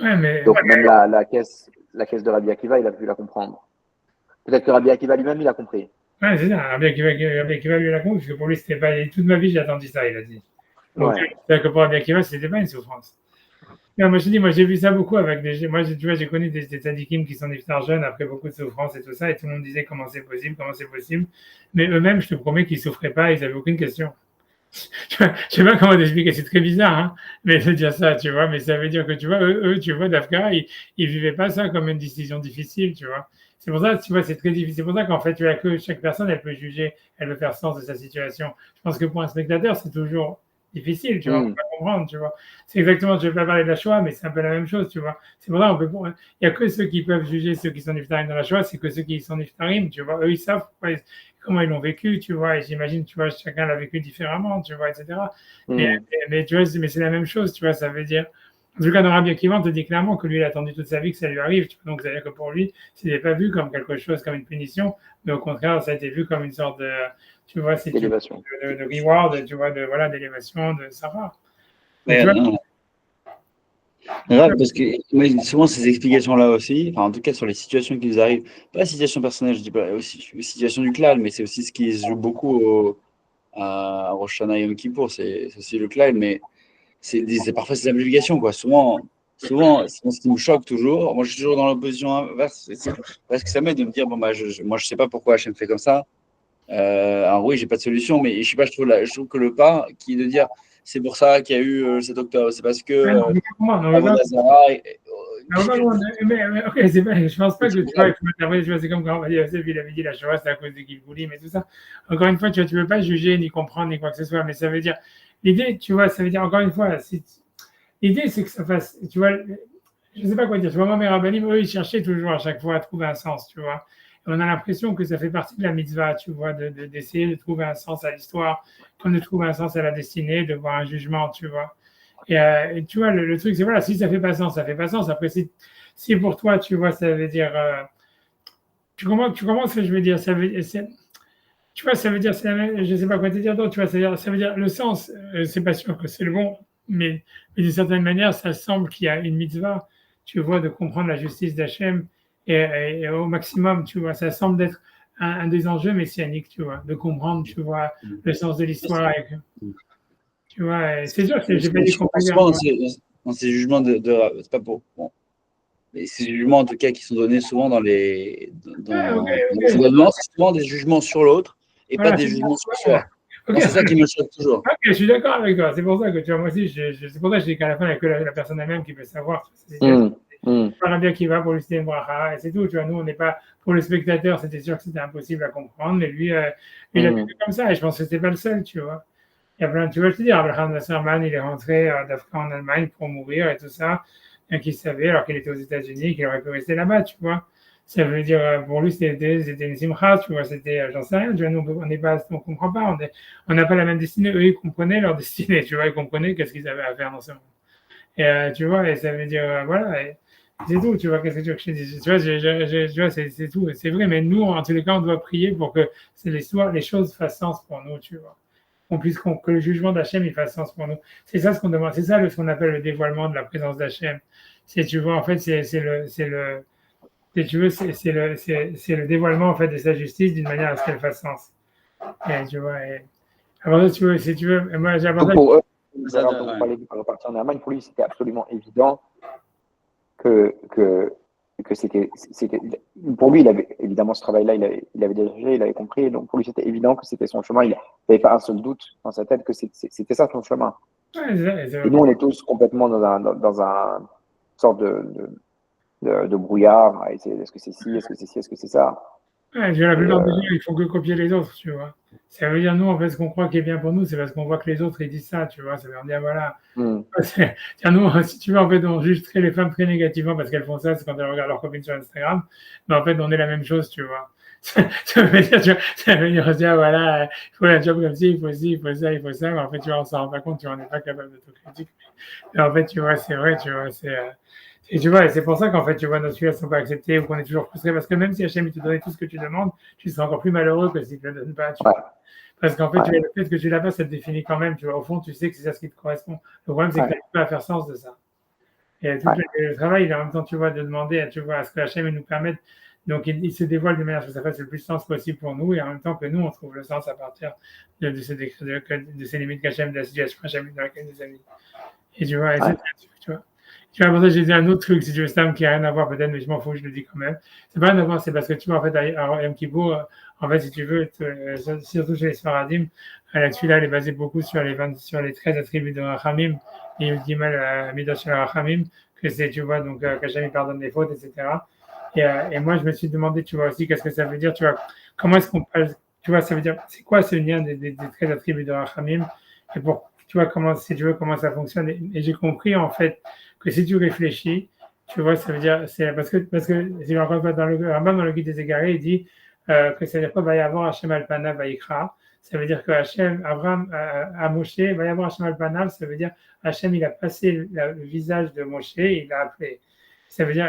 Ouais, mais...
Donc même la caisse de Rabbi Akiva, il a pu la comprendre. Peut-être que Rabbi Akiva lui-même, il a compris.
Ouais, c'est ça. Rabbi Akiva lui l'a compris, parce que pour lui, c'était pas... Toute ma vie, j'ai attendu ça, il a dit. Donc, c'est-à-dire que pour Rabbi Akiva, c'était pas une souffrance. Non, moi, je dis, moi, j'ai vu ça beaucoup avec des... Moi, tu vois, j'ai connu des tzadikim qui sont niftar jeunes après beaucoup de souffrances et tout ça, et tout le monde disait comment c'est possible. Mais eux-mêmes, je te promets qu'ils souffraient pas, ils avaient aucune question. Je sais pas comment t'expliquer, c'est très bizarre, hein, mais de dire ça, tu vois, mais ça veut dire que, tu vois, eux tu vois, d'Afka, ils vivaient pas ça comme une décision difficile, tu vois. C'est pour ça, tu vois, c'est très difficile. C'est pour ça qu'en fait, tu vois, que chaque personne, elle peut juger, elle veut faire sens de sa situation. Je pense que pour un spectateur, c'est toujours difficile, tu vois, on peut comprendre, tu vois. C'est exactement, je vais pas parler de la Shoah, mais c'est un peu la même chose, tu vois. C'est pour ça il y a que ceux qui peuvent juger ceux qui sont niftarim dans la Shoah, c'est que ceux qui sont niftarim, tu vois, eux, ils savent comment ils l'ont vécu, tu vois, et j'imagine, tu vois, chacun l'a vécu différemment, tu vois, etc. Mais tu vois, mais c'est la même chose, tu vois, ça veut dire, en tout cas, dans Rabbi Akiva, on te dit clairement que lui, il a attendu toute sa vie que ça lui arrive, tu vois, donc ça veut dire que pour lui, c'était pas vu comme quelque chose, comme une punition, mais au contraire, ça a été vu comme une sorte de, tu vois, c'est de reward, tu vois, d'élévation, de Sarah.
Parce que souvent ces explications-là aussi, enfin en tout cas sur les situations qui nous arrivent, pas la situation personnelle, je dis pas aussi la situation du clan, mais c'est aussi ce qui se joue beaucoup à Rosh Hashanah et Yom Kippour, c'est aussi le clan, mais c'est parfois ces amplifications, quoi. Souvent, ce qui me choque toujours, moi je suis toujours dans l'opposition inverse, parce que ça m'aide de me dire, bon, bah, moi je sais pas pourquoi Hachem fait comme ça. Alors oui, j'ai pas de solution, mais je sais pas, je trouve que le pas qui est de dire c'est pour ça qu'il y a eu cet octobre, c'est parce que
je pense pas que tu vois, c'est comme quand on va dire, il avait dit la Shoah, c'est à cause de Gilgoulim mais tout ça. Encore une fois, tu peux pas juger, ni comprendre, ni quoi que ce soit, mais ça veut dire, l'idée, tu vois, ça veut dire, encore une fois, l'idée, c'est que ça fasse, tu vois, je sais pas quoi dire, tu vois, moi, mes rabbinim, eux, ils cherchaient toujours à chaque fois à trouver un sens, tu vois. Et on a l'impression que ça fait partie de la mitzvah, tu vois, d'essayer de trouver un sens à l'histoire, comme de trouver un sens à la destinée, de voir un jugement, tu vois. Et tu vois, le truc, c'est voilà, si ça fait pas sens, ça fait pas sens. Après, si pour toi, tu vois, ça veut dire, tu comprends ce que je veux dire, tu vois, ça veut dire, je sais pas quoi te dire d'autre, tu vois, ça veut dire le sens, c'est pas sûr que c'est le bon, mais d'une certaine manière, ça semble qu'il y a une mitzvah, tu vois, de comprendre la justice d'Hachem, et au maximum, tu vois, ça semble être un des enjeux messianiques, tu vois, de comprendre, tu vois, le sens de l'histoire, tu vois, c'est sûr que j'ai pas dit qu'on peut dire.
Souvent, dans ces jugements c'est pas pour. Bon, mais ces jugements, en tout cas, qui sont donnés souvent dans
Ouais, ok,
dans les raisonnements, c'est souvent des jugements sur l'autre et pas
voilà,
des
c'est
jugements sur soi.
ça. Ok,
Moi, c'est ça qui me choque toujours.
ok, je suis d'accord avec toi. C'est pour ça que tu vois, moi aussi, c'est pour ça que je dis qu'à la fin, il n'y a que la personne elle-même qui peut savoir. Pas bien qui va pour lui, c'était une bracha, et c'est tout. Tu vois, nous, on n'est pas pour le spectateur, c'était sûr que c'était impossible à comprendre, mais lui, il a vécu comme ça, et je pense que c'était pas le seul, tu vois. Il y a plein, tu vois, je te dis, Abraham Wasserman, il est rentré d'Afrique en Allemagne pour mourir et tout ça, bien qu'il savait, alors qu'il était aux États-Unis, qu'il aurait pu rester là-bas, tu vois. Ça veut dire, pour lui, c'était une simcha, tu vois, c'était, j'en sais rien, tu vois, nous, on n'est pas, on comprend pas, on n'a pas la même destinée. Eux, ils comprenaient leur destinée, tu vois, ils comprenaient qu'est-ce qu'ils avaient à faire dans ce monde. Et tu vois, et ça veut dire, voilà, et c'est tout, tu vois, qu'est-ce que tu veux que je te dise? Tu vois, tu vois, c'est tout, c'est vrai, mais nous, en tous les cas, on doit prier pour que l'histoire, les choses fassent sens pour nous, tu vois. Que le jugement d'Hachem, il fasse sens pour nous. C'est ça ce qu'on demande, c'est ça ce qu'on appelle le dévoilement de la présence d'Hachem. C'est, tu vois, en fait, si tu veux, c'est le dévoilement en fait de sa justice d'une manière à ce qu'elle fasse sens. Et tu vois, avant ça, tu veux, si tu veux, moi j'ai
Donc
abordé.
pour eux,
Ça,
alors, dont vous parlez du reparti en Allemagne, pour lui, c'était absolument évident que c'était. Pour lui, il avait évidemment ce travail-là, il avait déjà fait, il avait compris. Donc pour lui, c'était évident que c'était son chemin. Il n'avait pas un seul doute dans sa tête que c'était ça son chemin. Et nous, on est tous complètement dans un sorte de brouillard. Est-ce que c'est ci, est-ce que c'est ci, est-ce que c'est ça?
Ouais, la plupart des gens, ils font que copier les autres, tu vois. Ça veut dire, nous, en fait, ce qu'on croit qui est bien pour nous, c'est parce qu'on voit que les autres, ils disent ça, tu vois. Ça veut dire, voilà. Tiens, nous, si tu veux, en fait, on juge les femmes très négativement parce qu'elles font ça, c'est quand elles regardent leurs copines sur Instagram. Mais en fait, on est la même chose, tu vois. Ça veut dire, tu vois, ça veut dire, tiens, voilà, il faut un job comme ci, il faut ci, il faut ça, il faut ça. Mais en fait, tu vois, on s'en rend pas compte, tu vois, on n'est pas capable d'autocritique. Mais en fait, tu vois, c'est vrai, tu vois, et tu vois, et c'est pour ça qu'en fait, tu vois, nos filles, elles ne sont pas acceptées ou qu'on est toujours frustré parce que même si Hachem, il te donnait tout ce que tu demandes, tu seras encore plus malheureux que s'il ne te le donne pas, tu vois. Parce qu'en fait, tu vois, le fait que tu l'as pas, ça te définit quand même, tu vois. Au fond, tu sais que c'est ça ce qui te correspond. Le problème, c'est que tu n'arrives pas à faire sens de ça. Et tout le travail, il est en même temps, tu vois, de demander, tu vois, à ce que Hachem nous permette. Donc, il se dévoile de manière à ce que ça fasse le plus de sens possible pour nous et en même temps que nous, on trouve le sens à partir de ces limites qu'Hachem, de la situation Hachem dans laquelle nous a mis. Et tu vois, et c'est tu vois. Tu vois, pour ça, j'ai dit un autre truc, si tu veux, Sam, qui n'a rien à voir peut-être, mais je m'en fous, je le dis quand même. C'est pas rien à voir, c'est parce que tu vois, en fait, à Yom Kippour, en fait, si tu veux, surtout chez les Sfaradim, là-dessus, là, elle est basée beaucoup sur les 13 attributs de Rachamim, et Yud-Gimel, Midosh Rachamim, que c'est, tu vois, donc, qu'Hachem il pardonne les fautes, etc. Et moi, je me suis demandé, tu vois, aussi, qu'est-ce que ça veut dire, tu vois, comment est-ce qu'on parle, tu vois, ça veut dire, c'est quoi ce lien des 13 attributs de Rachamim, et pour, tu vois, comment, si tu veux, comment ça fonctionne. Et j'ai compris, en fait, que si tu réfléchis, tu vois, ça veut dire, c'est parce que si on rencontre dans le Rambam, dans le Guide des Égarés, il dit que ça veut dire quoi, va y avoir Hachem Alpanav Vaikra. Ça veut dire que Hachem, Abraham, à Moshe, va y avoir Hachem Alpanav, ça veut dire Hachem, il a passé le visage de Moshe, il l'a appelé. Ça veut dire,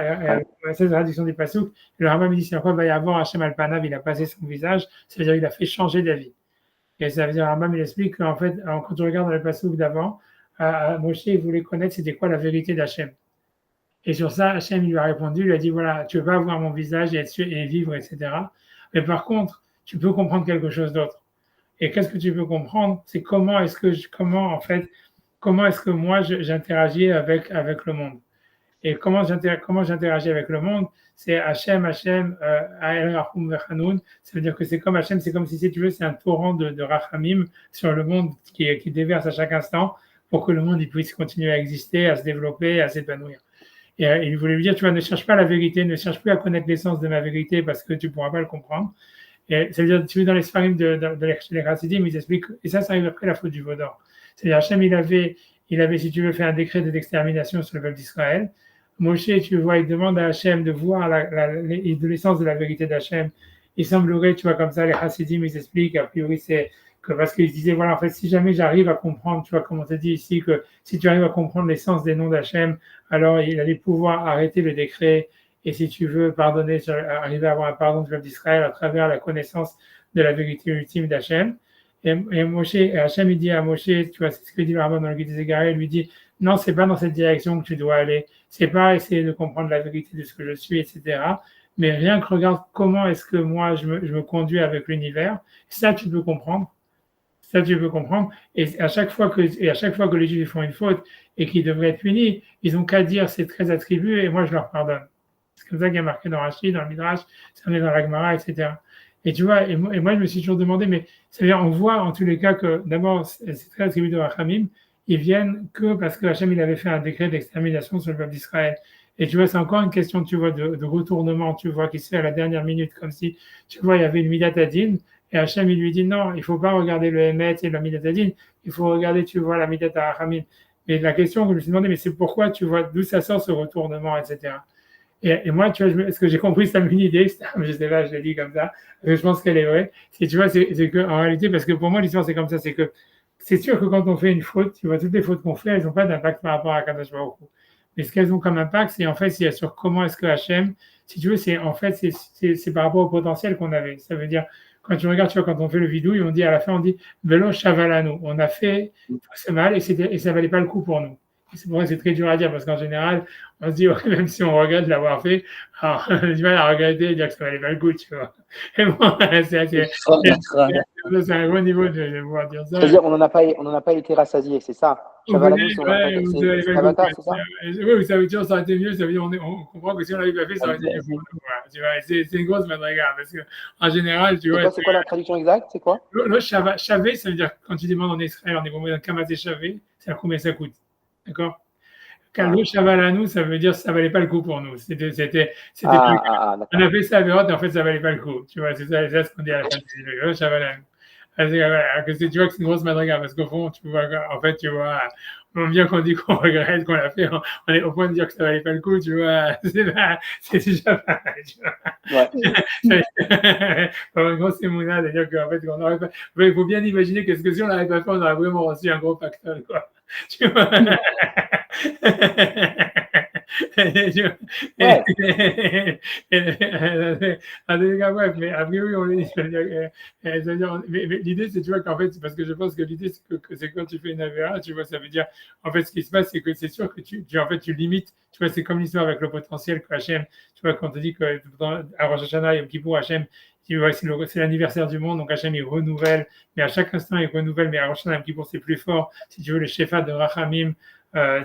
c'est la traduction du Passouk. Le Rambam, il dit, c'est quoi, va y avoir Hachem Alpanav, il a passé son visage, ça veut dire qu'il a fait changer d'avis. Et ça veut dire, Rambam, il explique qu'en fait, quand tu regardes le Passouk d'avant, Moshe, il voulait connaître c'était quoi la vérité d'Hachem. Et sur ça, Hachem, il lui a répondu, il lui a dit, voilà, tu ne veux pas voir mon visage et vivre, etc. Mais par contre, tu peux comprendre quelque chose d'autre. Et qu'est-ce que tu peux comprendre? C'est comment est-ce que moi, j'interagis avec le monde. Et comment j'interagis avec le monde? C'est Hachem, Ha'el Rachum Vechanoun. Ça veut dire que c'est comme Hachem, c'est comme si tu veux, c'est un torrent de Rachamim sur le monde qui déverse à chaque instant pour que le monde il puisse continuer à exister, à se développer, à s'épanouir. Et il voulait lui dire, tu vois, ne cherche pas la vérité, ne cherche plus à connaître l'essence de ma vérité parce que tu ne pourras pas le comprendre. Et ça veut dire, tu veux, dans les Sfarim de les Chassidim, ils expliquent, et ça arrive après la faute du Vaudor. C'est-à-dire, Hachem, il avait, si tu veux, fait un décret d'extermination sur le peuple d'Israël. Moshe, tu vois, il demande à Hachem de voir de l'essence de la vérité d'Hachem. Il semblerait, tu vois, comme ça, les Hasidim, ils expliquent, a priori, c'est que parce qu'ils se disaient, voilà, en fait, si jamais j'arrive à comprendre, tu vois, comme on te dit ici, que si tu arrives à comprendre l'essence des noms d'Hachem, alors il allait pouvoir arrêter le décret, et si tu veux pardonner, arriver à avoir un pardon du peuple d'Israël à travers la connaissance de la vérité ultime d'Hachem. Et Moshe, et Hachem, il dit à Moshe, tu vois, c'est ce que dit le rabbin dans le Guide des Égarés, il lui dit, non, c'est pas dans cette direction que tu dois aller, c'est pas essayer de comprendre la vérité de ce que je suis, etc. Mais rien que regarde comment est-ce que moi je me conduis avec l'univers, ça tu peux comprendre. Ça, tu peux comprendre. Et à chaque fois que les Juifs font une faute et qu'ils devraient être punis, ils n'ont qu'à dire c'est très attribué et moi je leur pardonne. C'est comme ça qu'il y a marqué dans Rashi, dans le Midrash, ça en est dans la Gemara, etc. Et tu vois, et moi je me suis toujours demandé, mais c'est-à-dire on voit en tous les cas que d'abord c'est très attribué de Rachamim, ils viennent que parce que Hachem il avait fait un décret d'extermination sur le peuple d'Israël. Et tu vois, c'est encore une question, tu vois, de retournement, tu vois, qui se fait à la dernière minute, comme si, tu vois, il y avait une Midat Adin, et Hachem, il lui dit, non, il ne faut pas regarder le Emet et la Midat Adin, il faut regarder, tu vois, la Midat Harachamim. Mais la question que je me suis demandé, mais c'est pourquoi, tu vois, d'où ça sort ce retournement, etc. Et moi, tu vois, est-ce que j'ai compris cette une idée, je sais pas, je l'ai dit comme ça, parce que je pense qu'elle est vraie. Et tu vois, c'est que, en réalité, parce que pour moi, l'histoire, c'est comme ça, c'est que, c'est sûr que quand on fait une faute, tu vois, toutes les fautes qu'on fait, elles n'ont pas d'impact par rapport à Kadosh Baruch Hu. Mais ce qu'elles ont comme impact, c'est en fait, c'est sur comment est-ce que Hachem, si tu veux, c'est en fait, c'est par rapport au potentiel qu'on avait. Ça veut dire, quand tu regardes, tu vois, quand on fait le vidouille, on dit à la fin, on dit Velo Shavalanu. On a fait tout ce mal et ça valait pas le coup pour nous. Et c'est pour ça que c'est très dur à dire parce qu'en général, on se dit, ouais, même si on regrette de l'avoir fait, alors, on a du mal à regretter et dire que ça valait pas le coup, tu vois. Et bon, c'est un gros niveau de pouvoir dire ça.
C'est-à-dire, on n'en a pas été rassasié, c'est ça. Chavalano,
Ouais,
on n'a pas été.
vous avez
C'est
pas
Avatar,
compris.
c'est ça?
Oui, ça veut dire ça aurait été mieux, ça veut dire on comprend que si on l'avait pas fait, ça aurait été mieux pour nous. Voilà, tu vois, c'est une grosse madrigal parce que en général, tu vois.
C'est quoi la traduction exacte? C'est quoi?
Le chavé, ça veut dire quand tu demandes en Israël, en hébreu, kamaté chavé, c'est combien ça coûte. D'accord? Quand le chavalanu, ça veut dire ça valait pas le coup pour nous. On a fait ça à Vérot et en fait ça valait pas le coup. Tu vois, c'est ça ce qu'on dit à la fin du chavalanu. Tu vois que c'est une grosse madrigal parce qu'au fond, tu vois, en fait, tu vois, bien qu'on dit qu'on regrette qu'on l'a fait, on est au point de dire que ça valait pas le coup, tu vois, c'est déjà pas mal, tu vois. Ouais. Comme une grosse émouna, c'est-à-dire qu'en fait, on aurait pas, il faut bien imaginer que si on l'avait pas fait, on aurait vraiment reçu un gros pactole, quoi. Tu vois. Bref, mais a priori, on est. Mais l'idée, c'est, tu vois, qu'en fait, parce que je pense que l'idée, c'est quand tu fais une AVA, tu vois, ça veut dire, en fait, ce qui se passe, c'est que c'est sûr que en fait, tu limites, tu vois, c'est comme l'histoire avec le potentiel que Hachem, tu vois, quand on te dit que à Rosh Hashanah, Yom Kippour, Hachem, tu vois, c'est l'anniversaire du monde, donc Hachem, il renouvelle, mais à chaque instant, il renouvelle, mais à Rosh Hashanah, Yom Kippour, c'est plus fort, si tu veux, le Shefa de Rachamim,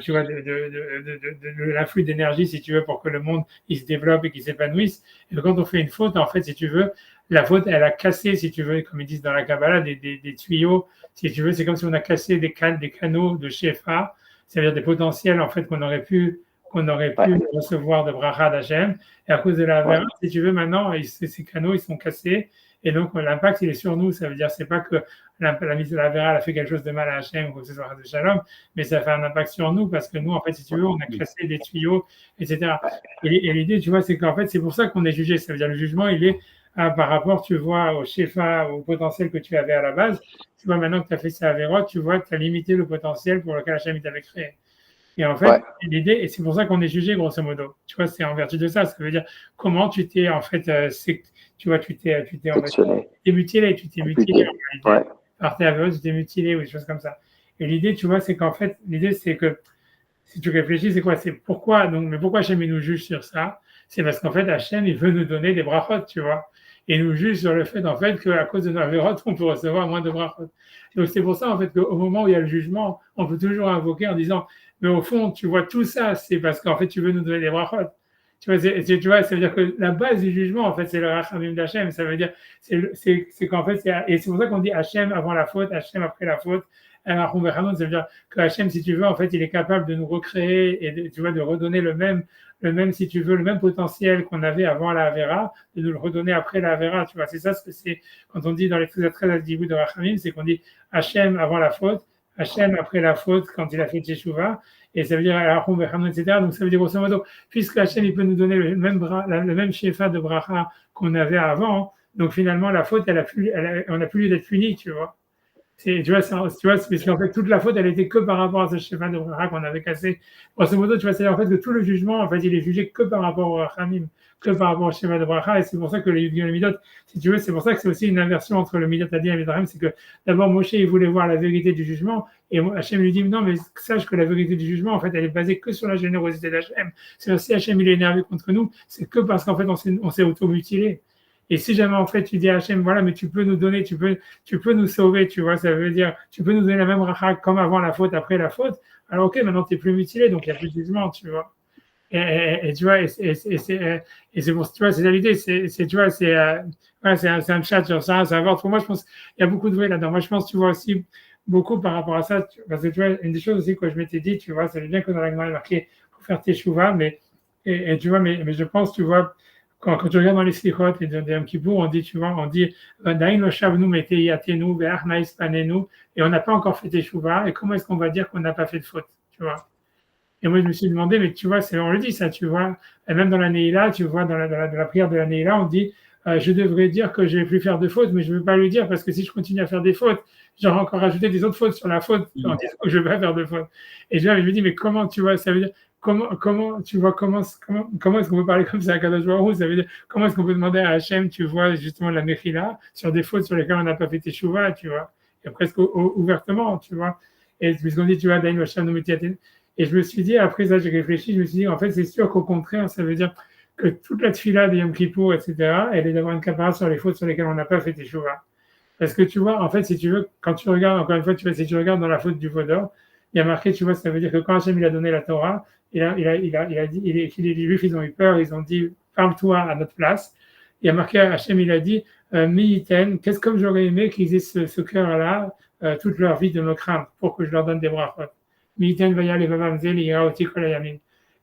tu vois, de l'afflux d'énergie, si tu veux, pour que le monde il se développe et qu'il s'épanouisse. Et quand on fait une faute, en fait, si tu veux, la faute, elle a cassé, si tu veux, comme ils disent dans la Kabbalah, des tuyaux. Si tu veux, c'est comme si on a cassé des canaux de Shefa, c'est-à-dire des potentiels, en fait, qu'on aurait pu recevoir de Bracha d'Hachem. Et à cause de la verre, si tu veux, maintenant, ces canaux, ils sont cassés. Et donc, l'impact, il est sur nous. Ça veut dire, c'est pas que la mise de la vera, elle a fait quelque chose de mal à Hachem ou que ce soit de Shalom, mais ça fait un impact sur nous parce que nous, en fait, si tu veux, on a cassé des tuyaux, etc. Et l'idée, tu vois, c'est qu'en fait, c'est pour ça qu'on est jugé. Ça veut dire, le jugement, il est par rapport, tu vois, au shefa, au potentiel que tu avais à la base. Tu vois, maintenant que tu as fait ça à Véro, tu vois que tu as limité le potentiel pour lequel Hachem t'avait créé. Et en fait, l'idée, et c'est pour ça qu'on est jugé, grosso modo. Tu vois, c'est en vertu de ça. Ça veut dire comment tu t'es, en fait, tu vois, tu t'es mutilé, par tes aveux, tu t'es mutilé ou des choses comme ça. Et l'idée, tu vois, c'est qu'en fait, l'idée, c'est que si tu réfléchis, c'est quoi? C'est pourquoi, donc, mais pourquoi Hachem nous juge sur ça? C'est parce qu'en fait, Hachem, il veut nous donner des brachot, tu vois. Et il nous juge sur le fait, en fait, qu'à cause de nos avérotes, on peut recevoir moins de brachot. Donc, c'est pour ça, en fait, qu'au moment où il y a le jugement, on peut toujours invoquer en disant, mais au fond, tu vois, tout ça, c'est parce qu'en fait, tu veux nous donner des brachot. Tu vois, ça veut dire que la base du jugement, en fait, c'est le rachamim d'Hachem. Ça veut dire, c'est qu'en fait, et c'est pour ça qu'on dit Hachem avant la faute, Hachem après la faute. Ça veut dire que Hachem, si tu veux, en fait, il est capable de nous recréer et tu vois, de redonner le même, si tu veux, le même potentiel qu'on avait avant la Avera, de nous le redonner après la Avera. Tu vois, c'est ça ce que c'est quand on dit dans les 13 attributs de Rachamim, c'est qu'on dit Hachem avant la faute, Hachem après la faute quand il a fait Teshuvah, et ça veut dire Arachum Vechamon, etc. Donc ça veut dire grosso modo, puisque Hachem il peut nous donner le même shefa de bracha qu'on avait avant, donc finalement la faute, on n'a plus lieu d'être puni, tu vois. Tu vois, parce qu'en fait, toute la faute, elle était que par rapport à ce schéma de bracha qu'on avait cassé. Grosso modo, tu vois, c'est en fait que tout le jugement, en fait, il est jugé que par rapport au rachamim, que par rapport au schéma de bracha, et c'est pour ça que le Yud-Gimel Midot, si tu veux, c'est pour ça que c'est aussi une inversion entre le Midot Adin et le Midraim, c'est que d'abord, Moshe, il voulait voir la vérité du jugement, et Hachem lui dit, non, mais sache que la vérité du jugement, en fait, elle est basée que sur la générosité d'Hachem. C'est si Hachem, il est énervé contre nous, c'est que parce qu'en fait, on s'est automutilé. Et si jamais en fait tu dis à Hachem, voilà, mais tu peux nous donner, tu peux nous sauver, tu vois, ça veut dire, tu peux nous donner la même racha comme avant la faute, après la faute, alors ok, maintenant tu n'es plus mutilé, donc il n'y a plus de jugement, tu vois. Et tu vois, et c'est pour, tu vois, c'est l'idée, tu vois, voilà, c'est un chat sur ça, à voir. Pour moi, je pense, il y a beaucoup de vrai là-dedans. Moi, je pense, tu vois aussi beaucoup par rapport à ça, parce que tu vois, une des choses aussi que je m'étais dit, tu vois, ça veut bien que dans la Gemara marqué pour faire tes chouvas, mais, et tu vois, mais je pense, tu vois, quand tu regardes dans les Slichot et dans Yom Kippour, on dit, tu vois, on dit, Dain lo shavnu metei yatenu ve'ach na'is panenu, et on n'a pas encore fait teshuva, et comment est-ce qu'on va dire qu'on n'a pas fait de faute, tu vois? Et moi, je me suis demandé, mais tu vois, on le dit ça, tu vois, et même dans la Neila, tu vois, dans la prière de la Neila, on dit, je devrais dire que je ne vais plus faire de fautes, mais je ne veux pas le dire parce que si je continue à faire des fautes, j'aurai encore rajouté des autres fautes sur la faute en disant que je ne vais pas faire de fautes. Et je me dis, mais comment, tu vois, ça veut dire, comment tu vois, comment est-ce qu'on peut parler comme ça à Kadosh Baruch Hu? Ça veut dire, comment est-ce qu'on peut demander à Hachem, tu vois, justement, la Mechila, sur des fautes sur lesquelles on n'a pas fait Teshuvah, tu vois, et presque ouvertement, tu vois. Et puisqu'on dit, tu vois, Dain Hashem nous metti. Et je me suis dit, après ça, j'ai réfléchi, je me suis dit, en fait, c'est sûr qu'au contraire, ça veut dire que toute la tefila de Yom Kippour, etc., elle est d'avoir une capara sur les fautes sur lesquelles on n'a pas fait Teshuvah. Parce que tu vois, en fait, si tu veux, quand tu regardes, encore une fois, tu vois, si tu regardes dans la faute du Vaudor, il y a marqué, tu vois, ça veut dire que quand Hachem il a donné la Torah, il a dit, les Juifs, ils ont eu peur, ils ont dit, parle-toi à notre place. Il y a marqué, Hachem, il a dit, Mi'iten, qu'est-ce que j'aurais aimé qu'ils aient ce cœur-là, toute leur vie de me craindre, pour que je leur donne des brachot. Mi'iten vaya levavam zel yiraoti kol hayamin.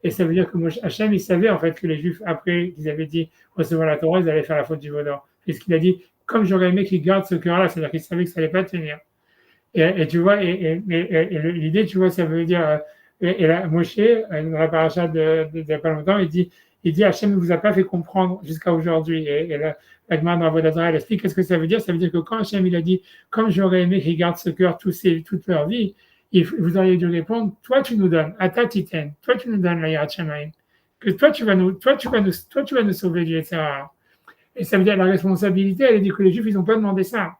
Et ça veut dire que Hachem, il savait en fait que les Juifs, après qu'ils avaient dit recevoir la Torah, ils allaient faire la faute du Vaudor. Puisqu'il a dit, comme j'aurais aimé qu'ils gardent ce cœur-là, c'est-à-dire qu'ils savaient que ça n'allait pas tenir. Et tu vois, l'idée, tu vois, ça veut dire, et là, Moshe, dans la paracha de pas longtemps, il dit, Hachem ne vous a pas fait comprendre jusqu'à aujourd'hui. Et la Gemara dans Avodat Zarah, elle explique qu'est-ce que ça veut dire. Ça veut dire que quand Hachem, il a dit, comme j'aurais aimé qu'ils gardent ce cœur toute leur vie, vous auriez dû répondre, toi, tu nous donnes, Ata Titen, toi, tu nous donnes la Yirat Shamayim, que toi, tu vas nous sauver du etc. Et ça veut dire la responsabilité, elle est dit que les Juifs, ils n'ont pas demandé ça.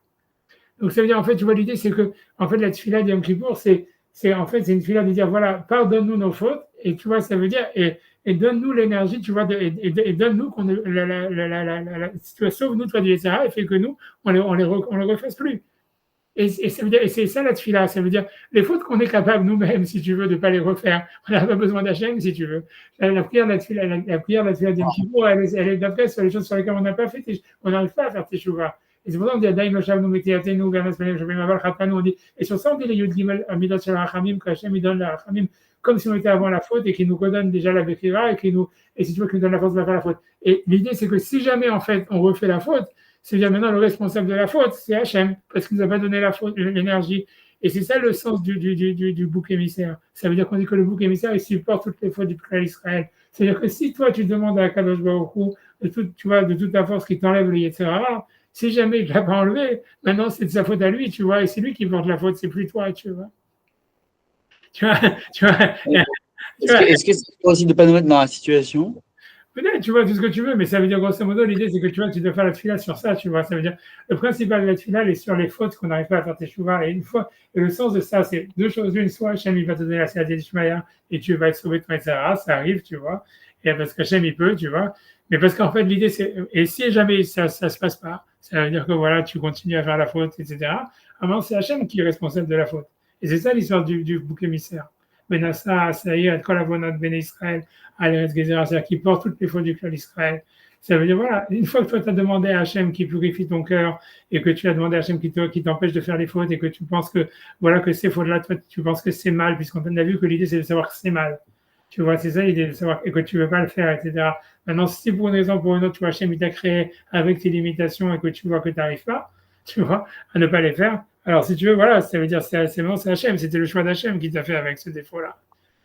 Donc ça veut dire, en fait, tu vois, l'idée, c'est que, en fait, la tefila de Yom Kippour, c'est une tefila de dire, voilà, pardonne-nous nos fautes, et tu vois, ça veut dire, et donne-nous l'énergie, tu vois, et donne-nous qu'on sauve-nous, toi, du etc., et fait que nous, on les refasse plus. Et ça veut dire, et c'est ça la tefila, ça veut dire les fautes qu'on est capable nous-mêmes, si tu veux, de ne pas les refaire. On n'a pas besoin d'Hachem, si tu veux. La prière de la tefila, de Yom Kippour, elle est d'après sur les choses sur lesquelles on n'a pas fait, on n'arrive pas à faire teshuva. Et c'est pour ça qu'on dit Dain lo shavnu metei yatenu ve'ach na'is panenu ve'aval chatanu, on dit, et sur ça on dit les Yud Gimel Amidot shel Rachamim, que Hachem il donne la Rachamim comme si on était avant la faute et qu'il nous redonne déjà la Bechira et si tu veux qu'il nous donne la force de faire la faute. Et l'idée c'est que si jamais en fait on refait la faute, c'est bien maintenant le responsable de la faute, c'est Hachem, parce qu'il nous a pas donné la faute, l'énergie. Et c'est ça le sens du bouc émissaire. Ça veut dire qu'on dit que le bouc émissaire, il supporte toutes les fautes du peuple d'Israël. C'est-à-dire que si toi, tu demandes à Kadosh Baruch Hu, de toute ta force qui t'enlève le Yetzirah, si jamais il ne l'a pas enlevé, maintenant c'est de sa faute à lui, tu vois, et c'est lui qui porte la faute, c'est plus toi, tu vois. Tu vois.
Est-ce que c'est possible de ne pas nous mettre dans la situation?
Peut-être, tu vois, tout ce que tu veux, mais ça veut dire, grosso modo, l'idée, c'est que tu vois, tu dois faire la tefila sur ça, tu vois. Ça veut dire, le principal de la tefila est sur les fautes qu'on n'arrive pas à faire teshuva. Et le sens de ça, c'est deux choses. Une, soit Hachem, il va te donner la Siyata Dishmaya et tu vas être sauvé de ton etc. Ça arrive, tu vois. Et parce qu'Hachem, il peut, tu vois. Mais parce qu'en fait, l'idée, c'est, et si jamais ça se passe pas, ça veut dire que voilà, tu continues à faire la faute, etc. Alors, c'est Hachem qui est responsable de la faute. Et c'est ça l'histoire du bouc émissaire. Benassa, Saïr, Kolavonat, Ben Israël, Al-Eretz Gezerah, c'est-à-dire qui porte toutes les fautes du clan d'Israël. Ça veut dire, voilà, une fois que toi, tu as demandé à Hachem qui purifie ton cœur et que tu as demandé à Hachem qui t'empêche de faire les fautes et que tu penses que, voilà, que ces fautes-là, toi, tu penses que c'est mal, puisqu'on a vu que l'idée, c'est de savoir que c'est mal. Tu vois, c'est ça l'idée, de savoir et que tu ne veux pas le faire, etc. Maintenant, si pour une raison ou pour une autre, tu vois, Hachem, il t'a créé avec tes limitations et que tu vois que tu n'arrives pas, tu vois, à ne pas les faire, Alors, si tu veux, voilà, ça veut dire c'est bon, c'est Hachem, c'était le choix d'Hachem qui t'a fait avec ce défaut-là.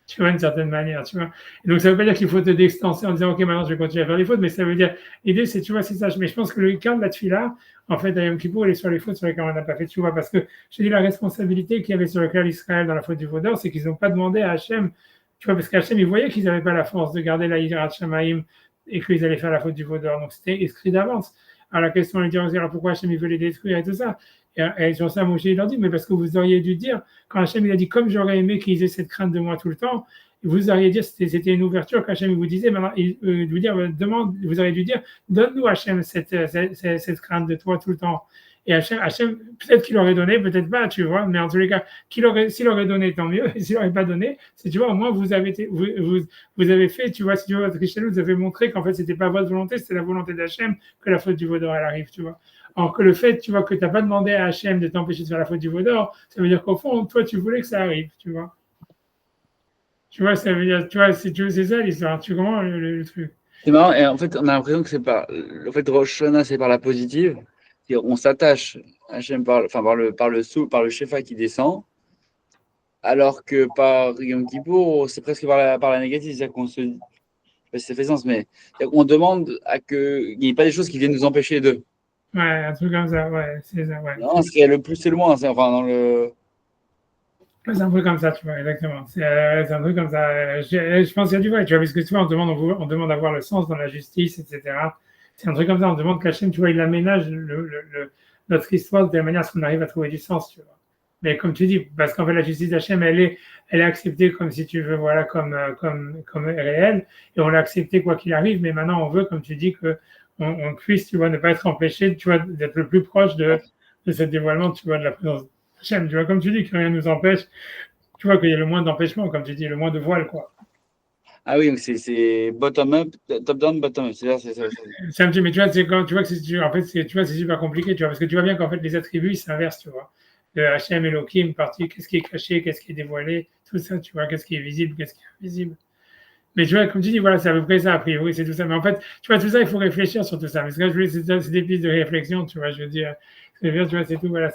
Tu vois, d'une certaine manière, tu vois. Et donc, ça ne veut pas dire qu'il faut te distancer en disant, OK, maintenant, je vais continuer à faire des fautes, mais ça veut dire, l'idée, c'est, tu vois, c'est ça. Mais je pense que le cas de la tefila, en fait, à Yom Kippour, il est sur les fautes sur lesquelles on n'a pas fait, tu vois, parce que je dis la responsabilité qu'il y avait sur le clan d'Israël dans la faute du Vaudor, c'est qu'ils n'ont pas demandé à Hachem, tu vois, parce qu'Hachem, il voyait qu'ils n'avaient pas la force de garder la Yirat Shamaïm et qu'ils allaient faire la faute du Vaudor. Donc, c'était écrit d'avance. Alors, la question, on dit, pourquoi Hachem, il veut les détruire et tout ça. Et sur ça, Moshe, il leur dit, mais parce que vous auriez dû dire, quand Hachem, il a dit, comme j'aurais aimé qu'ils aient cette crainte de moi tout le temps, vous auriez dit, c'était une ouverture qu'Hachem vous disait, maintenant, vous dire, vous auriez dû dire, donne-nous Hachem cette crainte de toi tout le temps. Et Hachem, peut-être qu'il aurait donné, peut-être pas, tu vois, mais en tous les cas, s'il aurait donné, tant mieux, et s'il n'aurait pas donné, c'est, tu vois, au moins, vous avez fait, tu vois, si tu vois, votre Richelieu, vous avez montré qu'en fait, c'était pas votre volonté, c'était la volonté d'Hachem que la faute du Vaudor, elle arrive, tu vois. Alors que le fait, tu vois, que tu n'as pas demandé à Hachem de t'empêcher de faire la faute du Vaudor, ça veut dire qu'au fond, toi, tu voulais que ça arrive, tu vois. Tu vois, ça veut dire, tu vois, c'est ça l'histoire, tu comprends le truc.
C'est marrant, et en fait, on a l'impression que c'est par. En fait, Rosh Hashanah, c'est par la positive. On s'attache à Hachem par le Shefa qui descend, alors que par Yom Kippour, c'est presque par la négative. C'est-à-dire qu'on se. Je sais pas si ça fait sens, mais on demande à qu'il n'y ait pas des choses qui viennent nous empêcher de.
Ouais, un truc comme ça, ouais, c'est ça, ouais.
Non, ce qui est le plus, c'est le moins. Enfin, dans le.
C'est un truc comme ça, tu vois, exactement. C'est un truc comme ça. Je pense qu'il y a du vrai, tu vois, parce que tu vois, on demande à voir le sens dans la justice, etc. C'est un truc comme ça, on demande qu'Hachem, tu vois, il aménage notre histoire de telle manière à ce qu'on arrive à trouver du sens, tu vois. Mais comme tu dis, parce qu'en fait, la justice d'Hachem, elle est acceptée comme si tu veux, voilà, comme réelle, et on l'a acceptée quoi qu'il arrive, mais maintenant, on veut, comme tu dis, on puisse, tu vois, ne pas être empêché, tu vois, d'être le plus proche de ce dévoilement, tu vois, de la présence d'Hachem, tu vois, comme tu dis, que rien ne nous empêche, tu vois, qu'il y a le moins d'empêchement, comme tu dis, le moins de voile, quoi.
Ah oui, donc c'est bottom-up, top-down, bottom-up. C'est ça.
C'est un petit, mais tu vois, tu vois que en fait, tu vois, c'est super compliqué, tu vois, parce que tu vois bien qu'en fait, les attributs, ils s'inversent, tu vois. Le Hachem, Elohim, partie, qu'est-ce qui est caché, qu'est-ce qui est dévoilé, tout ça, tu vois, qu'est-ce qui est visible, qu'est-ce qui est invisible. Mais tu vois, comme tu dis, voilà, c'est à peu près ça, a priori, c'est tout ça. Mais en fait, tu vois, tout ça, il faut réfléchir sur tout ça. Parce que là, c'est des pistes de réflexion, tu vois, je veux dire, tu vois, c'est tout, voilà,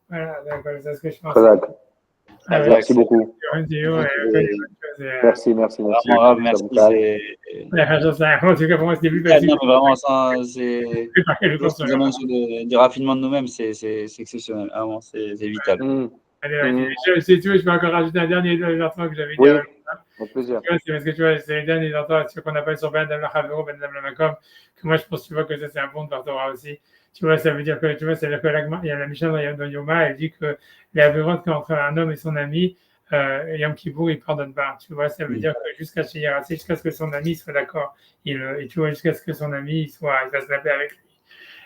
voilà, c'est ce que je pense.
Très d'accord.
Ah, ouais,
Merci beaucoup. Merci.
Vraiment grave, merci.
En tout cas, pour moi, c'était plus
Ah,
facile.
non, mais vraiment, ça, c'est. Ce qui nous amène sur du raffinement de nous-mêmes, c'est exceptionnel. Vraiment, c'est vital.
Allez, tu vois, je vais encore rajouter un dernier argument que j'avais dit.
Oui, avec plaisir.
C'est parce que tu vois, c'est les derniers arguments qu'on appelle sur Ben Adam Lachavero, Ben Adam Lamakom, que moi je pense, tu vois, que ça c'est un bon de Torah aussi. Tu vois, ça veut dire que, tu vois, c'est-à-dire que il y a la Mishnah dans Yoma, elle dit que les avérotes entre un homme et son ami, Yom Kippour, il ne pardonne pas. Tu vois, ça veut dire que jusqu'à ce que son ami soit d'accord. Et tu vois, jusqu'à ce que son ami il fasse la paix avec lui.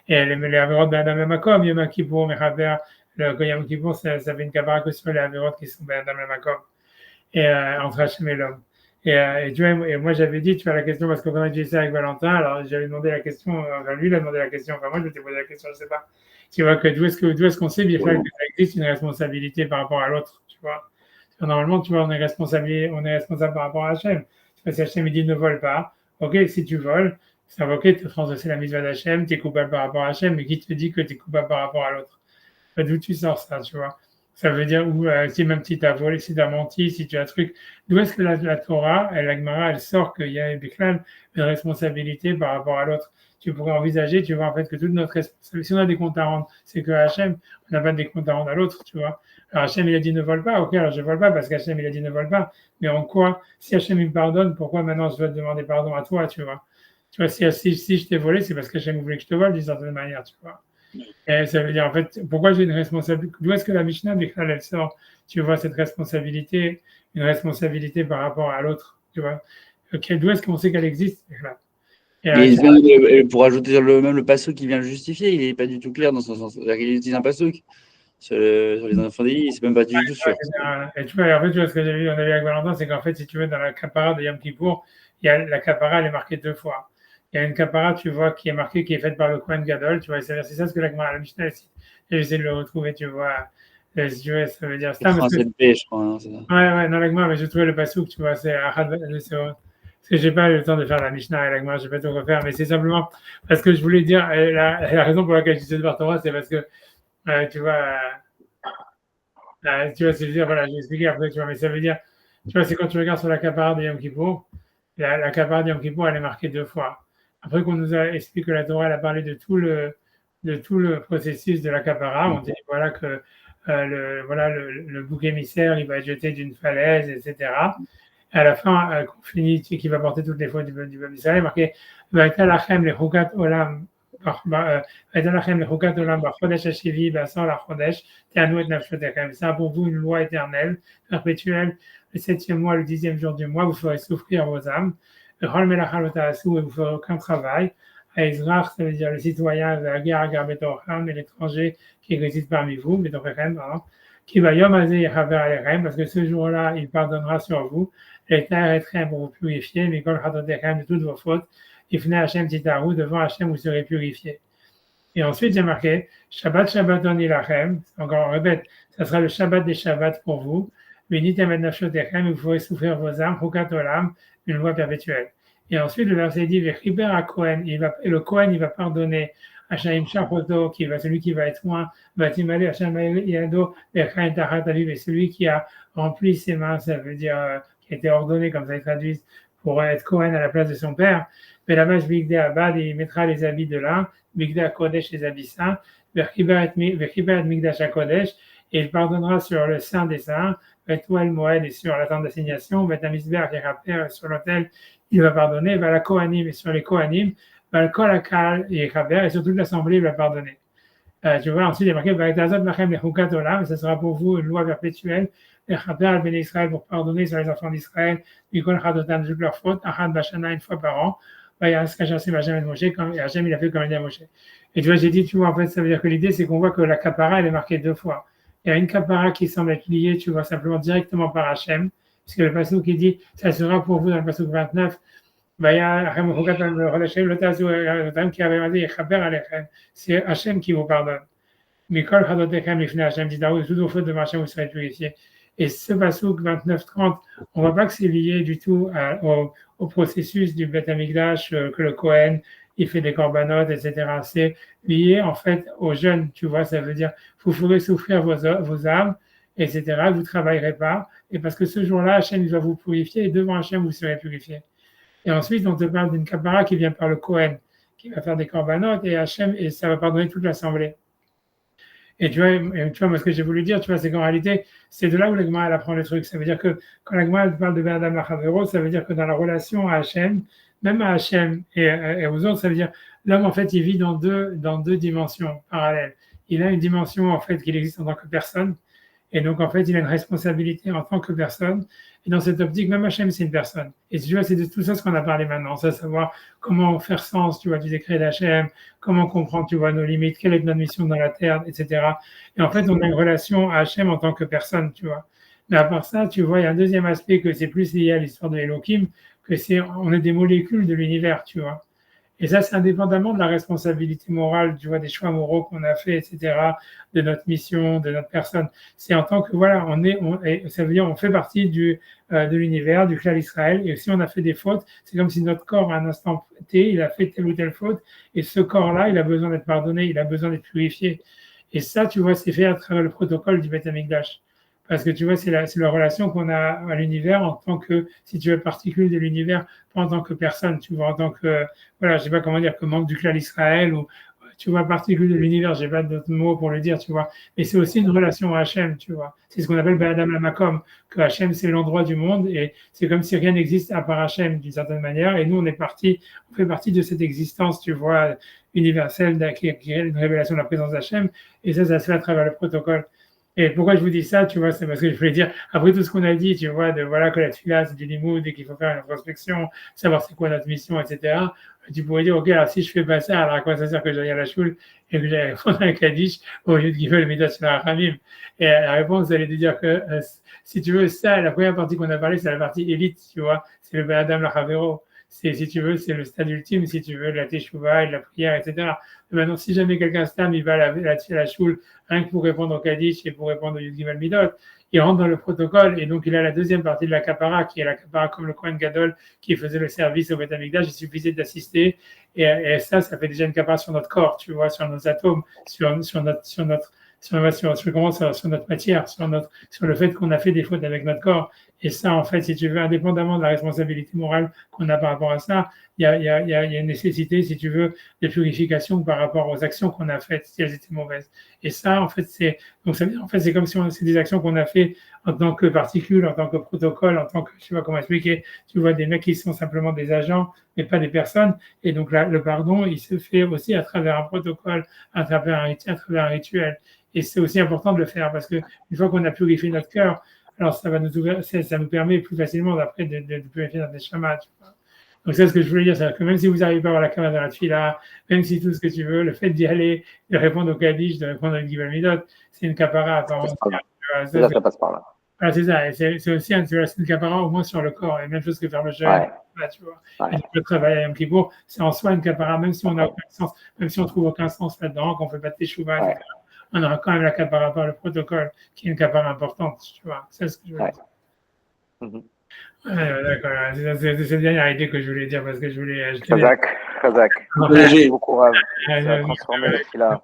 Et les avérotes Ben Adam Lamakom, Yom Kippour, Mechaber, le Yom Kippour, ça fait une cabara que sur les avérotes qui sont Ben Adam Lamakom. Et entre Hachem et l'homme. Et tu vois, et moi j'avais dit, tu vois, la question, parce que quand j'ai dit ça avec Valentin, alors j'avais demandé la question, enfin lui il a demandé la question, enfin moi je m'étais posé la question, je sais pas. Tu vois, que d'où est-ce qu'on sait bien que ça existe une responsabilité par rapport à l'autre, tu vois. Normalement, tu vois, on est responsable par rapport à Hachem. Tu vois, si Hachem il dit ne vole pas, ok, si tu voles, ça va ok, tu as transgressé la mitzvah d'Hachem, tu es coupable par rapport à Hachem, mais qui te dit que tu es coupable par rapport à l'autre? D'où tu sors ça, tu vois? Ça veut dire, si même si tu as volé, si tu as menti, si tu as un truc, d'où est-ce que la Torah, la Gemara, elle sort qu'il y a une responsabilité par rapport à l'autre? Tu pourrais envisager, tu vois, en fait, que toute notre responsabilité, si on a des comptes à rendre, c'est que Hachem, on n'a pas des comptes à rendre à l'autre, tu vois. Alors Hachem, il a dit ne vole pas, ok, alors je ne vole pas parce qu'Hachem, il a dit ne vole pas, mais en quoi, si Hachem, il me pardonne, pourquoi maintenant je dois te demander pardon à toi, tu vois? Tu vois, si je t'ai volé, c'est parce qu'Hachem voulait que je te vole d'une certaine manière, tu vois. Et ça veut dire, en fait, pourquoi j'ai une responsabilité? D'où est-ce que la Mishnah, elle sort, tu vois, cette responsabilité, une responsabilité par rapport à l'autre, tu vois? D'où est-ce qu'on sait qu'elle existe?
Et pour ajouter même le passouk qui vient le justifier, il n'est pas du tout clair dans son sens. C'est-à-dire qu'il utilise un passouk sur les enfants d'Élie, c'est même pas du tout sûr.
Et tu vois, en fait, tu vois, ce que j'avais vu, on avait avec Valentin, c'est qu'en fait, si tu veux, dans la capara de Yom Kippour, la capara, elle est marquée 2 fois. Il y a une capara, tu vois, qui est marquée, qui est faite par le Kohen Gadol, tu vois, c'est ça ce que la Mishnah, j'ai essayé de le retrouver, tu vois. Si tu veux, ça veut dire ça.
37b, je crois, hein, c'est ça.
Ouais, non, l'agma, mais j'ai trouvé le pasouk, tu vois, c'est parce que j'ai pas eu le temps de faire la Mishnah et l'agma, je vais pas tout refaire, mais c'est simplement parce que je voulais dire, la raison pour laquelle je disais de Torah, c'est parce que, tu vois, Tu vois, c'est-à-dire, voilà, j'ai expliqué après, tu vois, mais ça veut dire, tu vois, c'est quand tu regardes sur la capara de Yom Kippour, la capara de Yom Kippour, elle est marquée 2 fois. Après qu'on nous a expliqué que la Torah, elle a parlé de tout le processus de la capara, on dit, voilà, que voilà, le bouc émissaire, il va être jeté d'une falaise, etc. À la fin, qu'on finit, qui va porter toutes les fautes du peuple d'Israël, marqué Va'eta lachem lechukat olam, Va'eta lachem lechukat olam, b'chodesh hashivi, b'asar lachodesh, te'anu et nafshotechem. Ça a pour vous une loi éternelle, perpétuelle, le 7e mois, le 10e jour du mois, vous ferez souffrir vos âmes. V'chol melachah lo ta'asu, et vous ferez aucun travail. Aizrach, ça veut dire le citoyen, V'agar agar betorcham, et l'étranger qui réside parmi vous, betorchem, pardon. Qui va yom hazeh yechaver alechem, parce que ce jour-là, il pardonnera sur vous. Les terres pour vous purifier, mais quand de toutes vos fautes, Ifne Hachem Titarou, devant Hachem, vous serez purifiés. Et ensuite, j'ai marqué Shabbat Shabbaton Ilachem, encore on répète, ça sera le Shabbat des Shabbats pour vous. Benitem et Nafshotechem, vous ferez souffrir vos âmes, Chukat Olam, une loi perpétuelle. Et ensuite, le verset dit Vechiber à Kohen, et le Kohen, il va pardonner Hachem Shachoto, qui va, celui qui va être loin, Batimale Hachem Yado, Vechain Tachat Aviv, et celui qui a rempli ses mains, ça veut dire qui a été ordonné, comme ça ils traduisent, pour être Kohen à la place de son père. Mais la vache Bigdé Abad, il mettra les habits de l'un, Bigdé Kodesh, les habits saints, Vechiber et Migdash Kodesh, et il pardonnera sur le saint des saints, Vetouel Moed et sur la tente d'assignation, Vetamisber et Raper sur l'autel, il va pardonner, va la Kohanim et sur les Kohanim, va le Kolakal et Raper et sur toute l'assemblée, il va pardonner. Tu vois, ensuite il est marqué, et ça sera pour vous une loi perpétuelle, et Ben Israël pour pardonner sur les enfants d'Israël, Mikol Chadotam, toutes leurs fautes, Achad Bashana, une fois par an, et Hachem il a fait comme il dit à Moshe. Et tu vois, j'ai dit, tu vois, en fait, ça veut dire que l'idée, c'est qu'on voit que la capara, elle est marquée 2 fois. Il y a une capara qui semble être liée, tu vois, simplement directement par Hachem, puisque le passage qui dit, ça sera pour vous dans le passage 29, c'est Hachem qui vous pardonne. Mikol Chadotechem Lifnei Hachem Titarou, toutes vos fautes devant Hachem, vous serez purifiés. Et ce passouk 29-30, on ne voit pas que c'est lié du tout au processus du Beth Amikdash, que le Kohen, il fait des corbanotes, etc. C'est lié en fait aux jeunes, tu vois, ça veut dire vous ferez souffrir vos âmes, etc. Vous ne travaillerez pas. Et parce que ce jour-là, Hachem va vous purifier et devant Hachem, vous serez purifiés. Et ensuite, on te parle d'une kapara qui vient par le Kohen, qui va faire des corbanotes et Hachem, et ça va pardonner toute l'assemblée. Et tu vois, moi, ce que j'ai voulu dire, tu vois, c'est qu'en réalité, c'est de là où l'Agma, elle apprend le truc. Ça veut dire que quand l'Agma, elle parle de Ben Adam Lachavero, ça veut dire que dans la relation à Hachem, même à Hachem et aux autres, ça veut dire l'homme, en fait, il vit dans deux dimensions parallèles. Il a une dimension, en fait, qu'il existe en tant que personne. Et donc, en fait, il a une responsabilité en tant que personne. Et dans cette optique, même Hachem, c'est une personne. Et tu vois, c'est de tout ça ce qu'on a parlé maintenant. C'est savoir comment faire sens, tu vois, du décret d'Hachem, comment comprendre, tu vois, nos limites, quelle est notre mission dans la terre, etc. Et en fait, on a une relation à Hachem en tant que personne, tu vois. Mais à part ça, tu vois, il y a un deuxième aspect que c'est plus lié à l'histoire de Elohim, on est des molécules de l'univers, tu vois. Et ça, c'est indépendamment de la responsabilité morale, tu vois, des choix moraux qu'on a fait, etc., de notre mission, de notre personne. C'est en tant que, voilà, ça veut dire on fait partie de l'univers, du clan Israël. Et si on a fait des fautes, c'est comme si notre corps, à un instant T, il a fait telle ou telle faute. Et ce corps-là, il a besoin d'être pardonné, il a besoin d'être purifié. Et ça, tu vois, c'est fait à travers le protocole du Beth Amikdash. Parce que tu vois, c'est la relation qu'on a à l'univers en tant que, si tu veux, particule de l'univers, pas en tant que personne, tu vois, en tant que, voilà, je sais pas comment dire, que membre du clan Israël ou, tu vois, particule de l'univers, j'ai pas d'autres mots pour le dire, tu vois. Mais c'est aussi une relation à Hachem, tu vois. C'est ce qu'on appelle Adam Lamakom, que Hachem, c'est l'endroit du monde et c'est comme si rien n'existe à part Hachem d'une certaine manière. Et nous, on fait partie de cette existence, tu vois, universelle, qui est une révélation de la présence d'Hachem. Et ça se fait à travers le protocole. Et pourquoi je vous dis ça, tu vois, c'est parce que je voulais dire, après tout ce qu'on a dit, tu vois, voilà, que la tefila, c'est du limoud et qu'il faut faire une introspection, savoir c'est quoi notre mission, etc. Tu pourrais dire, ok, alors si je fais pas ça, alors à quoi ça sert que j'aille à la choule et que j'aille répondre un kaddish au lieu de kiffer le midat sur la ramim? Et la réponse, elle est de dire que, si tu veux, ça, la première partie qu'on a parlé, c'est la partie élite, tu vois, c'est le Ben Adam Lachavero. Si tu veux, c'est le stade ultime, si tu veux, de la teshuva et de la prière, etc. Et maintenant, si jamais quelqu'un stam, il va à la choule, rien que pour répondre au Kaddish et pour répondre au Yud Gimel Midot, il rentre dans le protocole et donc il a la deuxième partie de la kapara, qui est la kapara comme le Kohen Gadol qui faisait le service au Beth Amikdash. Il suffisait d'assister et ça fait déjà une kapara sur notre corps, tu vois, sur nos atomes, sur notre sur notre matière, sur le fait qu'on a fait des fautes avec notre corps. Et ça, en fait, si tu veux, indépendamment de la responsabilité morale qu'on a par rapport à ça, il y a une nécessité, si tu veux, de purification par rapport aux actions qu'on a faites, si elles étaient mauvaises. Et ça, en fait, c'est comme si c'est des actions qu'on a fait en tant que particules, en tant que protocole, en tant que, je sais pas comment expliquer, tu vois, des mecs qui sont simplement des agents, mais pas des personnes. Et donc là, le pardon, il se fait aussi à travers un protocole, à travers un rituel. Et c'est aussi important de le faire parce que une fois qu'on a purifié notre cœur, alors ça nous permet plus facilement d'après de purifier notre neshama. Donc c'est ce que je voulais dire, c'est que même si vous n'arrivez pas à avoir la caméra dans la tefila, même si tout ce que tu veux, le fait d'y aller, de répondre au Kaddish, de répondre au Gibel Midot, c'est une capara à part entière.
Ça passe par là.
Voilà, c'est ça. Et c'est aussi une capara au moins sur le corps. Et même chose que faire le jeûne.
Ouais.
Là, tu vois.
Ouais.
Et donc, le travail à Yom Kippour, c'est en soi une capara, même si on n'a aucun sens, même si on trouve aucun sens là-dedans, qu'on ne fait pas de teshuva,
Ouais.
etc. On aura quand même la capara par le protocole, qui est une capara importante, tu vois. C'est ce que je voulais dire.
Mhm.
D'accord. C'est cette dernière idée que je voulais dire parce que je voulais.
Chazak. Merci beaucoup, Rav. Ça va transformer la fila.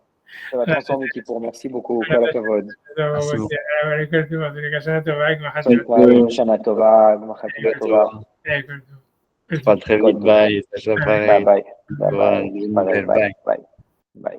Ça va transformer Kippour. Merci beaucoup. Kol hakavod.
Merci beaucoup.
Shana Tova, Gmachat Tova.
Pas très vite, bye. Sacha, pareil.
Bye bye. Bye bye. Bye bye. Bye.